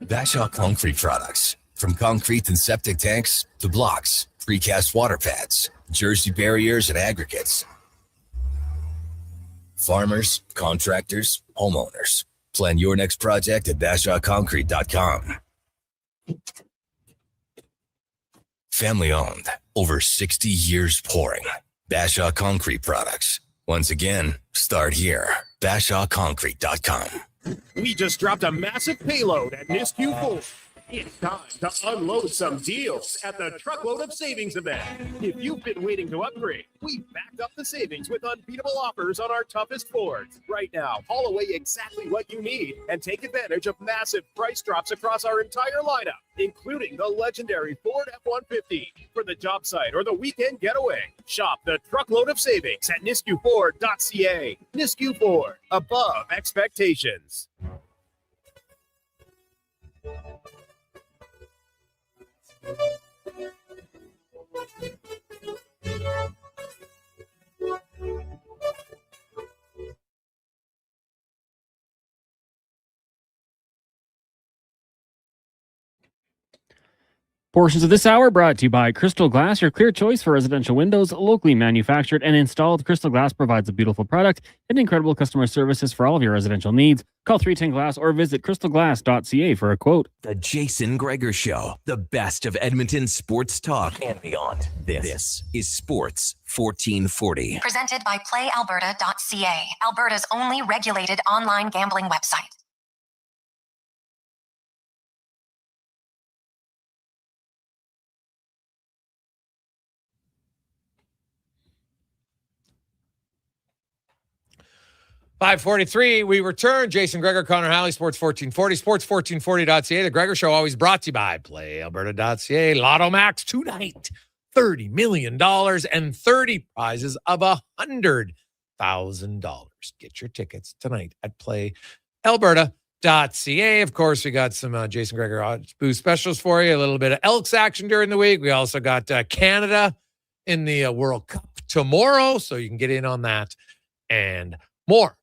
Bashaw Concrete Products. From concrete and septic tanks to blocks, precast water pads, Jersey barriers and aggregates. Farmers, contractors, homeowners. Plan your next project at BashawConcrete.com. Family owned, over 60 years pouring. Bashaw Concrete Products. Once again, start here. BashawConcrete.com. We just dropped a massive payload at Nisku Ford. It's time to unload some deals at the Truckload of Savings event. If you've been waiting to upgrade, we've backed up the savings with unbeatable offers on our toughest Fords. Right now, haul away exactly what you need and take advantage of massive price drops across our entire lineup, including the legendary Ford F-150 for the job site or the weekend getaway. Shop the Truckload of Savings at niskuford.ca. Nisku Ford, above expectations. Portions of this hour brought to you by Crystal Glass, your clear choice for residential windows, locally manufactured and installed. Crystal Glass provides a beautiful product and incredible customer services for all of your residential needs. Call 310 Glass or visit crystalglass.ca for a quote. The Jason Gregor Show, the best of Edmonton sports talk and beyond. This is Sports 1440. Presented by PlayAlberta.ca, Alberta's only regulated online gambling website. .543, we return. Jason Gregor, Connor Halley, Sports 1440, sports1440.ca. The Gregor Show always brought to you by PlayAlberta.ca. Lotto Max tonight, $30 million and 30 prizes of $100,000. Get your tickets tonight at PlayAlberta.ca. Of course, we got some Jason Gregor boost specials for you. A little bit of Elks action during the week. We also got Canada in the World Cup tomorrow, so you can get in on that and more.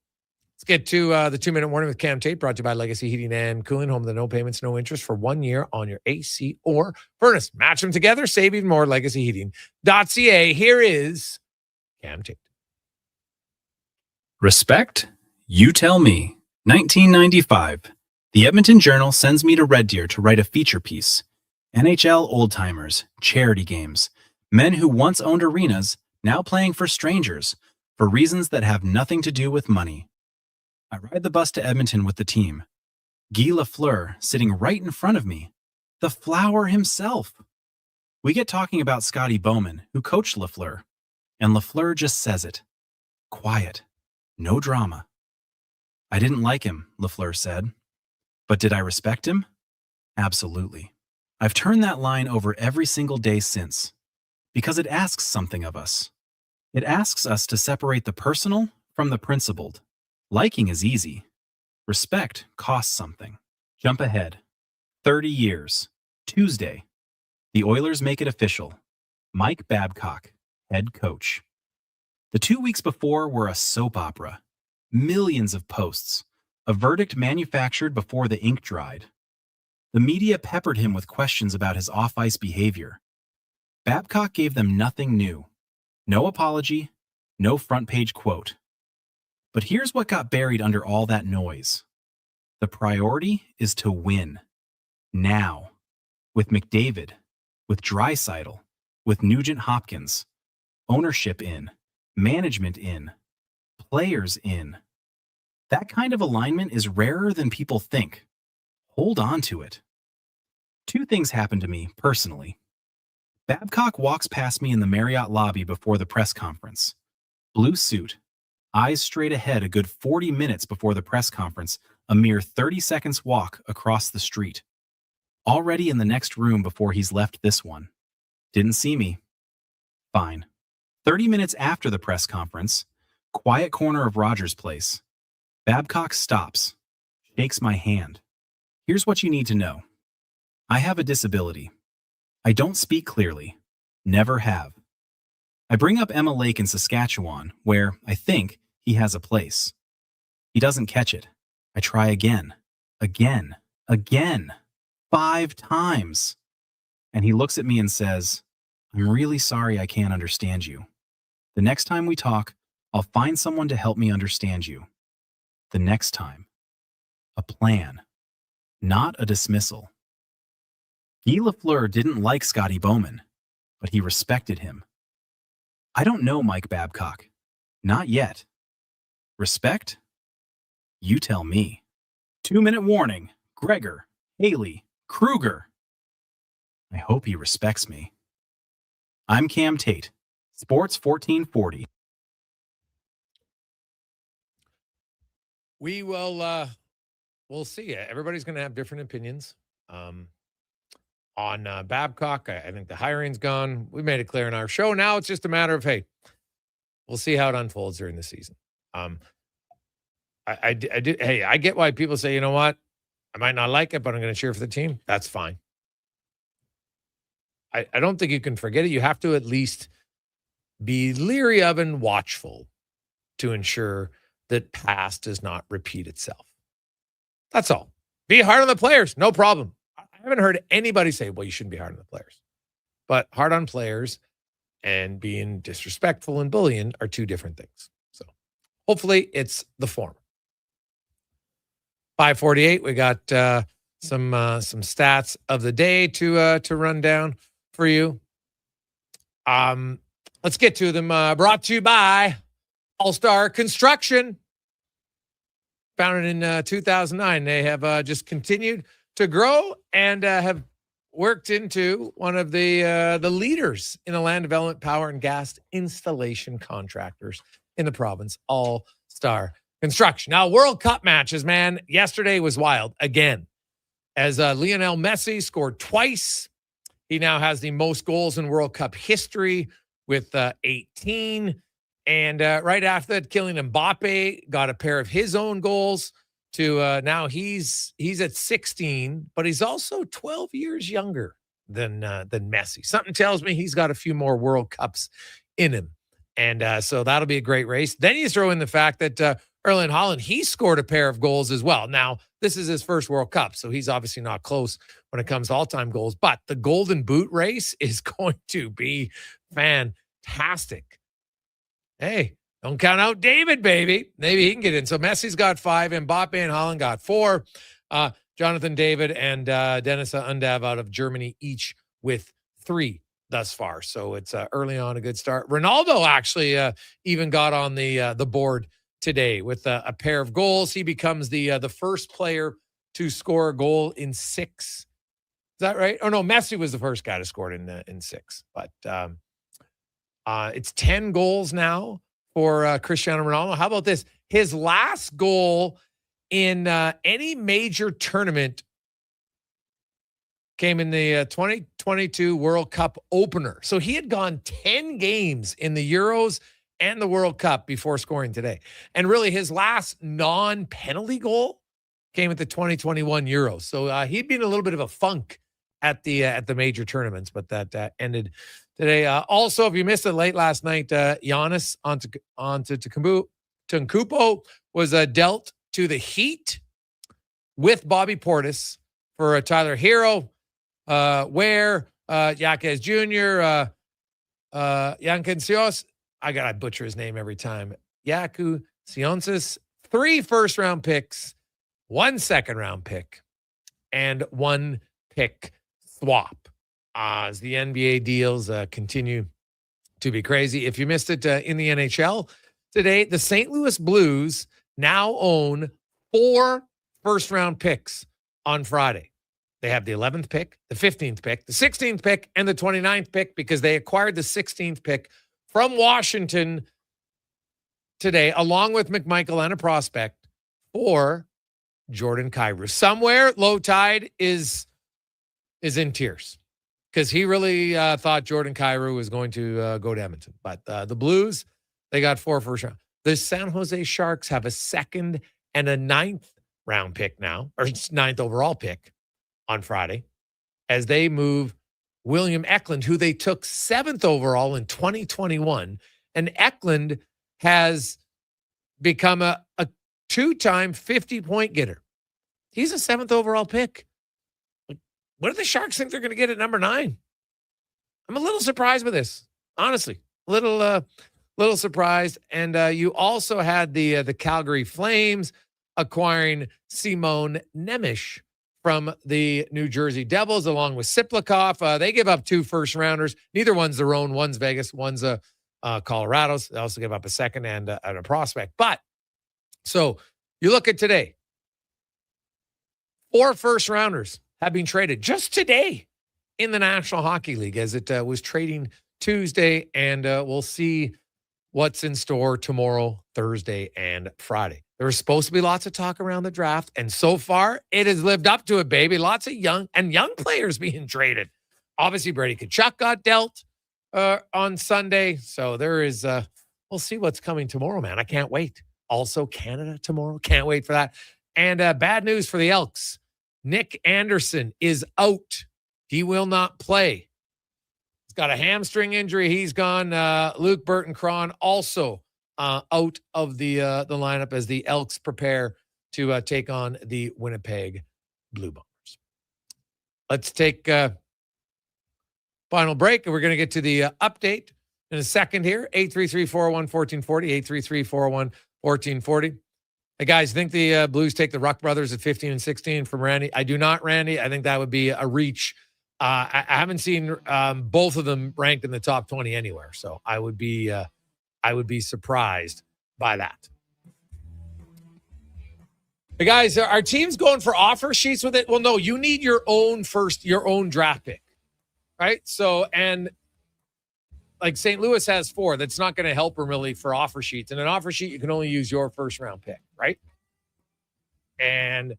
Let's get to the 2-minute warning with Cam Tate, brought to you by Legacy Heating and Cooling, home of the no payments, no interest for 1 year on your AC or furnace. Match them together, save even more. LegacyHeating.ca. Here is Cam Tate. Respect? You tell me. 1995. The Edmonton Journal sends me to Red Deer to write a feature piece. NHL Old Timers, charity games. Men who once owned arenas, now playing for strangers, for reasons that have nothing to do with money. I ride the bus to Edmonton with the team. Guy Lafleur sitting right in front of me. The Flower himself. We get talking about Scotty Bowman, who coached Lafleur. And Lafleur just says it. Quiet. No drama. I didn't like him, Lafleur said. But did I respect him? Absolutely. I've turned that line over every single day since, because it asks something of us. It asks us to separate the personal from the principled. Liking is easy. Respect costs something. Jump ahead. 30 years. Tuesday. The Oilers make it official. Mike Babcock, head coach. The 2 weeks before were a soap opera. Millions of posts. A verdict manufactured before the ink dried. The media peppered him with questions about his off-ice behavior. Babcock gave them nothing new. No apology, no front-page quote. But here's what got buried under all that noise. The priority is to win. Now. With McDavid, with Draisaitl, with Nugent-Hopkins. Ownership in, management in, players in. That kind of alignment is rarer than people think. Hold on to it. 2 things happened to me personally. Babcock walks past me in the Marriott lobby before the press conference. Blue suit, eyes straight ahead a good 40 minutes before the press conference, a mere 30 seconds walk across the street. Already in the next room before he's left this one. Didn't see me. Fine. 30 minutes after the press conference, quiet corner of Rogers Place. Babcock stops, shakes my hand. Here's what you need to know. I have a disability. I don't speak clearly. Never have. I bring up Emma Lake in Saskatchewan, where, I think, he has a place. He doesn't catch it. I try again. 5 times. And he looks at me and says, I'm really sorry I can't understand you. The next time we talk, I'll find someone to help me understand you. The next time. A plan. Not a dismissal. Guy Lafleur didn't like Scotty Bowman, but he respected him. I don't know Mike Babcock. Not yet. Respect? You tell me. 2-minute warning. Gregor, Haley, Kruger. I hope he respects me. I'm Cam Tate, Sports 1440. We will, we'll see. Everybody's going to have different opinions. On Babcock, I think the hiring's gone. We made it clear in our show. Now it's just a matter of, hey, we'll see how it unfolds during the season. I get why people say, you know what? I might not like it, but I'm going to cheer for the team. That's fine. I don't think you can forget it. You have to at least be leery of and watchful to ensure that past does not repeat itself. That's all. Be hard on the players. No problem. I haven't heard anybody say, well, you shouldn't be hard on the players. But hard on players and being disrespectful and bullying are 2 different things. So hopefully it's the former. 5:48. We got some stats of the day to run down for you. Let's get to them. Brought to you by All-Star Construction. Founded in 2009. They have just continued to grow and have worked into one of the leaders in the land development, power, and gas installation contractors in the province. All-Star Construction. Now, World Cup matches, man. Yesterday was wild again. As Lionel Messi scored twice. He now has the most goals in World Cup history with 18. And right after that, Kylian Mbappe got a pair of his own goals to now he's at 16, but he's also 12 years younger than Messi. Something tells me he's got a few more World Cups in him. And so that'll be a great race. Then you throw in the fact that Erling Haaland, he scored a pair of goals as well. Now, this is his first World Cup, so he's obviously not close when it comes to all-time goals. But the Golden Boot race is going to be fantastic. Hey, don't count out David, baby. Maybe he can get in. So Messi's got 5, Mbappe and Haaland got 4. Jonathan David and Dennis Undav out of Germany, each with 3 thus far. So it's early on a good start. Ronaldo actually even got on the board today with a pair of goals. He becomes the first player to score a goal in 6. Is that right? Oh no, Messi was the first guy to score it in 6. But it's 10 goals now for Cristiano Ronaldo. How about this? His last goal in any major tournament came in the 2022 World Cup opener. So he had gone 10 games in the Euros and the World Cup before scoring today. And really his last non-penalty goal came at the 2021 Euros. So he'd been in a little bit of a funk at the major tournaments, but that ended today. Also, if you missed it late last night, Giannis Antetokounmpo was dealt to the Heat with Bobby Portis for Tyler Hero, Ware, Yaquez Jr., Yankencios. I gotta butcher his name every time. Yaku Sionsis, 3 first-round picks, 1 second-round pick, and 1 pick swap. As the NBA deals continue to be crazy. If you missed it in the NHL today, the St. Louis Blues now own 4 first-round picks on Friday. They have the 11th pick, the 15th pick, the 16th pick, and the 29th pick because they acquired the 16th pick from Washington today, along with McMichael and a prospect for Jordan Kyrou. Somewhere, Low Tide is in tears because he really thought Jordan Kyrou was going to go to Edmonton. But the Blues, they got 4 first round. The San Jose Sharks have a 2nd and a 9th round pick now, or 9th overall pick on Friday, as they move William Eklund, who they took 7th overall in 2021. And Eklund has become a 2-time 50-point getter. He's a 7th overall pick. What do the Sharks think they're going to get at number 9? I'm a little surprised with this, honestly. Little surprised. And you also had the Calgary Flames acquiring Simon Nemec from the New Jersey Devils, along with Siplikov. They give up 2 first-rounders. Neither one's their own. One's Vegas. One's Colorado's. They also give up a 2nd and a prospect. But, so, you look at today. 4 first-rounders have been traded just today in the National Hockey League as it was trading Tuesday, and we'll see what's in store tomorrow, Thursday, and Friday. There was supposed to be lots of talk around the draft, and so far, it has lived up to it, baby. Lots of young players being traded. Obviously, Brady Tkachuk got dealt on Sunday, so there is, we'll see what's coming tomorrow, man. I can't wait. Also, Canada tomorrow. Can't wait for that. And bad news for the Elks. Nick Anderson is out. He will not play. He's got a hamstring injury. He's gone. Luke Burton-Cron also out of the lineup as the Elks prepare to take on the Winnipeg Blue Bombers. Let's take final break, and we're going to get to the update in a second here. 833-401-1440, 833-401-1440. Hey, guys, think the Blues take the Ruck brothers at 15 and 16 from Randy? I do not, Randy. I think that would be a reach. I haven't seen both of them ranked in the top 20 anywhere, so I would be surprised by that. Hey, guys, our team's going for offer sheets with it. Well, no, you need your own draft pick, right? So, and like St. Louis has 4. That's not going to help them really for offer sheets. And an offer sheet, you can only use your first round pick, right? And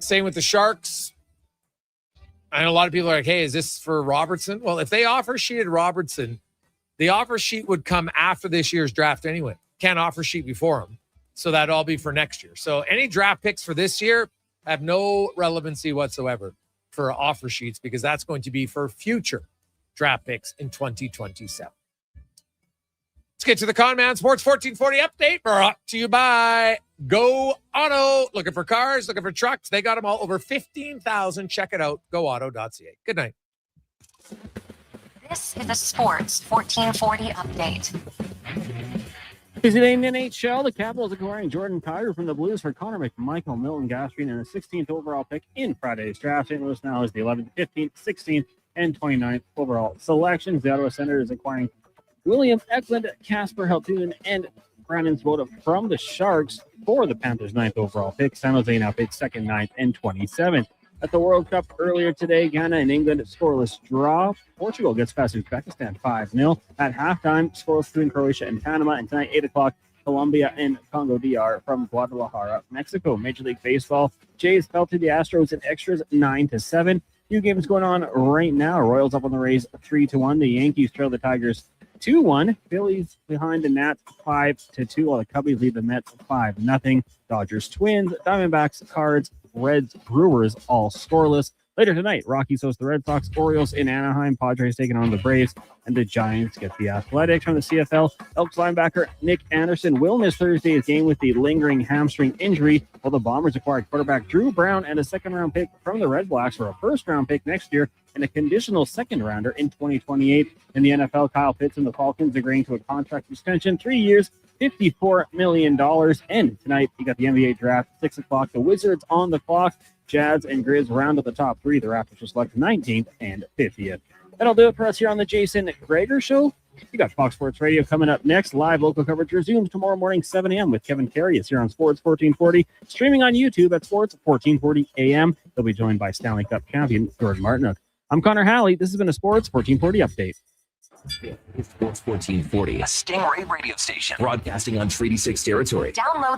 same with the Sharks. I know a lot of people are like, hey, is this for Robertson? Well, if they offer sheeted Robertson, the offer sheet would come after this year's draft anyway. Can't offer sheet before him. So that'd all be for next year. So any draft picks for this year have no relevancy whatsoever for offer sheets because that's going to be for future draft picks in 2027. Let's get to the Conman Sports 1440 update brought to you by Go Auto. Looking for cars, looking for trucks. They got them all over 15,000. Check it out. GoAuto.ca. Good night. This is the Sports 1440 update. Busy day in the NHL. The Capitals acquiring Jordan Kyrou from the Blues for Connor McMichael, Milton Gastrian, and a 16th overall pick in Friday's draft. St. Louis now is the 11th, 15th, 16th, and 29th overall selections. The Ottawa Senators acquiring William Eklund, Casper Haltoon, and Brandon Svoda from the Sharks for the Panthers' 9th overall pick. San Jose now picks 2nd, 9th, and 27th. At the World Cup earlier today, Ghana and England scoreless draw. Portugal gets past Uzbekistan 5-0. At halftime, scoreless between Croatia and Panama. And tonight, 8 o'clock, Colombia and Congo DR from Guadalajara, Mexico. Major League Baseball. Jays fell to the Astros in extras 9-7. Few games going on right now. Royals up on the Rays 3-1. The Yankees trail the Tigers 2-1. Phillies behind the Nats 5-2, while the Cubbies lead the Mets 5-0. Dodgers, Twins, Diamondbacks, Cards, Reds, Brewers all scoreless. Later tonight, Rockies host the Red Sox, Orioles in Anaheim, Padres taking on the Braves, and the Giants get the Athletics. From the CFL, Elks linebacker Nick Anderson will miss Thursday's game with the lingering hamstring injury, while the Bombers acquired quarterback Drew Brown and a second-round pick from the Red Blacks for a first-round pick next year and a conditional second-rounder in 2028. In the NFL, Kyle Pitts and the Falcons agreeing to a contract extension, 3 years, $54 million. And tonight, you got the NBA draft, 6 o'clock. The Wizards on the clock. Jazz and Grizz round up the top 3. The Raptors will select 19th and 50th. That'll do it for us here on the Jason Gregor Show. You got Fox Sports Radio coming up next. Live local coverage resumes tomorrow morning, 7 a.m. with Kevin Carey. It's here on Sports 1440. Streaming on YouTube at Sports 1440 a.m. They'll be joined by Stanley Cup champion Jordan Martinook. I'm Connor Halley. This has been a Sports 1440 update. Sports 1440, a Stingray radio station broadcasting on Treaty 6 territory. Download